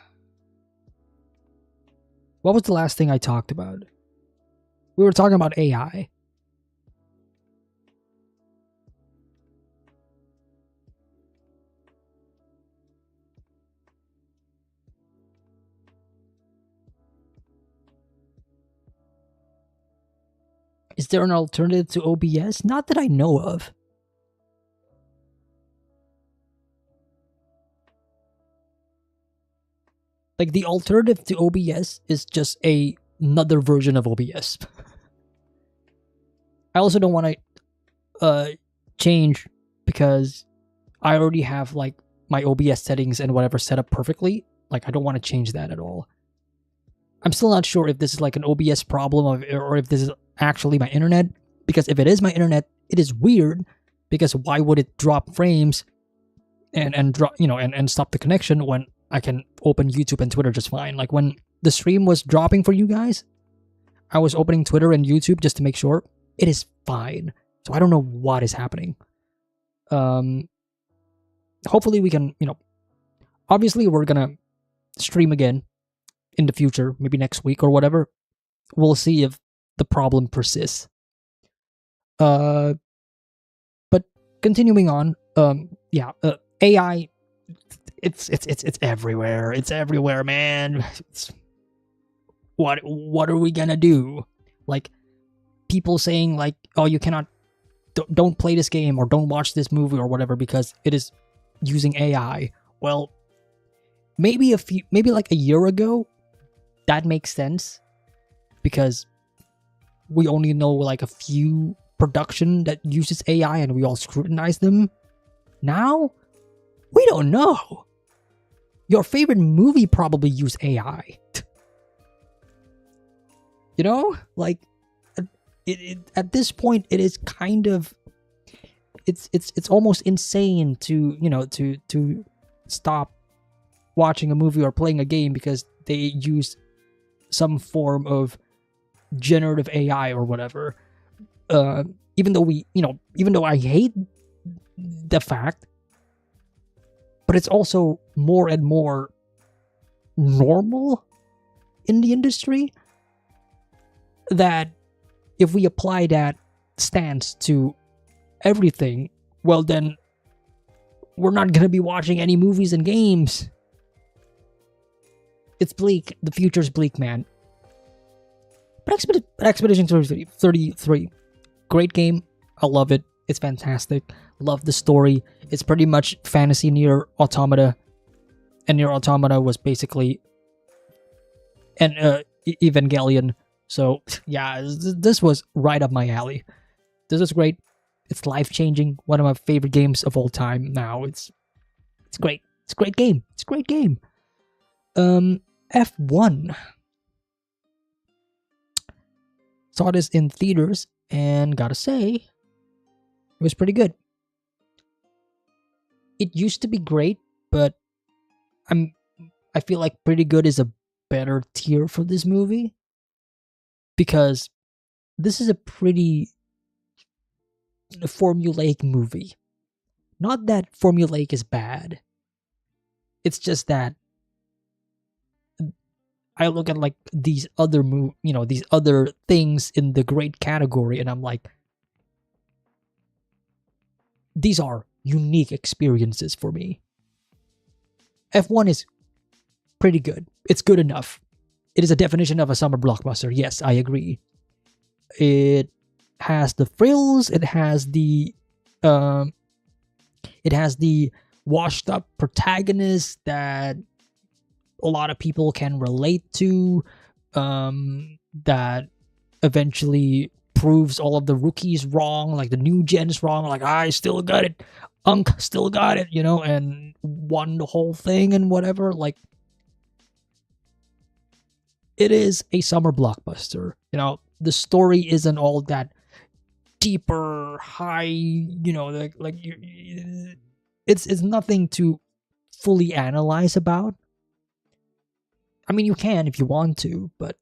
was the last thing I talked about? We were talking about AI. Is there an alternative to OBS? Not that I know of. Like, the alternative to OBS is just another version of OBS. I also don't want to change because I already have like my OBS settings and whatever set up perfectly. Like, I don't want to change that at all. I'm still not sure if this is like an OBS problem or if this is actually my internet. Because if it is my internet, it is weird. Because why would it drop frames and drop, and stop the connection when I can open YouTube and Twitter just fine? Like, when the stream was dropping for you guys, I was opening Twitter and YouTube just to make sure it is fine. So I don't know what is happening. Hopefully we can, obviously we're gonna stream again in the future, maybe next week or whatever. We'll see if the problem persists. But continuing on, AI, it's everywhere. It's everywhere, man. What are we gonna do? Like, people saying like, oh, you cannot, don't play this game or don't watch this movie or whatever because it is using AI. Well, maybe like a year ago, that makes sense because we only know like a few production that uses AI and we all scrutinize them. Now, we don't know. Your favorite movie probably use AI. Like, at this point, it is kind of, it's almost insane to stop watching a movie or playing a game because they use some form of generative AI or whatever. Even though I hate the fact, but it's also more and more normal in the industry that if we apply that stance to everything, well then we're not going to be watching any movies and games. It's bleak. The future's bleak, man. But Expedition 33, great game. I love it. It's fantastic. Love the story. It's pretty much fantasy Nier Automata. And Nier Automata was basically an Evangelion. So, yeah, this was right up my alley. This is great. It's life-changing. One of my favorite games of all time now. It's great. It's a great game. It's a great game. F1. Saw this in theaters and gotta say, it was pretty good. It used to be great, but I feel like pretty good is a better tier for this movie because this is a pretty formulaic movie. Not that formulaic is bad. It's just that I look at like these other these other things in the great category and I'm like, these are unique experiences for me. F1 is pretty good. It's good enough. It is a definition of a summer blockbuster. Yes, I agree. It has the frills. It has the washed up protagonist that a lot of people can relate to, that eventually proves all of the rookies wrong, like the new gens wrong, like I still got it, still got it, and won the whole thing and whatever. Like, it is a summer blockbuster. The story isn't all that deeper, high, it's nothing to fully analyze about. I mean, you can if you want to, but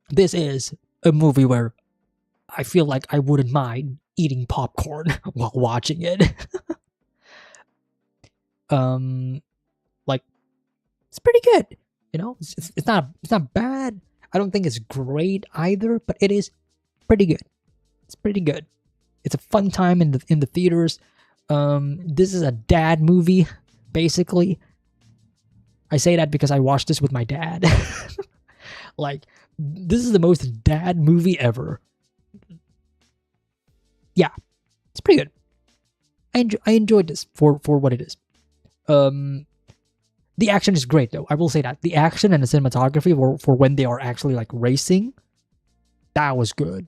this is a movie where I feel like I wouldn't mind eating popcorn while watching it. Like, it's pretty good. You know, it's not bad. I don't think it's great either, but it is pretty good. It's pretty good. It's a fun time in the theaters. This is a dad movie, basically. I say that because I watched this with my dad. Like, this is the most dad movie ever. Yeah, it's pretty good. I enjoyed this for what it is. The action is great though. I will say that the action and the cinematography for when they are actually like racing, that was good.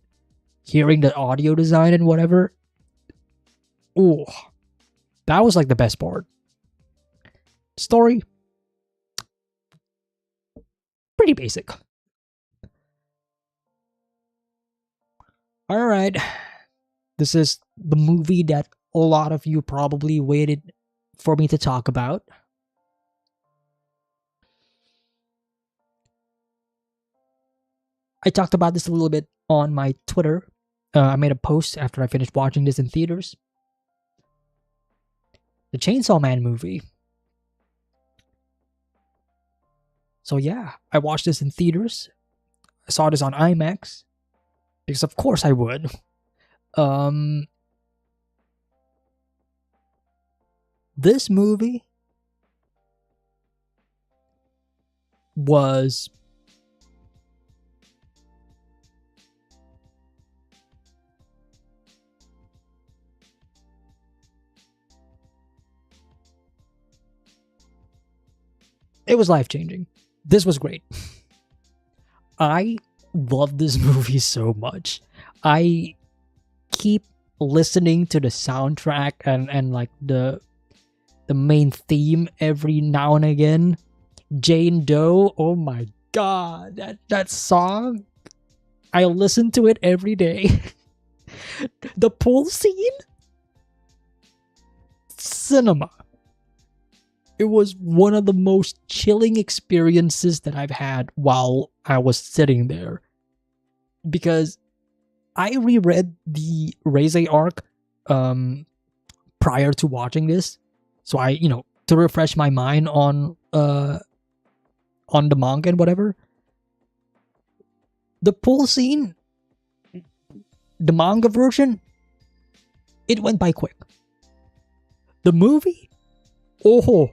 Hearing the audio design and whatever, oh, that was like the best part. Story, pretty basic. All right, this is the movie that a lot of you probably waited for me to talk about. I talked about this a little bit on my Twitter. I made a post after I finished watching this in theaters. The Chainsaw Man movie. So yeah, I watched this in theaters. I saw this on IMAX. Because of course I would. This movie was life-changing. This was great. I love this movie so much. I keep listening to the soundtrack and like the main theme every now and again. Jane Doe, oh my god, that song, I listen to it every day. The pool scene, cinema. It was one of the most chilling experiences that I've had while I was sitting there. Because I reread the Heisei arc prior to watching this. So I, to refresh my mind on the manga and whatever. The pool scene, the manga version, it went by quick. The movie, oh,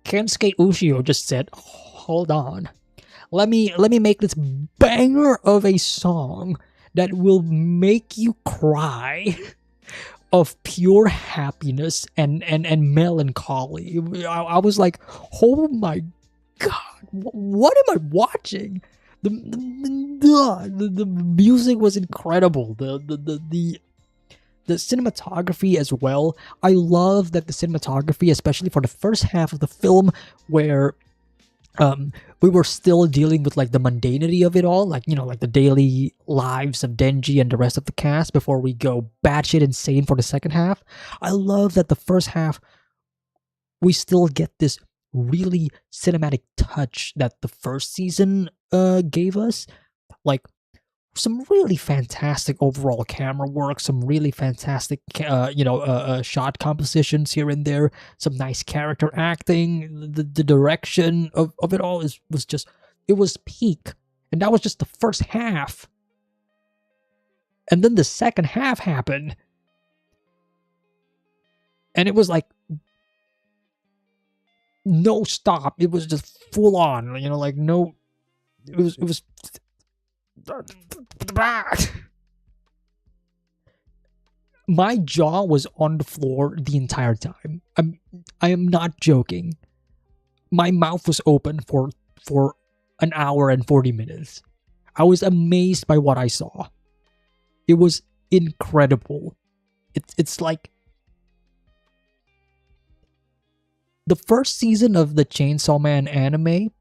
Kensuke Ushio just said, hold on. Let me make this banger of a song that will make you cry of pure happiness and melancholy. I was like, oh my god, what am I watching? The music was incredible. The cinematography as well. I love that the cinematography, especially for the first half of the film, where we were still dealing with like the mundanity of it all, like like the daily lives of Denji and the rest of the cast before we go batshit insane for the second half. I love that the first half we still get this really cinematic touch that the first season gave us, like some really fantastic overall camera work, some really fantastic shot compositions here and there, some nice character acting. The direction of it all was just, it was peak. And that was just the first half. And then the second half happened. And it was like no stop. It was just full on, like no, it was my jaw was on the floor the entire time. I am not joking. My mouth was open for an hour and 40 minutes. I was amazed by what I saw. It was incredible. It's like the first season of the Chainsaw Man anime,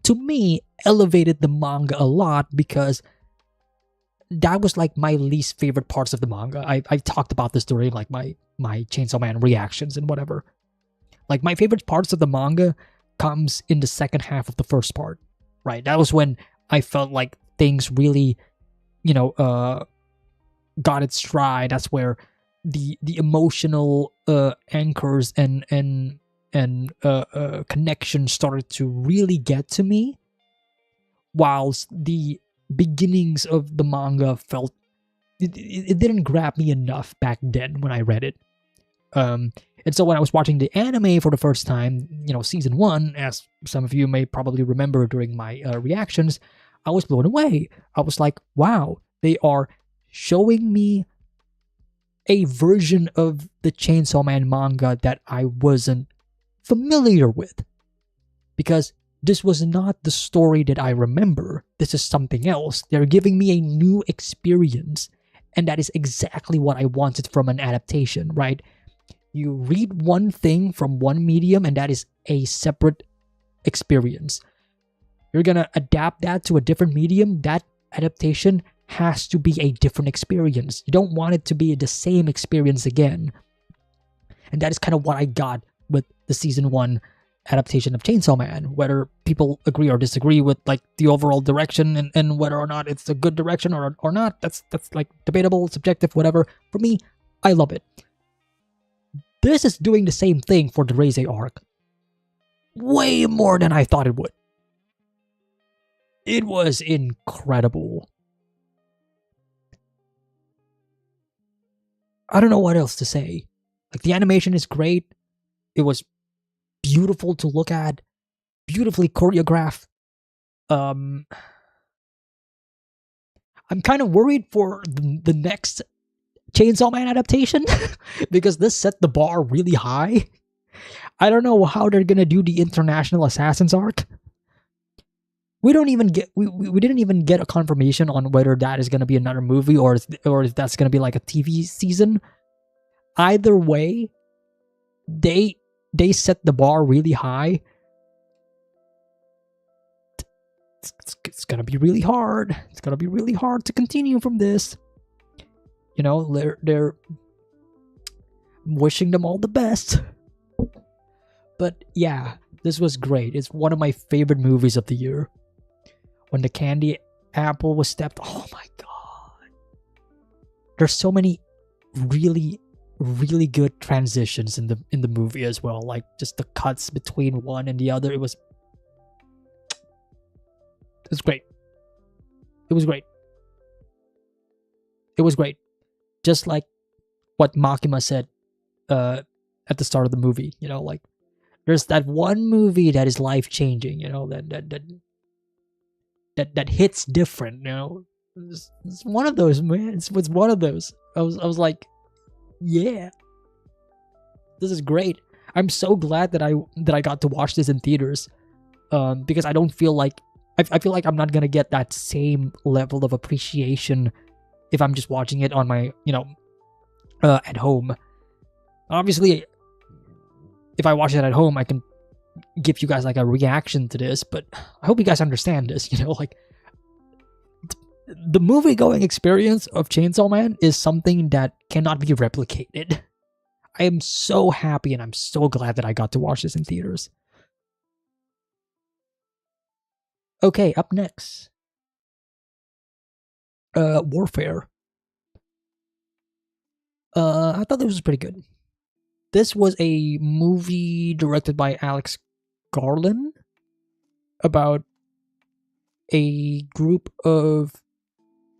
to me, elevated the manga a lot, because that was like my least favorite parts of the manga. I talked about this during like my Chainsaw Man reactions and whatever. Like, my favorite parts of the manga comes in the second half of the first part, right? That was when I felt like things really, got its stride. That's where the emotional anchors and connection started to really get to me, whilst the beginnings of the manga felt it didn't grab me enough back then when I read it. And so when I was watching the anime for the first time, season 1, as some of you may probably remember during my reactions, I was blown away. I was like, wow, they are showing me a version of the Chainsaw Man manga that I wasn't familiar with. Because this was not the story that I remember. This is something else. They're giving me a new experience. And that is exactly what I wanted from an adaptation, right? You read one thing from one medium, and that is a separate experience. You're gonna adapt that to a different medium. That adaptation has to be a different experience. You don't want it to be the same experience again. And that is kind of what I got with the season 1 adaptation of Chainsaw Man. Whether people agree or disagree with like the overall direction and whether or not it's a good direction or not, that's like debatable, subjective, whatever. For me, I love it. This is doing the same thing for the Reze arc. Way more than I thought it would. It was incredible. I don't know what else to say. Like, the animation is great. It was beautiful to look at. Beautifully choreographed. I'm kind of worried for the next Chainsaw Man adaptation because this set the bar really high. I don't know how they're gonna do the International Assassins arc. We didn't even get a confirmation on whether that is gonna be another movie or if that's gonna be like a TV season. Either way, they set the bar really high. It's gonna be really hard. It's gonna be really hard to continue from this. They're wishing them all the best. But yeah, this was great. It's one of my favorite movies of the year. When the candy apple was stepped, oh my god. There's so many really, really good transitions in the movie as well. Like, just the cuts between one and the other. It was great. It was great. It was great. Just like what Makima said at the start of the movie, like, there's that one movie that is life-changing, that hits different, It's one of those, man. It's one of those. I was like, yeah, this is great. I'm so glad that I got to watch this in theaters, because I don't feel like I feel like I'm not gonna get that same level of appreciation if I'm just watching it on my, at home. Obviously, if I watch it at home, I can give you guys like a reaction to this, but I hope you guys understand this, like, the movie-going experience of Chainsaw Man is something that cannot be replicated. I am so happy and I'm so glad that I got to watch this in theaters. Okay, up next. Warfare. I thought this was pretty good. This was a movie directed by Alex Garland about a group of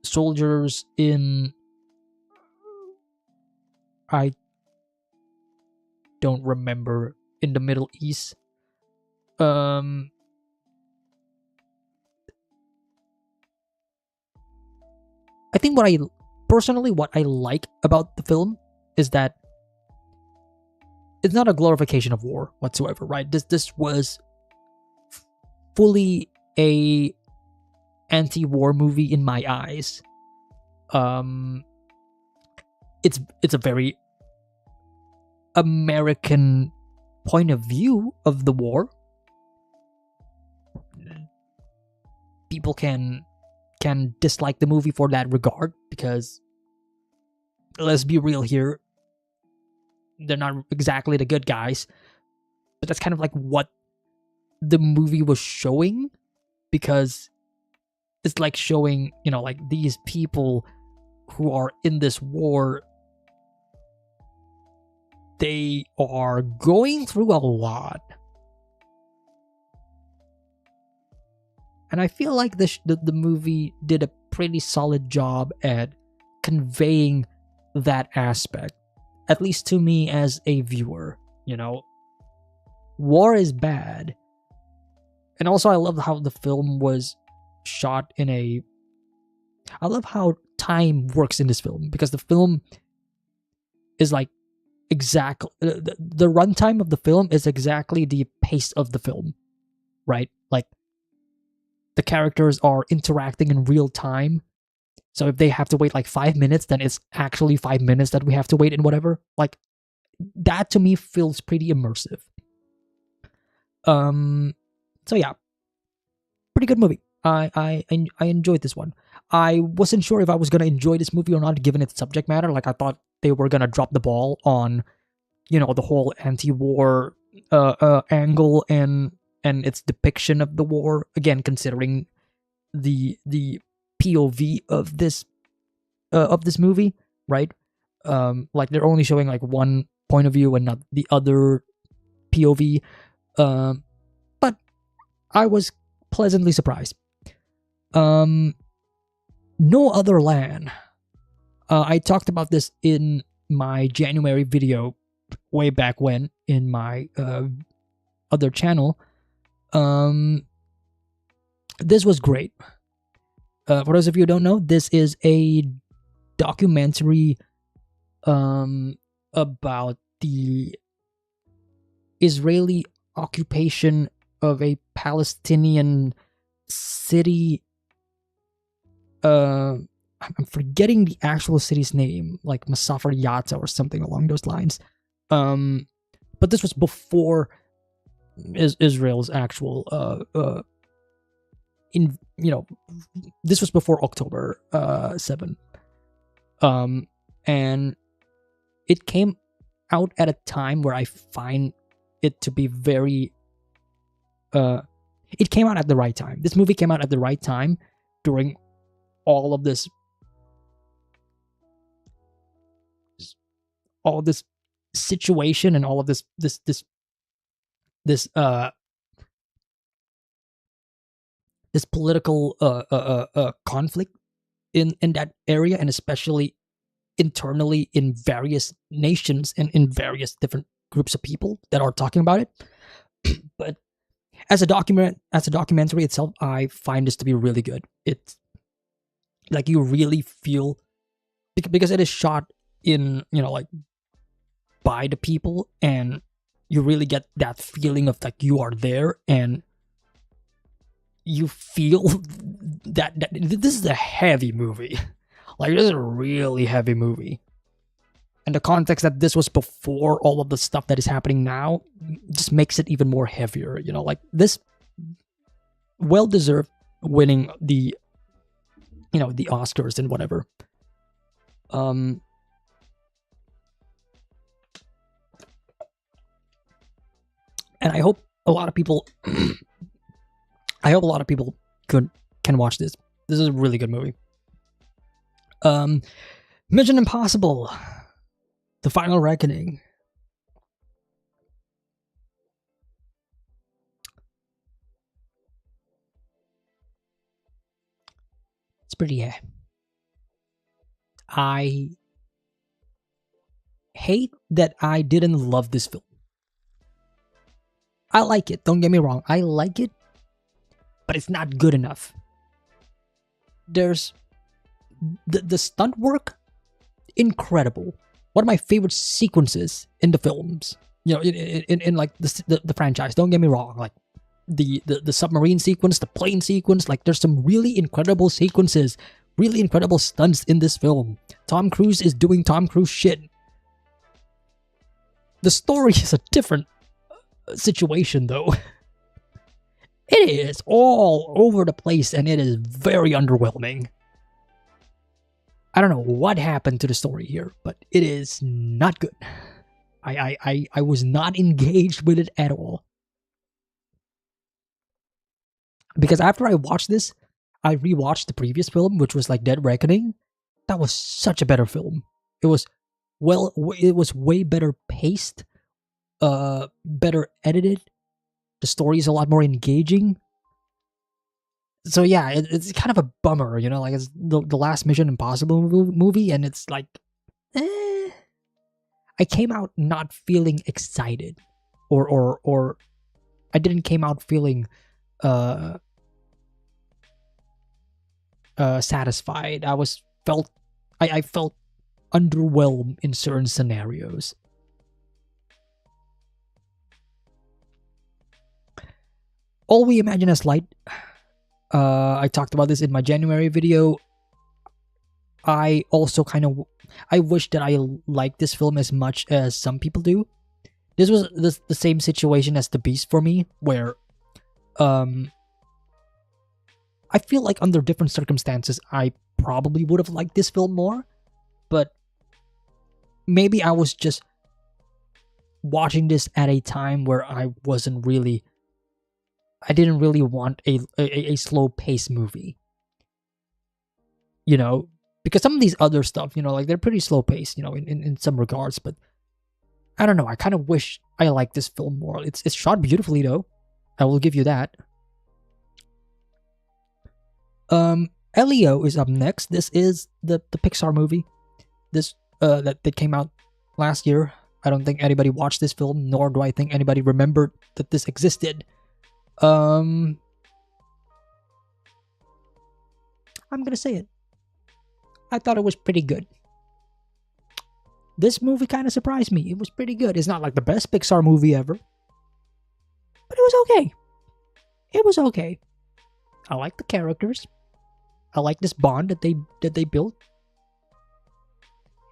soldiers in, I don't remember, in the Middle East. I think what I like about the film is that it's not a glorification of war whatsoever, right? This was fully a anti-war movie in my eyes. It's a very American point of view of the war. People can dislike the movie for that regard, because let's be real here, they're not exactly the good guys. but that's kind of like what the movie was showing, because it's like showing, you know, like these people who are in this war, they are going through a lot. And I feel like the movie did a pretty solid job at conveying that aspect, at least to me as a viewer. You know, war is bad. And also, I love how the film was shot in a... I love how time works in this film, because the film is like exactly... The runtime of the film is exactly the pace of the film, right? Like, the characters are interacting in real time. So if they have to wait like 5 minutes, then it's actually 5 minutes that we have to wait and whatever. Like, that to me feels pretty immersive. So yeah, pretty good movie. I enjoyed this one. I wasn't sure if I was gonna enjoy this movie or not, given its subject matter. Like, I thought they were gonna drop the ball on, you know, the whole anti-war angle and its depiction of the war. Again, considering the POV of this movie, right? Like, they're only showing like one point of view and not the other POV. But I was pleasantly surprised. No Other Land. I talked about this in my January video way back when in my other channel. This was great. For those of you who don't know, this is a documentary about the Israeli occupation of a Palestinian city. I'm forgetting the actual city's name, like Masafar Yatta or something along those lines. But this was before Israel's actual this was before October 7. And it came out at a time where I find it to be very it came out at the right time. This movie came out at the right time during all of this situation and all of this political conflict in that area, and especially internally in various nations and in various different groups of people that are talking about it. But as a documentary itself, I find this to be really good. It's like, you really feel, because it is shot in, you know, like, by the people, and you really get that feeling of like you are there, and you feel that this is a heavy movie. Like, this is a really heavy movie. And the context that this was before all of the stuff that is happening now just makes it even more heavier. You know, like, this well-deserved winning the, you know, the Oscars and whatever. And I hope a lot of people can watch this. This is a really good movie. Mission Impossible: The Final Reckoning. It's pretty I hate that I didn't love this film. I like it, don't get me wrong. I like it, but it's not good enough. There's the stunt work, incredible. One of my favorite sequences in the films, you know, in like the franchise. Don't get me wrong, like the submarine sequence, the plane sequence. Like, there's some really incredible sequences, really incredible stunts in this film. Tom Cruise is doing Tom Cruise shit. The story is a different situation, though. It is all over the place, and it is very underwhelming. I don't know what happened to the story here, but it is not good. I was not engaged with it at all. Because after I watched this, I rewatched the previous film, which was like Dead Reckoning. That was such a better film. It was it was way better paced, better edited. The story is a lot more engaging. So yeah, it's kind of a bummer, you know, like it's the last Mission Impossible movie, and it's like, I came out not feeling excited, or I didn't came out feeling uh satisfied. I felt underwhelmed in certain scenarios. All We Imagine as Light. I talked about this in my January video. I also I wish that I liked this film as much as some people do. This was the same situation as The Beast for me, where I feel like under different circumstances, I probably would have liked this film more, but maybe I was just watching this at a time where I didn't really want a slow paced movie. You know, because some of these other stuff, you know, like they're pretty slow paced, you know, in some regards, but I don't know. I kind of wish I liked this film more. It's shot beautifully though. I will give you that. Elio is up next. This is the Pixar movie. This that came out last year. I don't think anybody watched this film, nor do I think anybody remembered that this existed. I'm gonna say it. I thought it was pretty good. This movie kind of surprised me. It was pretty good. It's not like the best Pixar movie ever, but it was okay. It was okay. I like the characters. I like this bond that they built.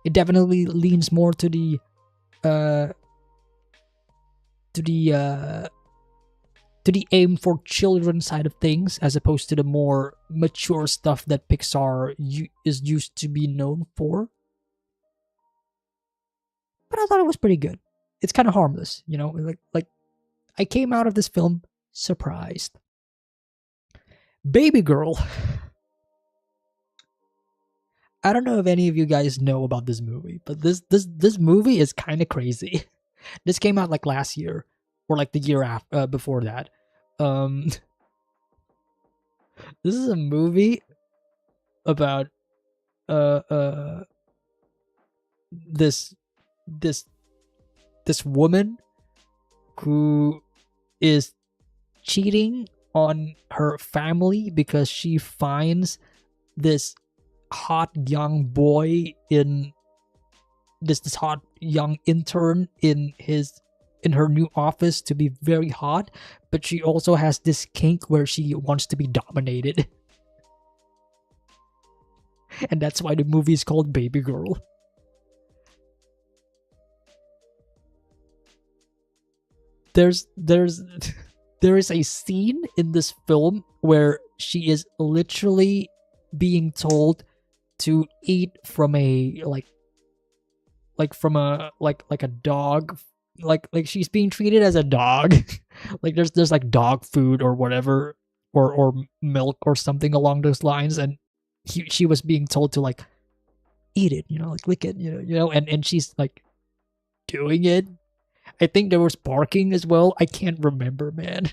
It definitely leans more to the aim for children side of things, as opposed to the more mature stuff that Pixar is used to be known for. But I thought it was pretty good. It's kind of harmless, you know. Like I came out of this film surprised. Baby Girl. I don't know if any of you guys know about this movie, but this movie is kind of crazy. This came out like last year or like the year after before that. This is a movie about this woman who is cheating on her family because she finds this hot young boy in this hot young intern in her new office to be very hot, but she also has this kink where she wants to be dominated. And that's why the movie is called Baby Girl. There is a scene in this film where she is literally being told to eat from a from a dog, like she's being treated as a dog. Like there's like dog food or whatever, or milk or something along those lines, and she was being told to like eat it, you know, like lick it, you know, and she's like doing it. I think there was barking as well. I can't remember, man.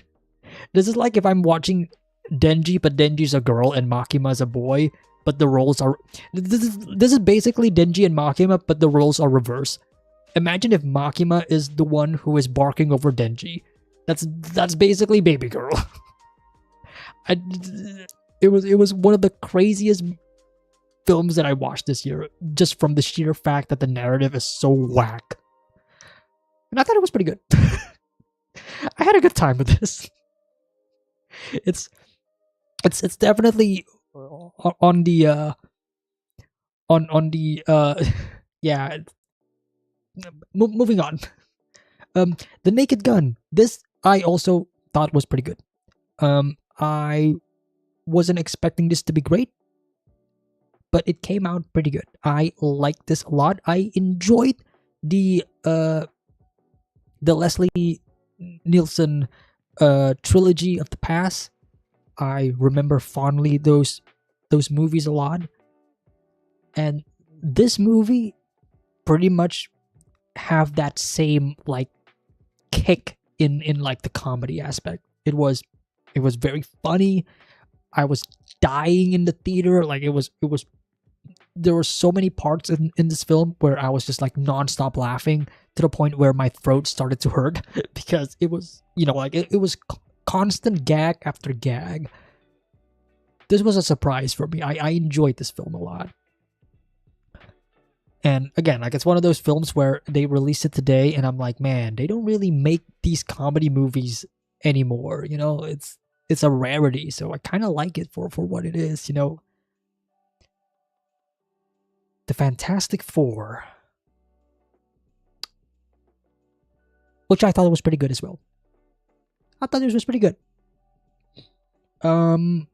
This is like if I'm watching Denji, but Denji's a girl and Makima's a boy, but the roles are... This is basically Denji and Makima, but the roles are reversed. Imagine if Makima is the one who is barking over Denji. That's basically Baby Girl. It was one of the craziest films that I watched this year, just from the sheer fact that the narrative is so whack. And I thought it was pretty good. I had a good time with this. It's definitely on the yeah. Moving on. The Naked Gun. This I also thought was pretty good. I wasn't expecting this to be great, but it came out pretty good. I liked this a lot. I enjoyed the The Leslie Nielsen trilogy of the past. I remember fondly those movies a lot. And this movie pretty much have that same like kick in like the comedy aspect. It was very funny. I was dying in the theater. Like it was there were so many parts in this film where I was just like nonstop laughing to the point where my throat started to hurt because it was, like it was constant gag after gag. This was a surprise for me. I enjoyed this film a lot. And again, like it's one of those films where they release it today and I'm like, man, they don't really make these comedy movies anymore. It's a rarity. So I kind of like it for what it is. The Fantastic Four, which I thought was pretty good as well. I thought this was pretty good. Upon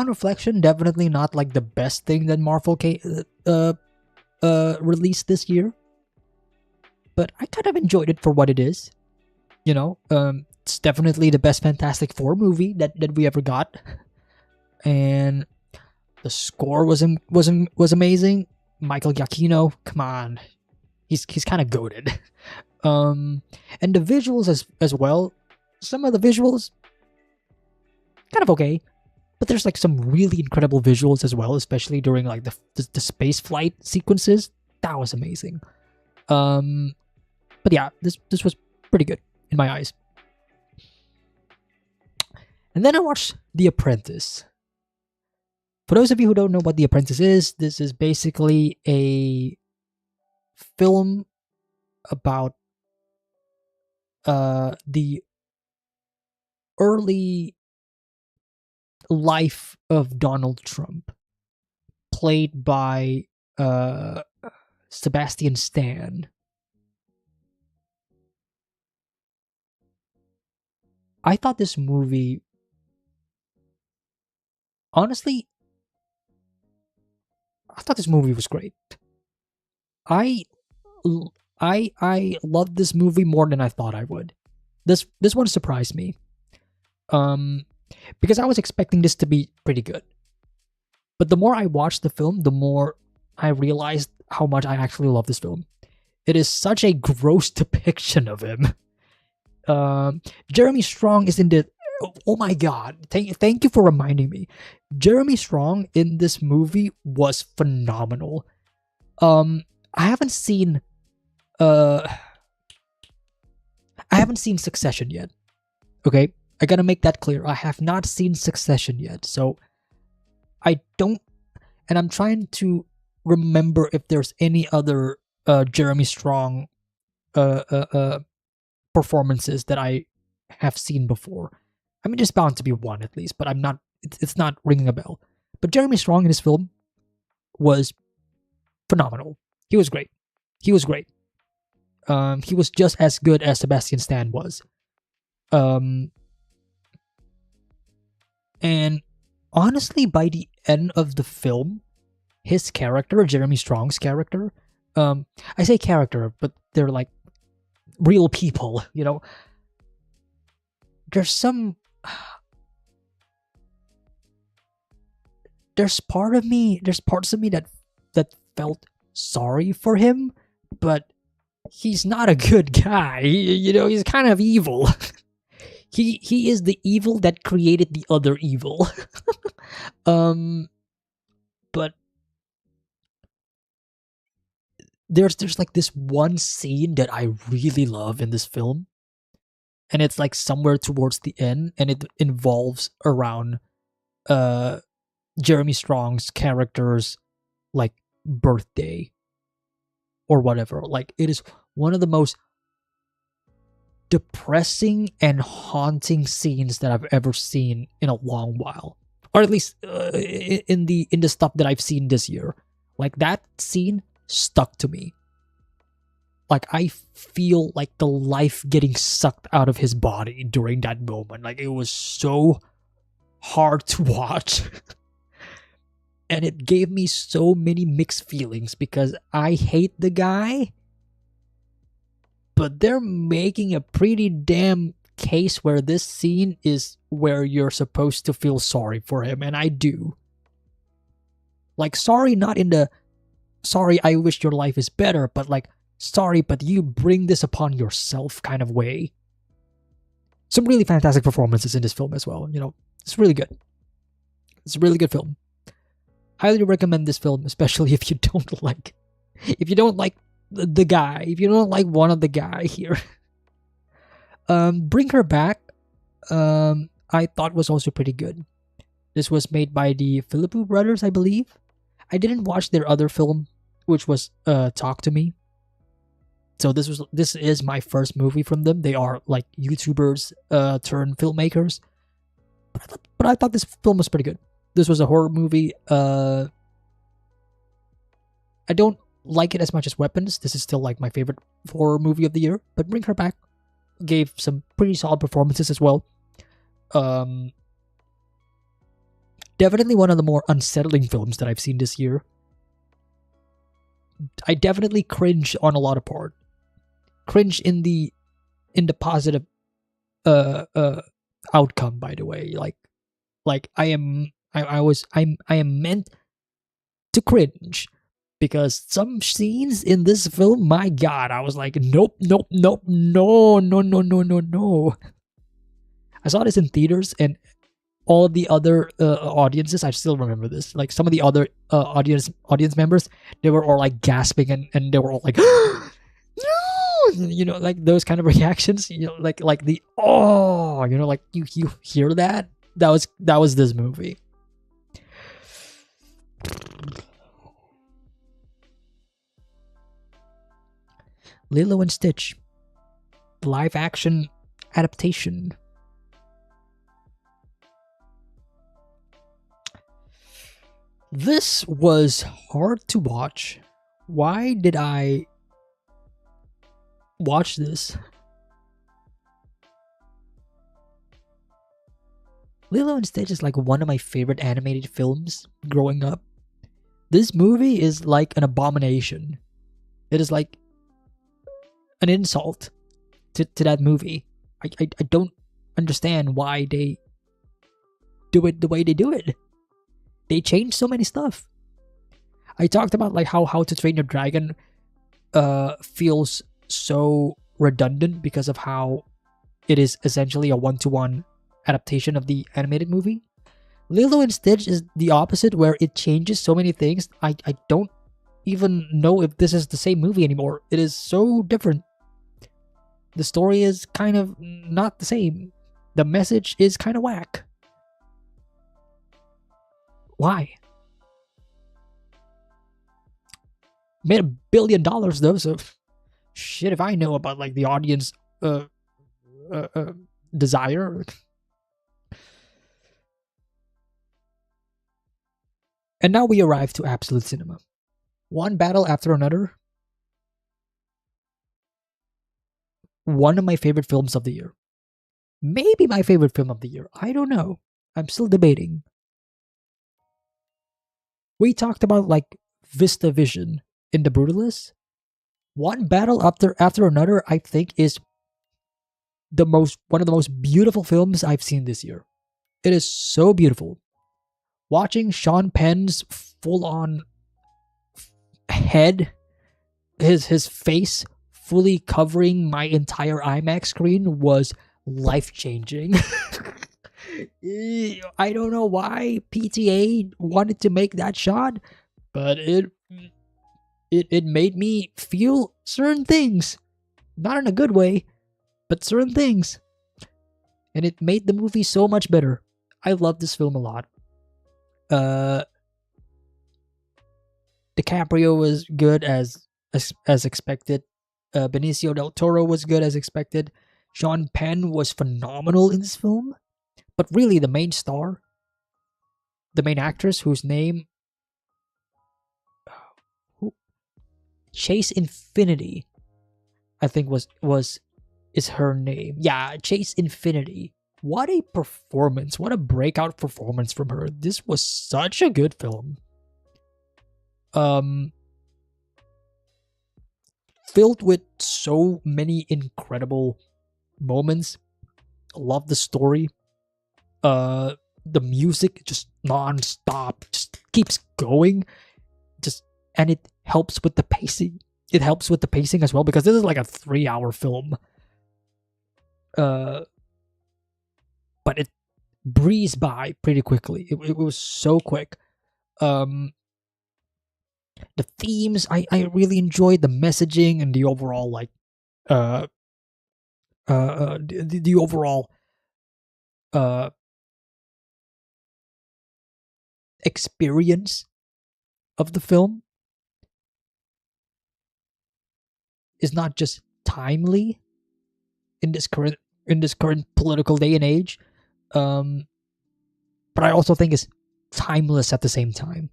reflection, definitely not like the best thing that Marvel released this year, but I kind of enjoyed it for what it is. It's definitely the best Fantastic Four movie that we ever got, and the score was amazing. Michael Giacchino, come on, he's kind of goated. And the visuals as well. Some of the visuals kind of okay, but there's like some really incredible visuals as well, especially during like the space flight sequences. That was amazing. But yeah, this was pretty good in my eyes. And then I watched The Apprentice. For those of you who don't know what The Apprentice is, this is basically a film about the early life of Donald Trump, played by Sebastian Stan. I thought this movie, honestly, was great. I loved this movie more than I thought I would. This one surprised me. Because I was expecting this to be pretty good. But the more I watched the film, the more I realized how much I actually love this film. It is such a gross depiction of him. Jeremy Strong is in the... Oh my god. Thank you for reminding me. Jeremy Strong in this movie was phenomenal. I haven't seen Succession yet. Okay? I gotta make that clear. I have not seen Succession yet. So I don't... And I'm trying to remember if there's any other Jeremy Strong performances that I have seen before. I mean, there's bound to be one at least, but it's not ringing a bell. But Jeremy Strong in this film was phenomenal. He was great. He was just as good as Sebastian Stan was. And honestly, by the end of the film, his character, Jeremy Strong's character, I say character, but they're like real people, There's parts of me that felt sorry for him, but he's not a good guy. He's kind of evil. He is the evil that created the other evil. But there's like this one scene that I really love in this film, and it's like somewhere towards the end, and it involves around Jeremy Strong's character's like birthday or whatever. Like, it is one of the most depressing and haunting scenes that I've ever seen in a long while, or at least in the stuff that I've seen this year. Like, that scene stuck to me. Like, I feel like the life getting sucked out of his body during that moment. Like, it was so hard to watch. And it gave me so many mixed feelings because I hate the guy, but they're making a pretty damn case where this scene is where you're supposed to feel sorry for him, and I do. Like, sorry, not in the sorry, I wish your life is better, but like, sorry, but you bring this upon yourself kind of way. Some really fantastic performances in this film as well. It's really good. It's a really good film. Highly recommend this film, especially if you don't like the guy, if you don't like one of the guy here. Bring Her Back, I thought was also pretty good. This was made by the Philippou brothers, I believe. I didn't watch their other film, which was Talk to Me. So this is my first movie from them. They are like YouTubers turned filmmakers. But I thought this film was pretty good. This was a horror movie. I don't like it as much as Weapons. This is still like my favorite horror movie of the year. But Bring Her Back gave some pretty solid performances as well. Definitely one of the more unsettling films that I've seen this year. I definitely cringe on a lot of part. Cringe in the positive outcome, by the way. Like I am meant to cringe because some scenes in this film, my god, I was like, nope, no. I saw this in theaters, and all the other audiences, I still remember this. Like some of the other audience members, they were all like gasping and they were all like, no, like those kind of reactions. Like the like you hear that. That was this movie. Lilo and Stitch, live action adaptation. This was hard to watch. Why did I watch this? Lilo and Stitch is like one of my favorite animated films growing up. This movie is like an abomination. It is like an insult to that movie. I don't understand why they do it the way they do it. They changed so many stuff. I talked about like how to Train Your Dragon feels so redundant because of how it is essentially a one-to-one adaptation of the animated movie. Lilo and Stitch is the opposite, where it changes so many things. I don't even know if this is the same movie anymore. It is so different. The story is kind of not the same. The message is kind of whack. Why? Made $1 billion though, so shit if I know about like the audience desire. And now we arrive to Absolute Cinema. One battle after another. One of my favorite films of the year. Maybe my favorite film of the year. I don't know. I'm still debating. We talked about like Vista Vision in The Brutalist. One battle after another, I think, is one of the most beautiful films I've seen this year. It is so beautiful. Watching Sean Penn's full-on head, his face fully covering my entire IMAX screen was life-changing. I don't know why PTA wanted to make that shot, but it made me feel certain things. Not in a good way, but certain things. And it made the movie so much better. I love this film a lot. DiCaprio was good as expected. Benicio del Toro was good as expected. Sean Penn was phenomenal in this film. But really, the main star, the main actress, whose name, Chase Infinity, I think is her name. Yeah, Chase Infinity. What a performance! What a breakout performance from her. This was such a good film. filled with so many incredible moments. Love the story. The music just non-stop, just keeps going. Just and it helps with the pacing. It helps with the pacing as well because this is like a 3-hour film. But it breezed by pretty quickly. It was so quick. The themes I really enjoyed, the messaging and the overall like the overall uh experience of the film is not just timely in this current political day and age, um but I also think is timeless at the same time.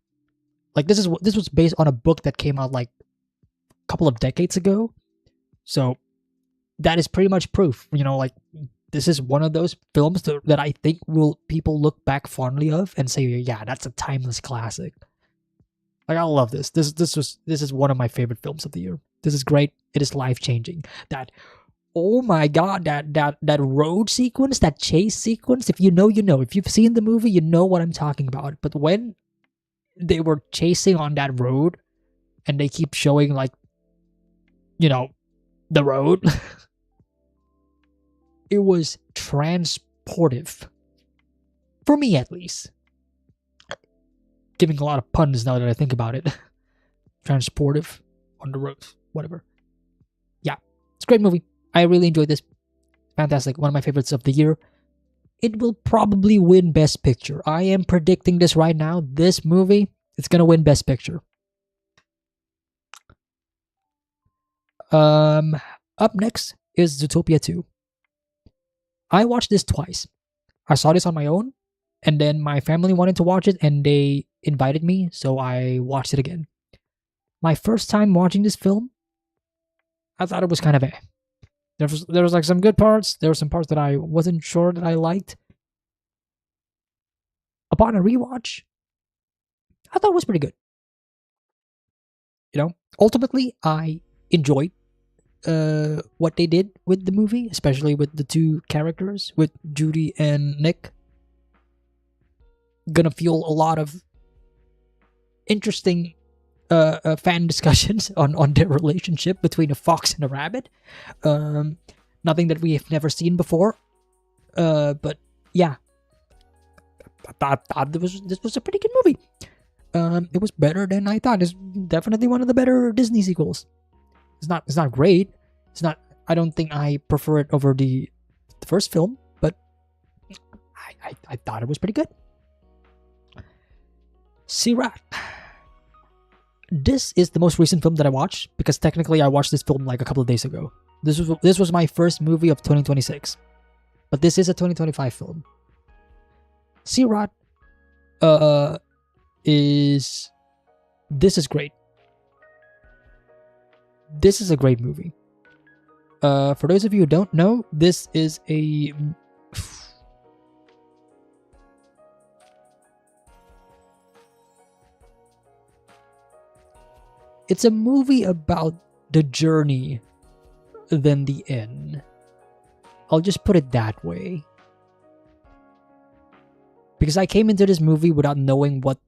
Like this was based on a book that came out like a couple of decades ago, so that is pretty much proof. Like this is one of those films that I think will people look back fondly of and say, yeah, that's a timeless classic. Like I love this. This is one of my favorite films of the year. This is great. It is life changing. Oh my god, that road sequence, that chase sequence. If you know, you know. If you've seen the movie, you know what I'm talking about. But when they were chasing on that road, and they keep showing like, the road. It was transportive. For me, at least. Giving a lot of puns now that I think about it. Transportive. On the road. Whatever. Yeah. It's a great movie. I really enjoyed this. Fantastic. One of my favorites of the year. It will probably win Best Picture. I am predicting this right now. This movie, it's going to win Best Picture. Up next is Zootopia 2. I watched this twice. I saw this on my own, and then my family wanted to watch it, and they invited me, so I watched it again. My first time watching this film, I thought it was kind of There was like some good parts. There were some parts that I wasn't sure that I liked. Upon a rewatch, I thought it was pretty good. Ultimately, I enjoyed what they did with the movie, especially with the two characters, with Judy and Nick. Gonna feel a lot of interesting fan discussions on their relationship between a fox and a rabbit. Nothing that we have never seen before. But yeah, I thought this was a pretty good movie. It was better than I thought. It's definitely one of the better Disney sequels. It's not great. It's not. I don't think I prefer it over the first film, but I thought it was pretty good. Sirat. This is the most recent film that I watched because technically I watched this film like a couple of days ago. This was my first movie of 2026, but this is a 2025 film. Sirat is great. This is a great movie. For those of you who don't know, this is a it's a movie about the journey than the end. I'll just put it that way. Because I came into this movie without knowing what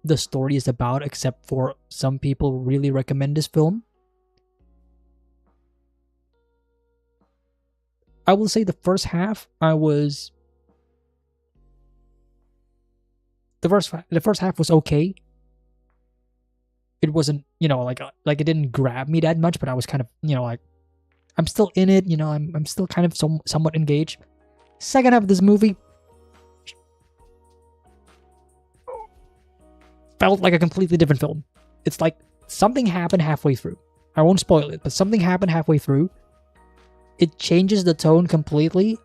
the story is about, except for some people really recommend this film. I will say the first half, the first half was okay. It wasn't, like it didn't grab me that much, but I was kind of, like, I'm still in it, I'm still kind of somewhat engaged. Second half of this movie felt like a completely different film. It's like something happened halfway through. I won't spoil it, but something happened halfway through. It changes the tone completely,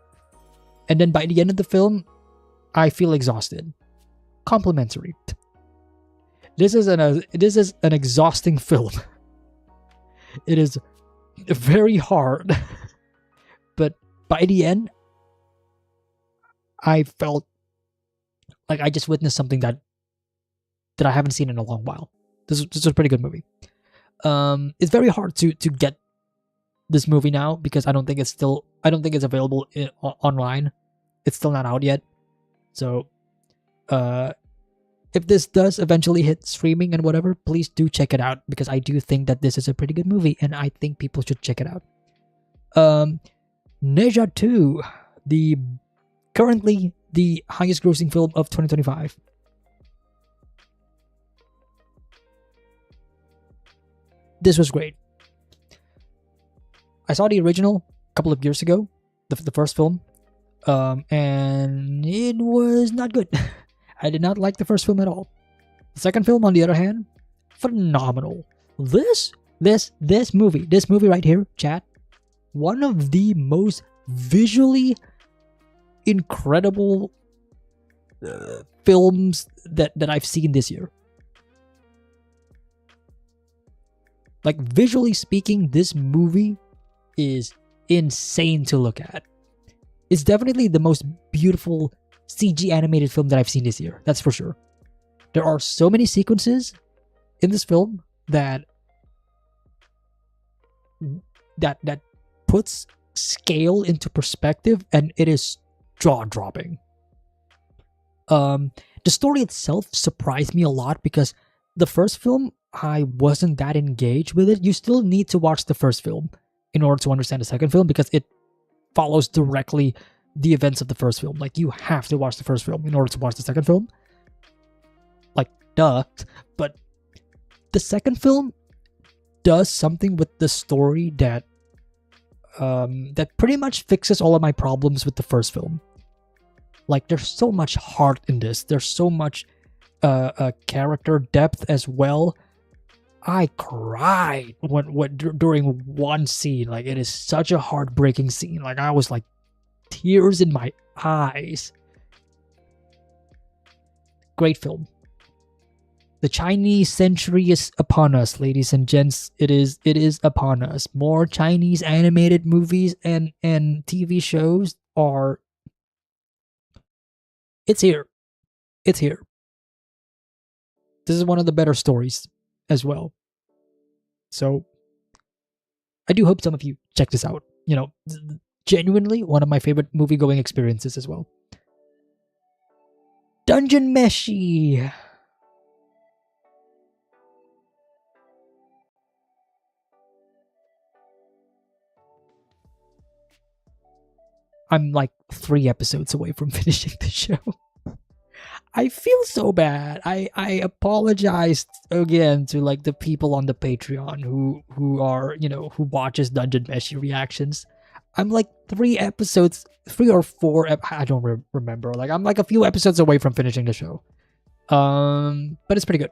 and then by the end of the film, I feel exhausted. Complimentary. This is an exhausting film. It is very hard, but by the end, I felt like I just witnessed something that I haven't seen in a long while. This is a pretty good movie. It's very hard to get this movie now because I don't think it's available online. It's still not out yet. So, uh, if this does eventually hit streaming and whatever, please do check it out because I do think that this is a pretty good movie and I think people should check it out. Ne Zha 2, the currently the highest grossing film of 2025. This was great. I saw the original a couple of years ago, the first film, and it was not good. I did not like the first film at all. The second film, on the other hand, phenomenal. This movie right here, chat, one of the most visually incredible films that I've seen this year. Like, visually speaking, this movie is insane to look at. It's definitely the most beautiful CG animated film that I've seen this year. That's for sure. There are so many sequences in this film that puts scale into perspective, and it is jaw-dropping. The story itself surprised me a lot because the first film, I wasn't that engaged with it. You still need to watch the first film in order to understand the second film because it follows directly the events of the first film. Like, you have to watch the first film in order to watch the second film. Like, duh. But the second film does something with the story that pretty much fixes all of my problems with the first film. Like, there's so much heart in this. There's so much character depth as well. I cried during one scene. Like, it is such a heartbreaking scene. Like, I was like, tears in my eyes. Great film. The Chinese century is upon us, ladies and gents. It is upon us. More Chinese animated movies and TV shows are. It's here. It's here. This is one of the better stories as well. So, I do hope some of you check this out. You know, genuinely one of my favorite movie-going experiences as well. Dungeon Meshi. I'm like 3 episodes away from finishing the show. I feel so bad. I apologized again to like the people on the Patreon who are, you know, who watches Dungeon Meshi reactions. I'm like 3 or 4, I don't remember. Like, I'm like a few episodes away from finishing the show. But it's pretty good.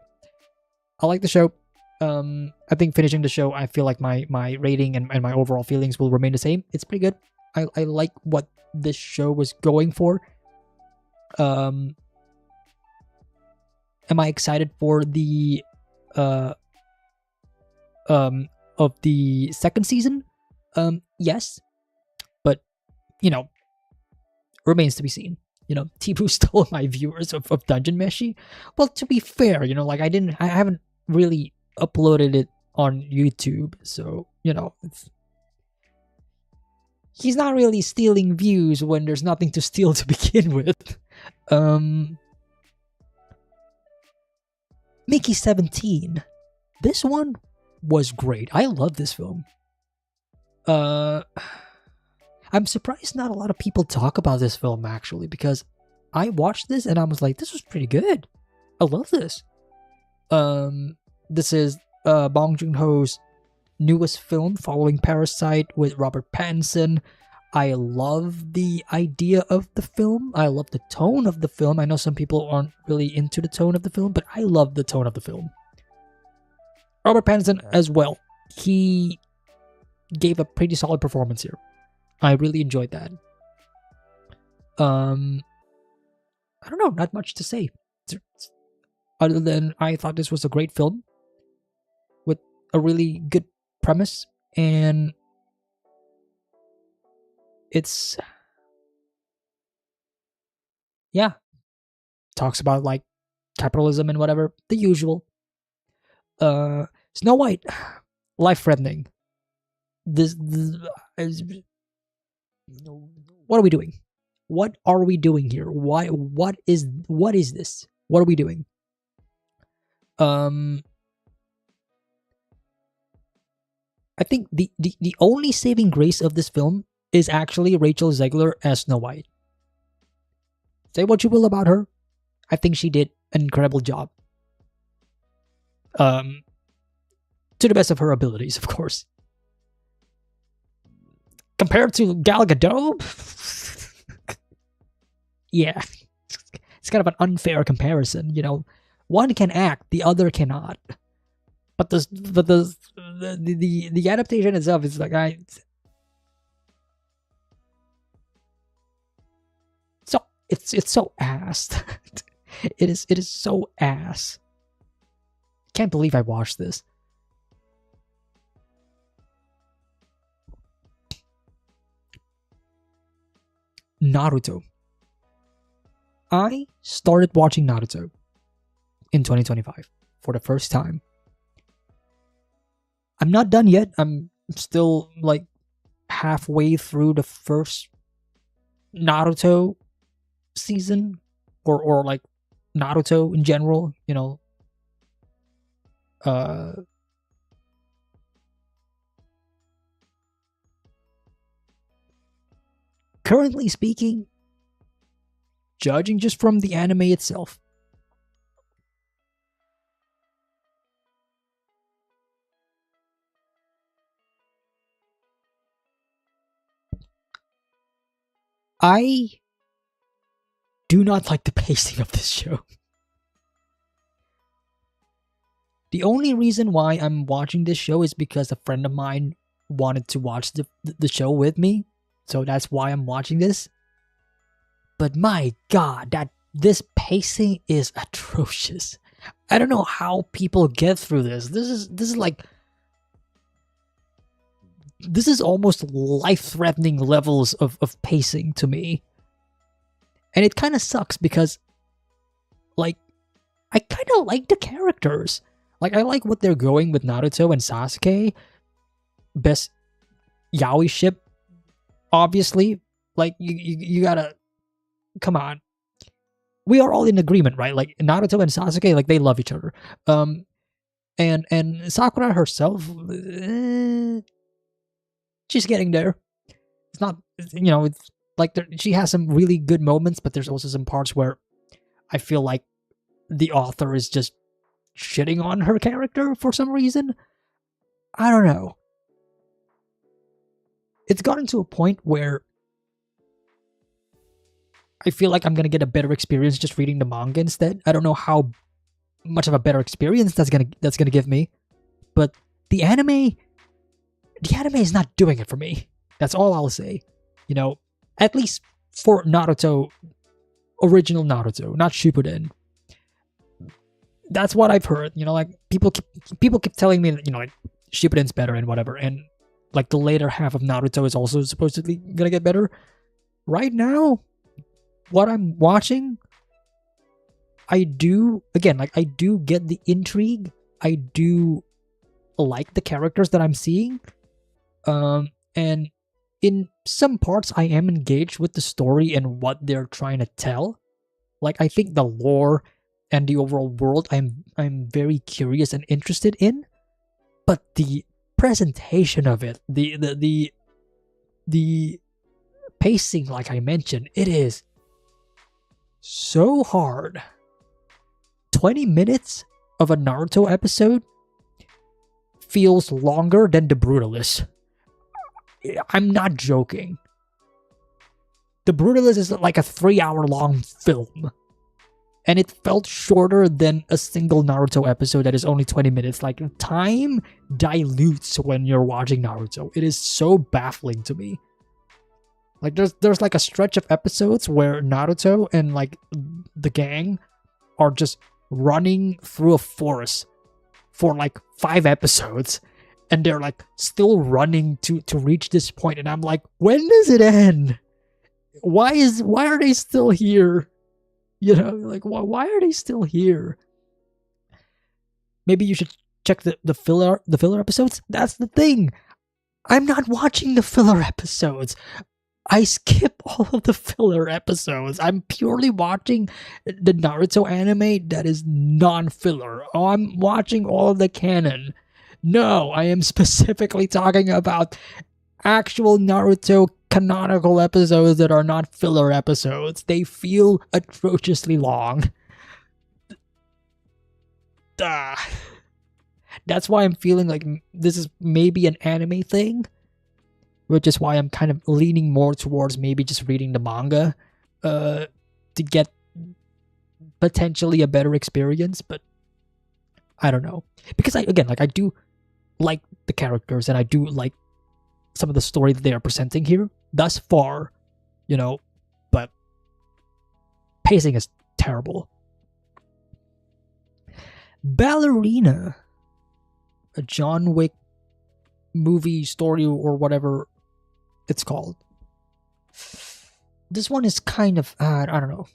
I like the show. I think finishing the show, I feel like my rating and my overall feelings will remain the same. It's pretty good. I like what this show was going for. Am I excited for the of the second season? Yes. But, you know, remains to be seen. You know, Tibu stole my viewers of Dungeon Meshi. Well, to be fair, you know, like I haven't really uploaded it on YouTube, so, you know, he's not really stealing views when there's nothing to steal to begin with. Mickey 17. This one was great. I love this film. I'm surprised not a lot of people talk about this film, actually, because I watched this and I was like, this was pretty good. I love this. This is Bong Joon-ho's newest film following Parasite with Robert Pattinson. I love the idea of the film. I love the tone of the film. I know some people aren't really into the tone of the film, but I love the tone of the film. Robert Pattinson as well. He gave a pretty solid performance here. I really enjoyed that. I don't know, not much to say. Other than I thought this was a great film with a really good premise, and it's, yeah, talks about like capitalism and whatever, the usual. Snow White, life threatening. this is, what are we doing? What are we doing here? Why? What is this? What are we doing? I think the only saving grace of this film is actually Rachel Zegler as Snow White. Say what you will about her, I think she did an incredible job. To the best of her abilities, of course. Compared to Gal Gadot, yeah, it's kind of an unfair comparison. You know, one can act, the other cannot. But the adaptation itself is like it's so ass. it is so ass. Can't believe I watched this. Naruto. I started watching Naruto in 2025 for the first time. I'm not done yet. I'm still like halfway through the first Naruto season, or like Naruto in general, you know. Currently speaking, judging just from the anime itself, I do not like the pacing of this show. The only reason why I'm watching this show is because a friend of mine wanted to watch the show with me. So that's why I'm watching this. But my god, this pacing is atrocious. I don't know how people get through this. This is like, this is almost life-threatening levels of pacing to me. And it kind of sucks because, like, I kind of like the characters. Like, I like what they're going with Naruto and Sasuke. Best yaoi ship, obviously. Like, you gotta, come on. We are all in agreement, right? Like, Naruto and Sasuke, like, they love each other. And Sakura herself, she's getting there. It's not, you know, it's like she has some really good moments, but there's also some parts where I feel like the author is just shitting on her character for some reason. I don't know. It's gotten to a point where I feel like I'm gonna get a better experience just reading the manga instead. I don't know how much of a better experience that's gonna give me, but the anime is not doing it for me. That's all I'll say. You know, at least for Naruto, original Naruto, not Shippuden. That's what I've heard. You know, like people keep telling me that, you know, like Shippuden's better and whatever, and like the later half of Naruto is also supposedly gonna get better. Right now, what I'm watching, I do get the intrigue. I do like the characters that I'm seeing. And in some parts I am engaged with the story and what they're trying to tell. Like, I think the lore and the overall world I'm very curious and interested in. But the presentation of it, the pacing, like I mentioned, it is so hard. 20 minutes of a Naruto episode feels longer than The Brutalist. I'm not joking. The Brutalist is like a 3-hour-long film. And it felt shorter than a single Naruto episode that is only 20 minutes. Like, time dilutes when you're watching Naruto. It is so baffling to me. Like, there's like a stretch of episodes where Naruto and like the gang are just running through a forest for like 5 episodes, and they're like still running to reach this point, and I'm like, when does it end? Why are they still here? You know, like, why are they still here? Maybe you should check the filler episodes. That's the thing. I'm not watching the filler episodes. I skip all of the filler episodes. I'm purely watching the Naruto anime that is non-filler. I'm watching all of the canon. No, I am specifically talking about actual Naruto canonical episodes that are not filler episodes. They feel atrociously long. Ah. That's why I'm feeling like this is maybe an anime thing, which is why I'm kind of leaning more towards maybe just reading the manga to get potentially a better experience. But I don't know, because I do like the characters and I do like some of the story that they are presenting here thus far, but pacing is terrible. Ballerina, a John Wick movie story or whatever it's called. This one is kind of I don't know.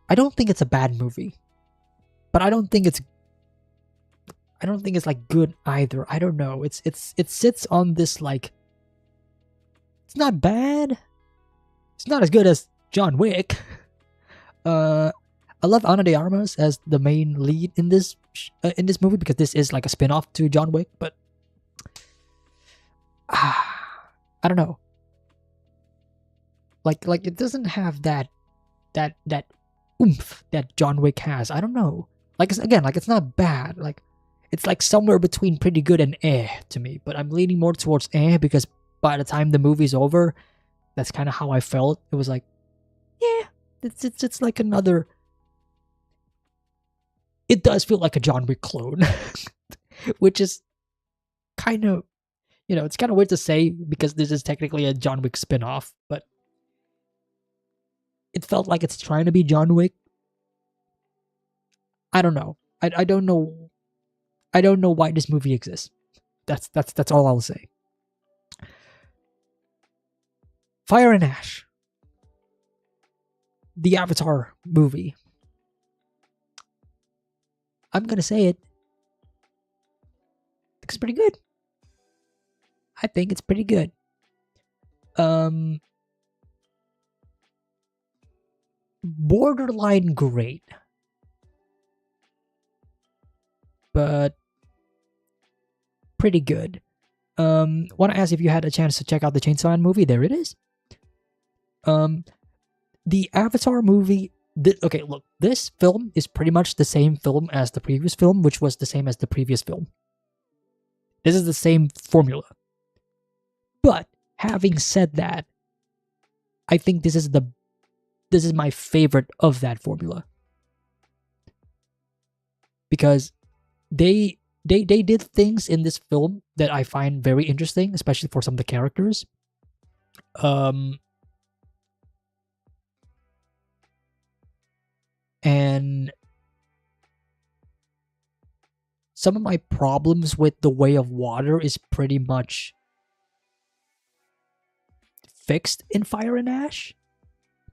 I don't think it's a bad movie, but I don't think it's like good either. I don't know. It sits on this like, it's not bad. It's not as good as John Wick. I love Ana de Armas as the main lead in this movie because this is like a spin-off to John Wick, but I don't know. Like it doesn't have that oomph that John Wick has. I don't know. Like it's not bad. Like it's like somewhere between pretty good and to me, but I'm leaning more towards because by the time the movie's over, that's kind of how I felt. It was like, yeah, it's like another. It does feel like a John Wick clone, which is kind of, it's kind of weird to say because this is technically a John Wick spin-off, but it felt like it's trying to be John Wick. I don't know. I don't know. I don't know why this movie exists. That's all I'll say. Fire and Ash, the Avatar movie. I'm gonna say it. Looks pretty good. I think it's pretty good. Borderline great, but pretty good. Want to ask if you had a chance to check out the Chainsaw Man movie? There it is. The Avatar movie. Okay, look, this film is pretty much the same film as the previous film, which was the same as the previous film. This is the same formula. But having said that, I think this is my favorite of that formula. Because they did things in this film that I find very interesting, especially for some of the characters. And some of my problems with The Way of Water is pretty much fixed in Fire and Ash.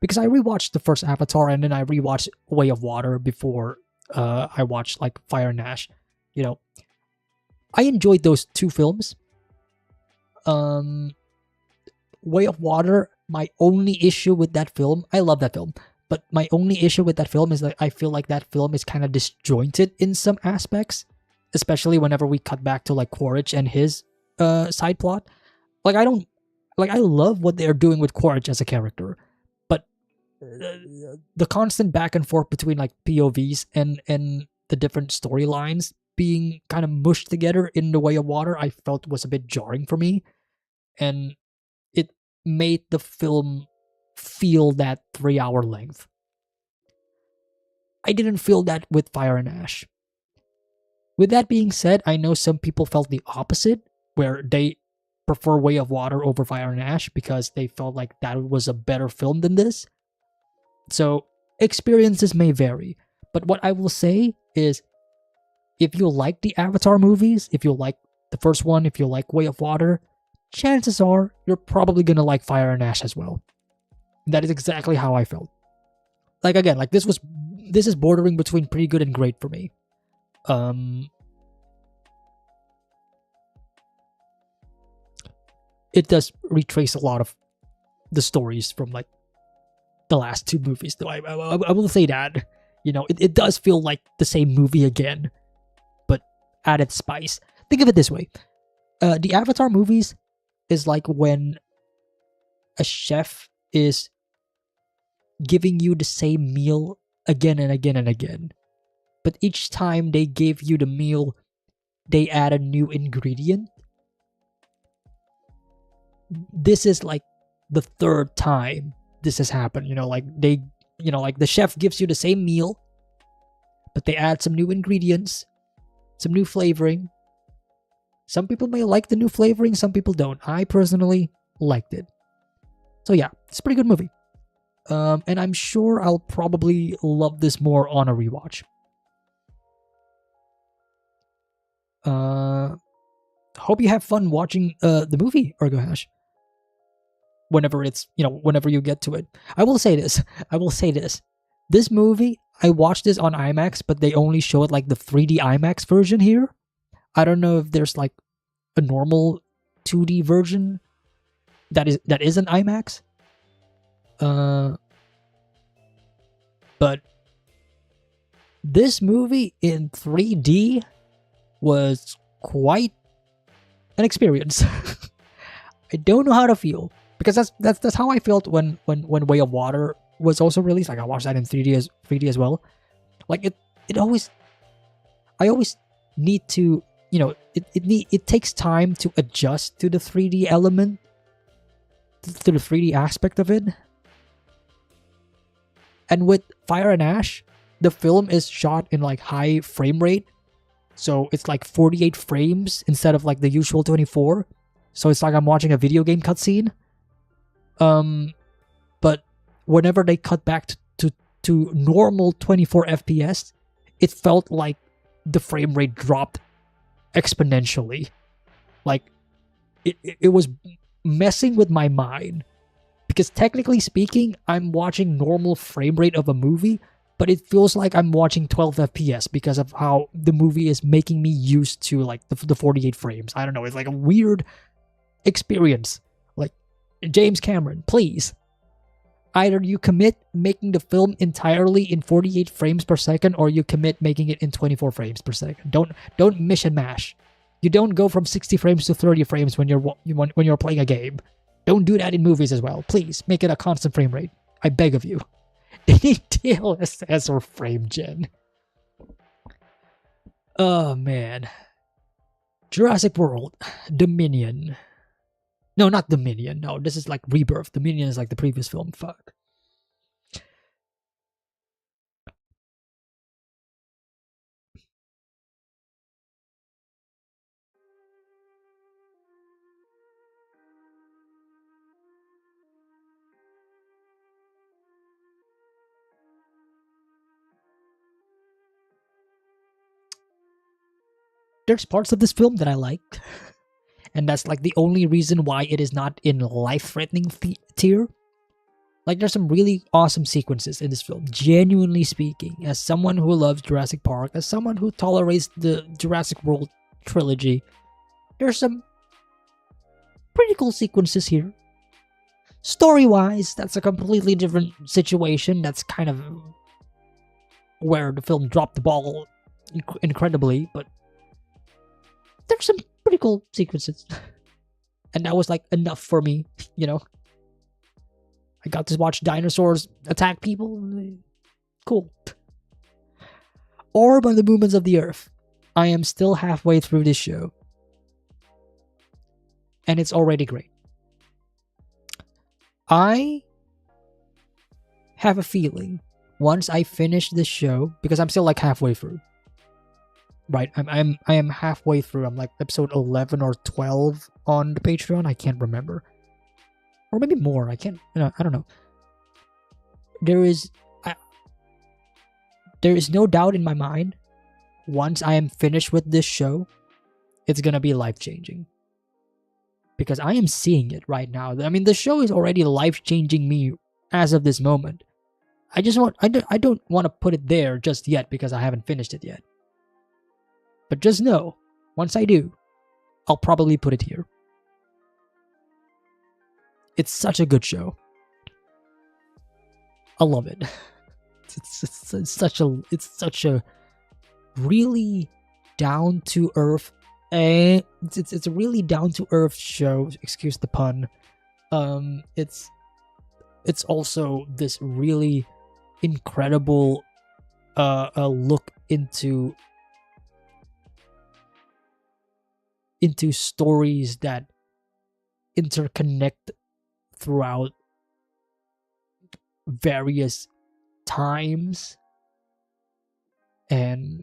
Because I rewatched the first Avatar and then I rewatched Way of Water before I watched like Fire and Ash. I enjoyed those two films. Way of Water, my only issue with that film, I love that film, but my only issue with that film is that I feel like that film is kind of disjointed in some aspects, especially whenever we cut back to like Quaritch and his side plot. Like I love what they're doing with Quaritch as a character, but the constant back and forth between like POVs and the different storylines being kind of mushed together in The Way of Water, I felt was a bit jarring for me, and it made the film feel that 3-hour length. I didn't feel that with Fire and Ash. With that being said, I know some people felt the opposite, where they prefer Way of Water over Fire and Ash because they felt like that was a better film than this. So, experiences may vary. But what I will say is, if you like the Avatar movies, if you like the first one, if you like Way of Water, chances are you're probably gonna like Fire and Ash as well. That is exactly how I felt. Like again, like this is bordering between pretty good and great for me. it does retrace a lot of the stories from like the last two movies. Though I will say that, you know, it does feel like the same movie again, but added spice. Think of it this way: the Avatar movies is like when a chef is giving you the same meal again and again and again, but each time they gave you the meal, they add a new ingredient. This is like the third time this has happened. You know, like like the chef gives you the same meal, but they add some new ingredients, some new flavoring. Some people may like the new flavoring, some people don't. I personally liked it. So yeah, it's a pretty good movie. And I'm sure I'll probably love this more on a rewatch. Hope you have fun watching the movie, Ergohash. Whenever you get to it. I will say this. This movie, I watched this on IMAX, but they only show it like the 3D IMAX version here. I don't know if there's like a normal 2D version that is an IMAX. But this movie in 3D was quite an experience. I don't know how to feel, because that's how I felt when Way of Water was also released. Like I watched that in 3D as well. Like I always need to, it takes time to adjust to the 3D element, to the 3D aspect of it. And with Fire and Ash, the film is shot in like high frame rate. So it's like 48 frames instead of like the usual 24. So it's like I'm watching a video game cutscene. But whenever they cut back to normal 24 FPS, it felt like the frame rate dropped exponentially. Like it was messing with my mind. Because technically speaking, I'm watching normal frame rate of a movie, but it feels like I'm watching 12 FPS because of how the movie is making me used to like the 48 frames. I don't know, it's like a weird experience. Like, James Cameron, please. Either you commit making the film entirely in 48 frames per second, or you commit making it in 24 frames per second. Don't mish and mash. You don't go from 60 frames to 30 frames when you're playing a game. Don't do that in movies as well. Please, make it a constant frame rate. I beg of you. They need DLSS or frame gen. Oh, man. Jurassic World. Dominion. No, not Dominion. No, this is like Rebirth. Dominion is like the previous film. Fuck. There's parts of this film that I like. And that's like the only reason why it is not in life-threatening tier. Like, there's some really awesome sequences in this film. Genuinely speaking, as someone who loves Jurassic Park, as someone who tolerates the Jurassic World trilogy, there's some pretty cool sequences here. Story-wise, that's a completely different situation. That's kind of where the film dropped the ball incredibly, but there's some pretty cool sequences. And that was like enough for me, I got to watch dinosaurs attack people. Cool. Orb on the Movements of the Earth. I am still halfway through this show. And it's already great. I have a feeling once I finish this show, because I'm still like halfway through. Right, I am halfway through. I'm like episode 11 or 12 on the Patreon. I can't remember, or maybe more. I don't know. There is no doubt in my mind. Once I am finished with this show, it's gonna be life-changing. Because I am seeing it right now. I mean, the show is already life-changing me as of this moment. I don't want to put it there just yet because I haven't finished it yet. But just know, once I do, I'll probably put it here. It's such a good show. I love it. It's such a really down to earth, it's a really down to earth show. Excuse the pun. It's also this really incredible a look into stories that interconnect throughout various times, and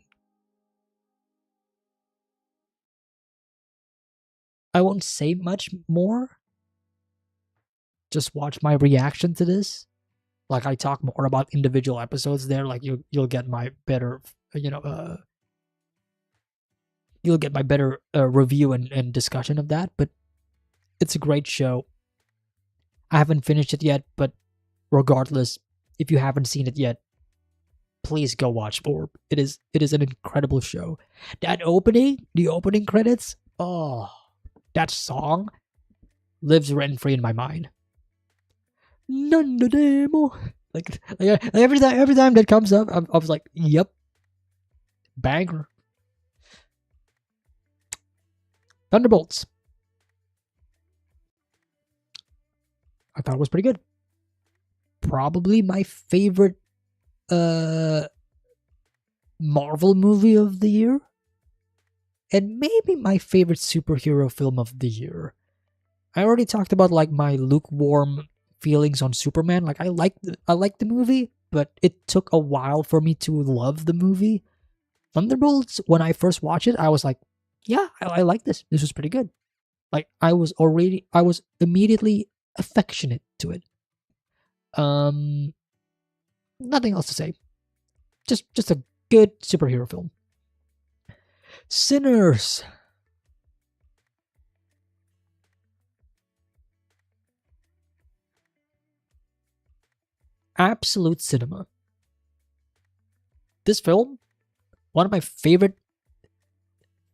I won't say much more. Just watch my reaction to this. Like, I talk more about individual episodes there. Like, you'll get my better, you'll get my better review and discussion of that. But it's a great show. I haven't finished it yet, but regardless, if you haven't seen it yet, please go watch Orb. It is an incredible show. That opening, the opening credits, oh, that song lives rent free in my mind. None of demo. Like every time that comes up, I was like, yep, banger. Thunderbolts. I thought it was pretty good. Probably my favorite Marvel movie of the year, and maybe my favorite superhero film of the year. I already talked about like my lukewarm feelings on Superman. Like, I like the movie, but it took a while for me to love the movie. Thunderbolts, when I first watched it, I was like, yeah, I like this. This was pretty good. Like, I was immediately affectionate to it. Nothing else to say. Just a good superhero film. Sinners. Absolute cinema. This film, one of my favorite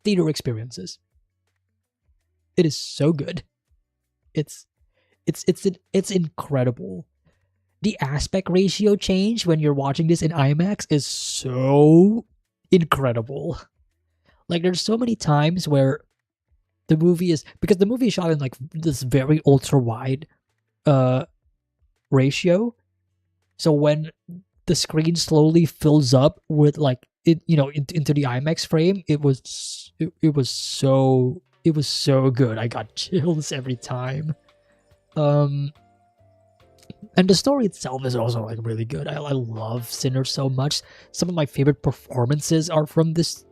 theater experiences. It is so good. It's incredible. The aspect ratio change when you're watching this in IMAX is so incredible. Like, there's so many times where the movie is, because the movie is shot in like this very ultra wide ratio. So when the screen slowly fills up with like it, into the IMAX frame, it was so good. I got chills every time. And the story itself is also like really good. I love Sinners so much. Some of my favorite performances are from this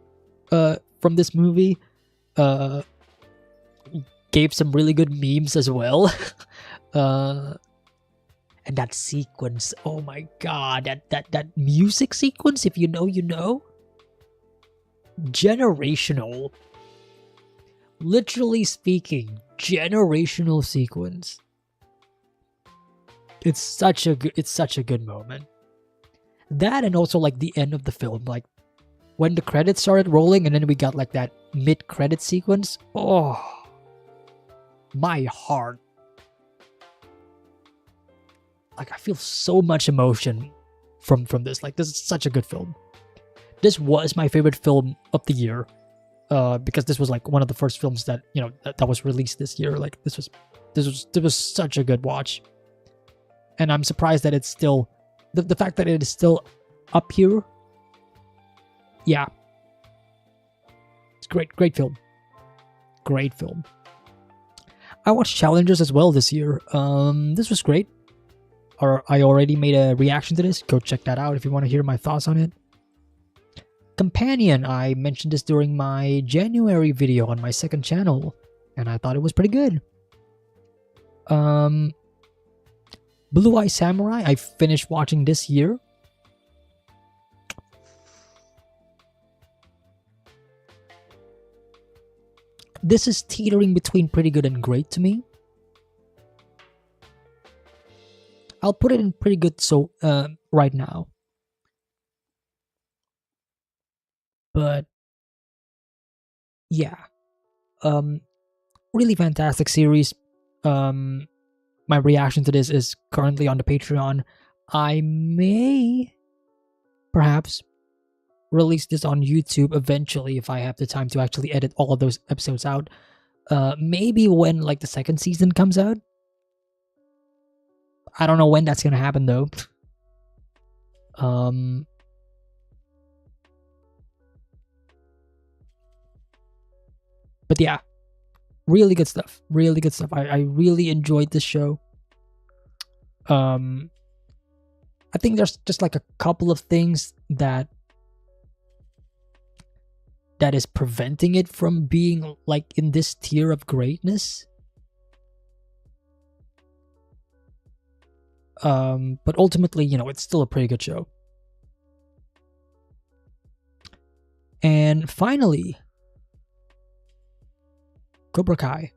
movie. Gave some really good memes as well. And that sequence, oh my god, that music sequence, if you know, you know. Generational. Literally speaking, generational sequence. It's such a good moment. That, and also like the end of the film, like when the credits started rolling and then we got like that mid-credit sequence. Oh, my heart. Like, I feel so much emotion from this. Like, this is such a good film. This was my favorite film of the year, because this was like one of the first films that that was released this year. Like, this was such a good watch. And I'm surprised that it's still, the fact that it is still up here. Yeah. It's great film. Great film. I watched Challengers as well this year. This was great. I already made a reaction to this. Go check that out if you want to hear my thoughts on it. Companion, I mentioned this during my January video on my second channel, and I thought it was pretty good. Blue Eye Samurai, I finished watching this year. This is teetering between pretty good and great to me. I'll put it in pretty good right now. But yeah. Really fantastic series. my reaction to this is currently on the Patreon. I may perhaps release this on YouTube eventually if I have the time to actually edit all of those episodes out. Maybe when like the second season comes out. I don't know when that's gonna happen though. But yeah, really good stuff. Really good stuff. I really enjoyed this show. I think there's just like a couple of things that is preventing it from being like in this tier of greatness. But ultimately, it's still a pretty good show. And finally, Cobra Kai.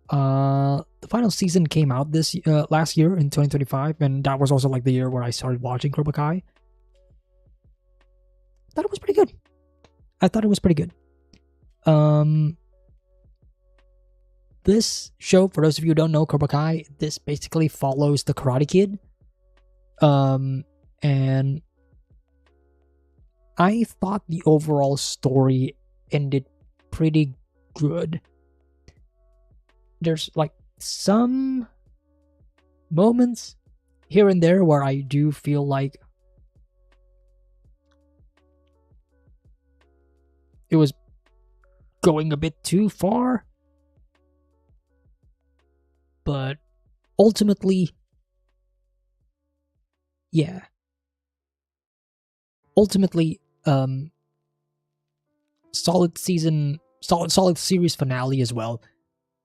The final season came out this last year in 2025, and that was also like the year where I started watching Cobra Kai. Thought it was pretty good. This show, for those of you who don't know Cobra Kai, this basically follows the Karate Kid. And I thought the overall story ended pretty good. There's like some moments here and there where I do feel like it was going a bit too far. But ultimately, yeah. Ultimately, solid series finale as well.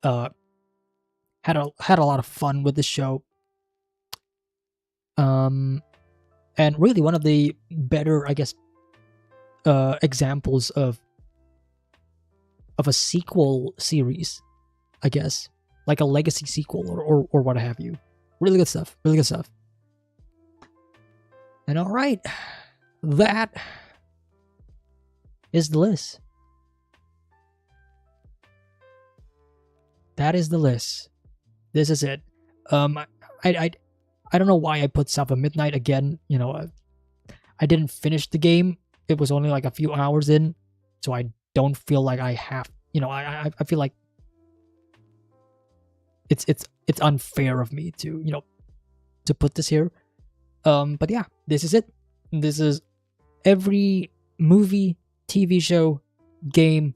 Had a lot of fun with the show. And really one of the better, I guess, examples of a sequel series, I guess. Like a legacy sequel or what have you. Really good stuff. Really good stuff. And alright. That is the list. That is the list. This is it. I don't know why I put South of Midnight again. I didn't finish the game. It was only like a few hours in, so I don't feel like I have. I feel like it's unfair of me to put this here. But yeah, this is it. This is every movie, TV show, game,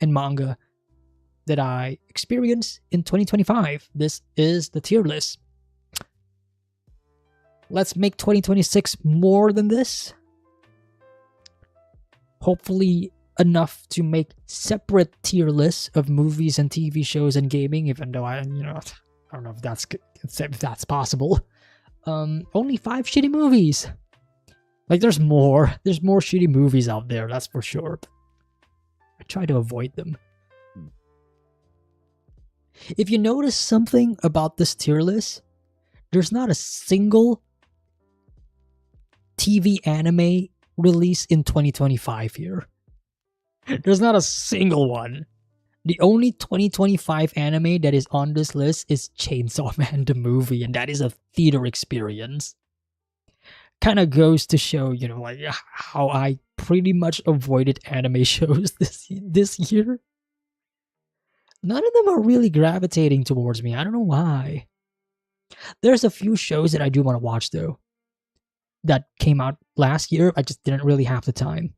and manga that I experienced in 2025. This is the tier list. Let's make 2026 more than this. Hopefully enough to make separate tier lists of movies and TV shows and gaming, even though I don't know if that's possible. Only 5 shitty movies. Like there's more shitty movies out there, that's for sure. I try to avoid them. If you notice something about this tier list, there's not a single TV anime release in 2025 here. There's not a single one. The only 2025 anime that is on this list is Chainsaw Man the movie, and that is a theater experience. Kind of goes to show, like how I pretty much avoided anime shows this year. None of them are really gravitating towards me. I don't know why. There's a few shows that I do want to watch though, that came out last year. I just didn't really have the time.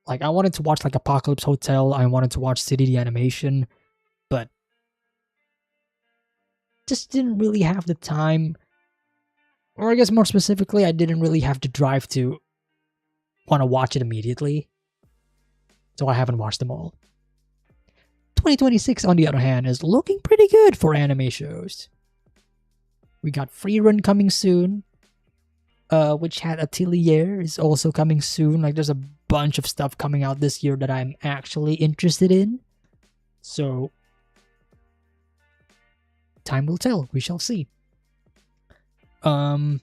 Like, I wanted to watch, like, Apocalypse Hotel. I wanted to watch City the Animation. But just didn't really have the time. Or I guess more specifically, I didn't really have the drive to want to watch it immediately. So I haven't watched them all. 2026, on the other hand, is looking pretty good for anime shows. We got Free Run coming soon. Which had Atelier is also coming soon. Like, there's a bunch of stuff coming out this year that I'm actually interested in. So, time will tell. We shall see. So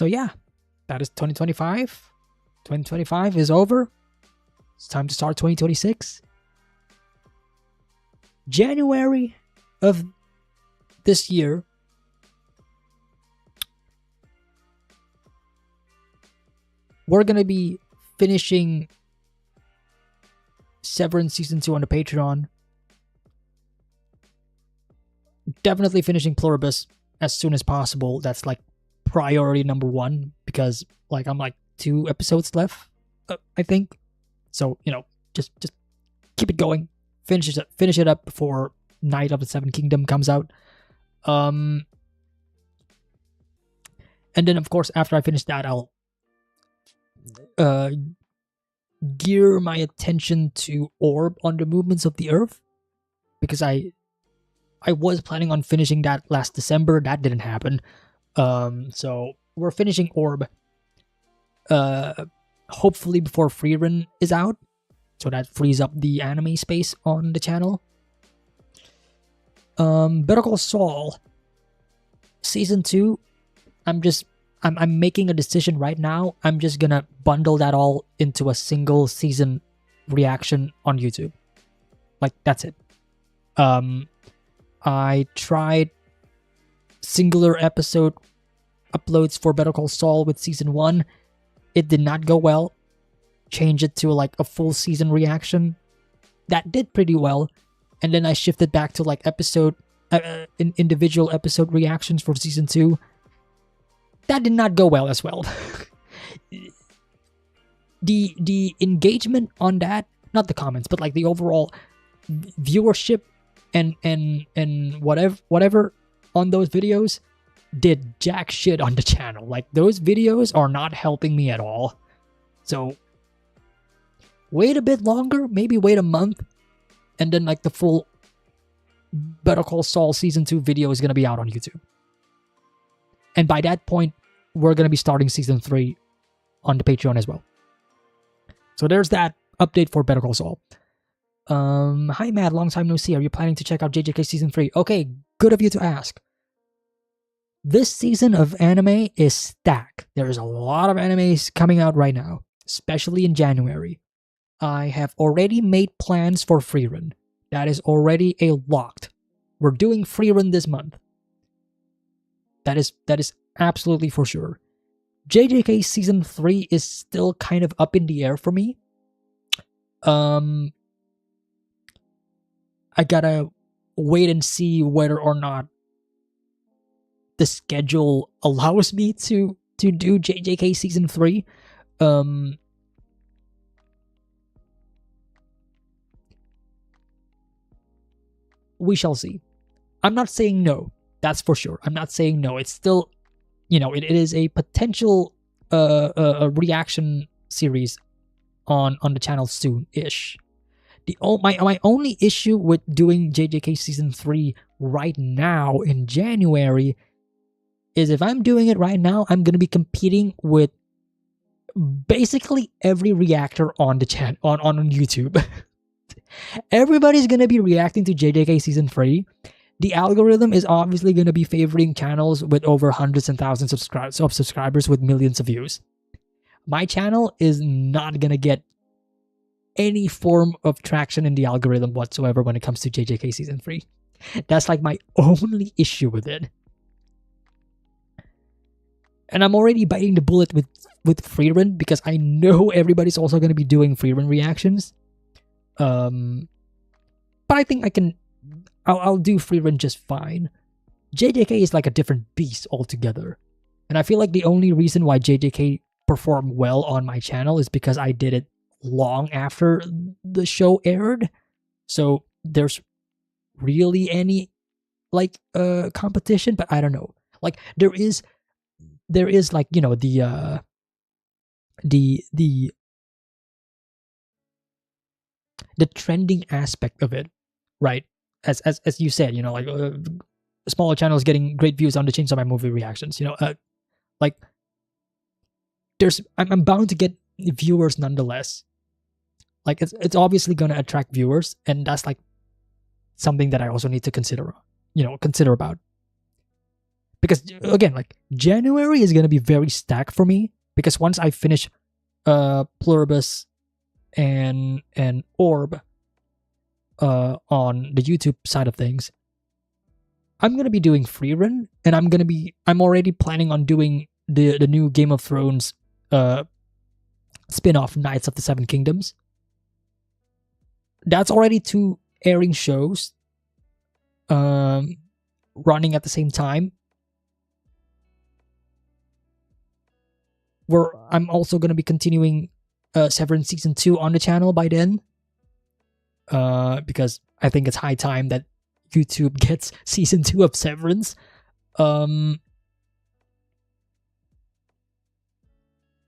yeah, that is 2025. 2025 is over. It's time to start 2026. January of this year, we're gonna be finishing Severance Season 2 on the Patreon. Definitely finishing Pluribus as soon as possible. That's like priority number 1, because like I'm like 2 episodes left, I think. So, just keep it going. Finish it up before Night of the Seven Kingdom comes out. And then of course after I finish that, I'll gear my attention to Orb on the Movements of the Earth, because I was planning on finishing that last December. That didn't happen. So we're finishing Orb hopefully before Freerun is out, so that frees up the anime space on the channel. Better Call Saul Season 2, I'm making a decision right now. I'm just gonna bundle that all into a single season reaction on YouTube. Like, that's it. I tried singular episode uploads for Better Call Saul with Season 1. It did not go well. Change it to like a full season reaction. That did pretty well. And then I shifted back to like individual episode reactions for Season 2. That did not go well as well. The engagement on that, not the comments, but like the overall viewership and whatever on those videos did jack shit on the channel. Like, those videos are not helping me at all. So wait a bit longer, maybe wait a month, and then like the full Better Call Saul Season 2 video is going to be out on YouTube. And by that point, we're going to be starting Season 3 on the Patreon as well. So there's that update for Better Call Saul. Hi Matt, long time no see. Are you planning to check out JJK Season 3? Okay, good of you to ask. This season of anime is stacked. There's a lot of animes coming out right now, especially in January. I have already made plans for Freerun. That is already a locked. We're doing Freerun this month. That is absolutely for sure. JJK Season 3 is still kind of up in the air for me. I gotta wait and see whether or not the schedule allows me to do JJK Season 3. We shall see. I'm not saying no. That's for sure. I'm not saying no. It's still, it is a potential a reaction series on the channel soon-ish. My only issue with doing JJK Season 3 right now in January is if I'm doing it right now, I'm going to be competing with basically every reactor on the channel on YouTube. Everybody's going to be reacting to JJK Season 3. The algorithm is obviously going to be favoring channels with over hundreds and thousands of subscribers with millions of views. My channel is not going to get any form of traction in the algorithm whatsoever when it comes to JJK Season 3. That's like my only issue with it. And I'm already biting the bullet with Freerun because I know everybody's also going to be doing Freerun reactions. But I think I'll do Freerun just fine. JJK is like a different beast altogether. And I feel like the only reason why JJK performed well on my channel is because I did it long after the show aired. So there's really any like competition, but I don't know. Like there is like, the trending aspect of it, right? As you said, like smaller channels getting great views on the Chainsaw Man movie reactions. Like I'm bound to get viewers nonetheless. Like it's obviously gonna attract viewers, and that's like something that I also need to consider about. Because again, like January is gonna be very stacked for me because once I finish Pluribus and Orb on the YouTube side of things, I'm gonna be doing Freerun, and I'm already planning on doing the new Game of Thrones spin-off, Knights of the Seven Kingdoms. That's already 2 airing shows running at the same time. Where I'm also gonna be continuing Severance Season 2 on the channel by then. Because I think it's high time that YouTube gets Season 2 of Severance. And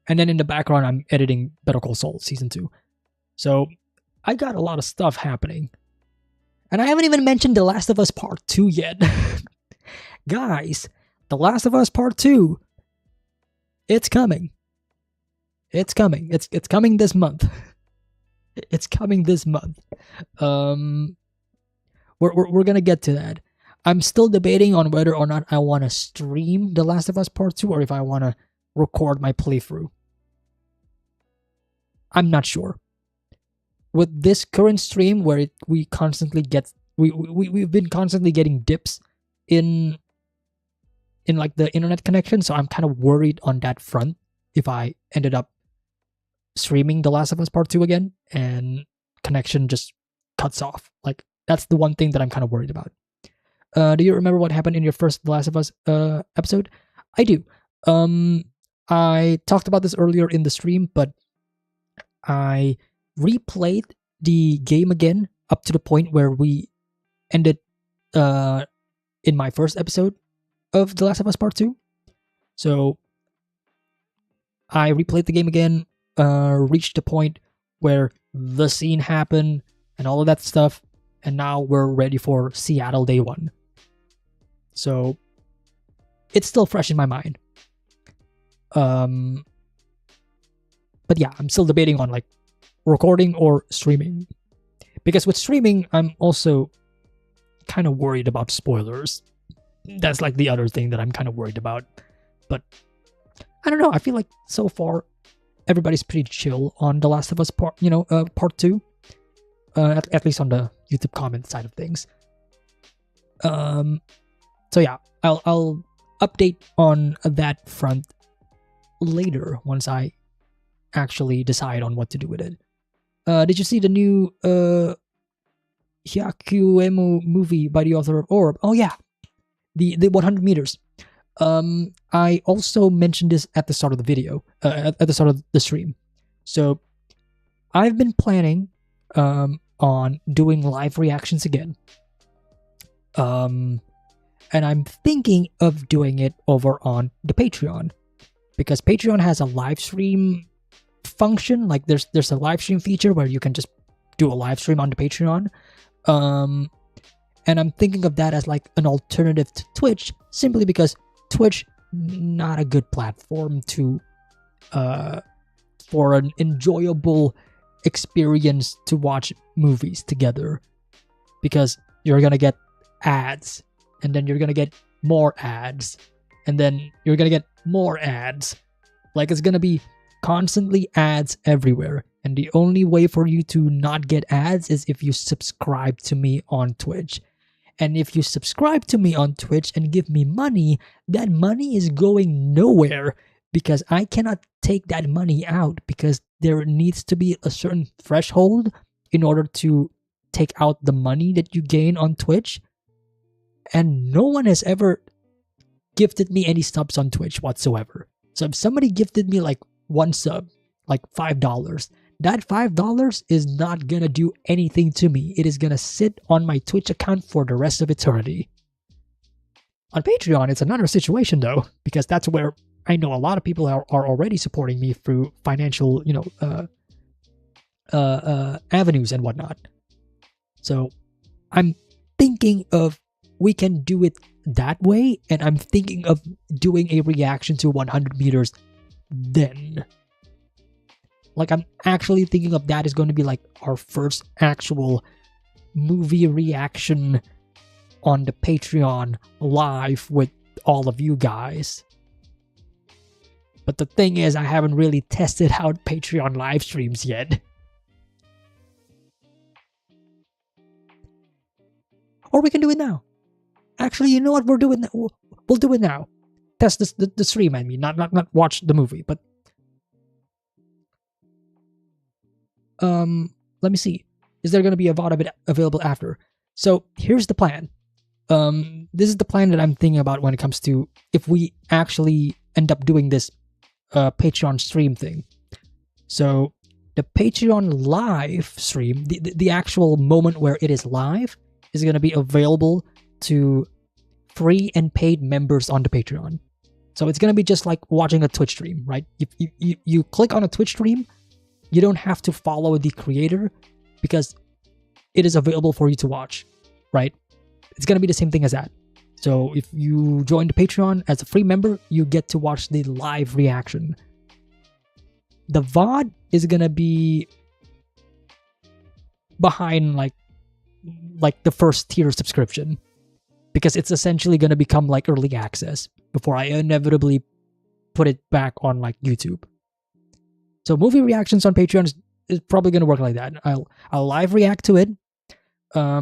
then in the background, I'm editing Better Call Saul Season 2. So I got a lot of stuff happening. And I haven't even mentioned The Last of Us Part 2 yet. Guys, The Last of Us Part 2, it's coming. It's coming. It's coming this month. It's coming this month. We're gonna get to that. I'm still debating on whether or not I want to stream The Last of Us Part 2 or if I want to record my playthrough. I'm not sure. With this current stream where we've been constantly getting dips in like the internet connection, so I'm kind of worried on that front if I ended up streaming The Last of Us Part 2 again and connection just cuts off. Like, that's the one thing that I'm kind of worried about. Do you remember what happened in your first The Last of Us episode? I do. I talked about this earlier in the stream, but I replayed the game again up to the point where we ended in my first episode of The Last of Us Part 2. So I replayed the game again, reached the point where the scene happened and all of that stuff, and now we're ready for Seattle Day 1. So it's still fresh in my mind. But yeah, I'm still debating on like recording or streaming. Because with streaming, I'm also kind of worried about spoilers. That's like the other thing that I'm kind of worried about. But I don't know, I feel like so far everybody's pretty chill on The Last of Us Part 2. At least on the YouTube comment side of things. So yeah, I'll update on that front later once I actually decide on what to do with it. Did you see the new Hyakuemu movie by the author of Orb? Oh yeah, the 100 meters. I also mentioned this at the start of the video, at the start of the stream. So I've been planning on doing live reactions again. And I'm thinking of doing it over on the Patreon, because Patreon has a live stream function. Like there's a live stream feature where you can just do a live stream on the Patreon. And I'm thinking of that as like an alternative to Twitch, simply because Twitch not a good platform to for an enjoyable experience to watch movies together, because you're gonna get ads, and then you're gonna get more ads, and then you're gonna get more ads. Like, it's gonna be constantly ads everywhere, and the only way for you to not get ads is if you subscribe to me on Twitch. And if you subscribe to me on Twitch and give me money, that money is going nowhere, because I cannot take that money out, because there needs to be a certain threshold in order to take out the money that you gain on Twitch. And no one has ever gifted me any subs on Twitch whatsoever. So if somebody gifted me like one sub, like $5, that $5 is not gonna do anything to me. It is gonna sit on my Twitch account for the rest of eternity. On Patreon, it's another situation though, because that's where I know a lot of people are already supporting me through financial, avenues and whatnot. So I'm thinking of, we can do it that way, and I'm thinking of doing a reaction to 100 meters then. Like, I'm actually thinking of that is going to be like our first actual movie reaction on the Patreon live with all of you guys. But the thing is, I haven't really tested out Patreon live streams yet. Or we can do it now. Actually, you know what? We'll do it. We'll do it now. Test this, the stream. I mean, not watch the movie, but let me see. Is there gonna be a VOD of it available after? So here's the plan. This is the plan that I'm thinking about when it comes to if we actually end up doing this Patreon stream thing. So the Patreon live stream, the actual moment where it is live, is going to be available to free and paid members on the Patreon. So it's going to be just like watching a Twitch stream, right? If you click on a Twitch stream, you don't have to follow the creator because it is available for you to watch, right? It's going to be the same thing as that. So if you join the Patreon as a free member, you get to watch the live reaction. The VOD is going to be behind like the first tier subscription, because it's essentially going to become like early access before I inevitably put it back on like YouTube. So movie reactions on Patreon is probably going to work like that. I'll live react to it.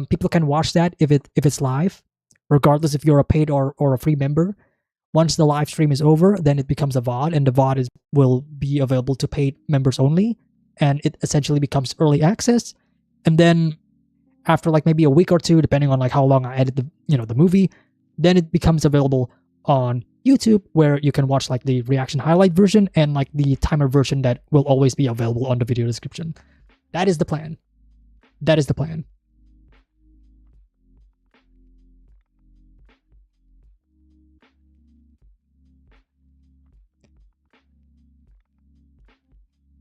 People can watch that if it's live, regardless if you're a paid or a free member. Once the live stream is over, then it becomes a VOD, and the VOD will be available to paid members only, and it essentially becomes early access. And then after like maybe a week or two, depending on like how long I edit the movie, then it becomes available on YouTube, where you can watch like the reaction highlight version and like the timer version that will always be available on the video description. That is the plan. That is the plan.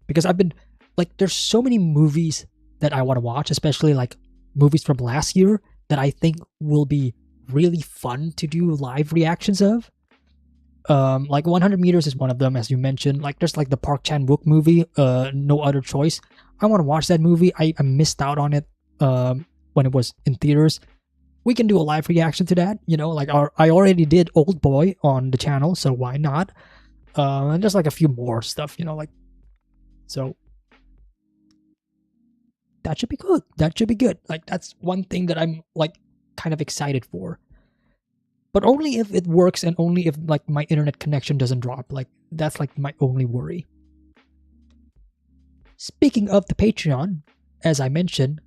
Because I've been like, there's so many movies that I want to watch, especially like movies from last year that I think will be really fun to do live reactions of. Like 100 Meters is one of them, as you mentioned. Like there's like the Park Chan-wook movie, No Other Choice. I want to watch that movie. I missed out on it when it was in theaters. We can do a live reaction to that, like I already did Old Boy on the channel, so why not? And there's like a few more stuff, like, so that should be good. That should be good. Like that's one thing that I'm like kind of excited for. But only if it works, and only if like my internet connection doesn't drop. Like that's like my only worry. Speaking of the Patreon, as I mentioned,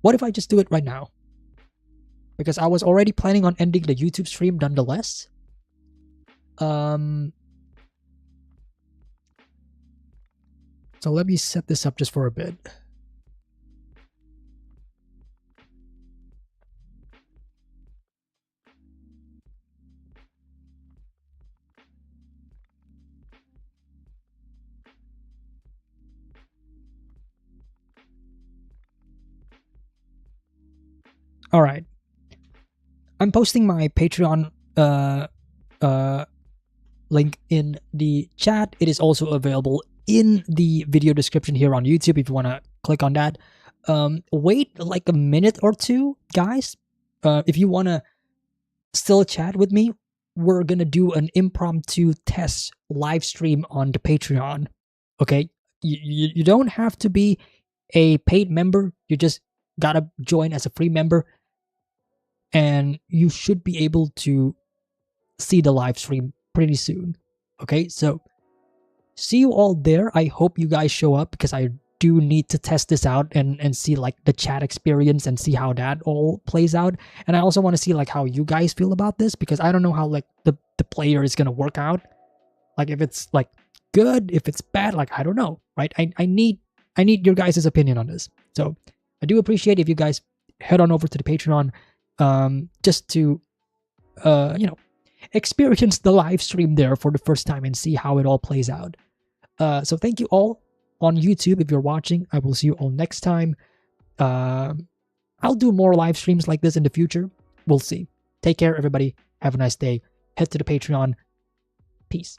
what if I just do it right now? Because I was already planning on ending the YouTube stream nonetheless. So let me set this up just for a bit. All right. I'm posting my Patreon link in the chat. It is also available in the video description here on YouTube if you want to click on that. Wait like a minute or two, guys. If you want to still chat with me, we're going to do an impromptu test live stream on the Patreon. Okay? You don't have to be a paid member. You just got to join as a free member. And you should be able to see the live stream pretty soon. Okay, so see you all there. I hope you guys show up, because I do need to test this out and see like the chat experience and see how that all plays out. And I also want to see like how you guys feel about this, because I don't know how like the player is gonna work out. Like if it's like good, if it's bad, like I don't know, right? I need your guys' opinion on this. So I do appreciate if you guys head on over to the Patreon. Just to experience the live stream there for the first time and see how it all plays out. So thank you all on YouTube if you're watching. I will see you all next time. I'll do more live streams like this in the future. We'll see. Take care, everybody. Have a nice day. Head to the Patreon. Peace.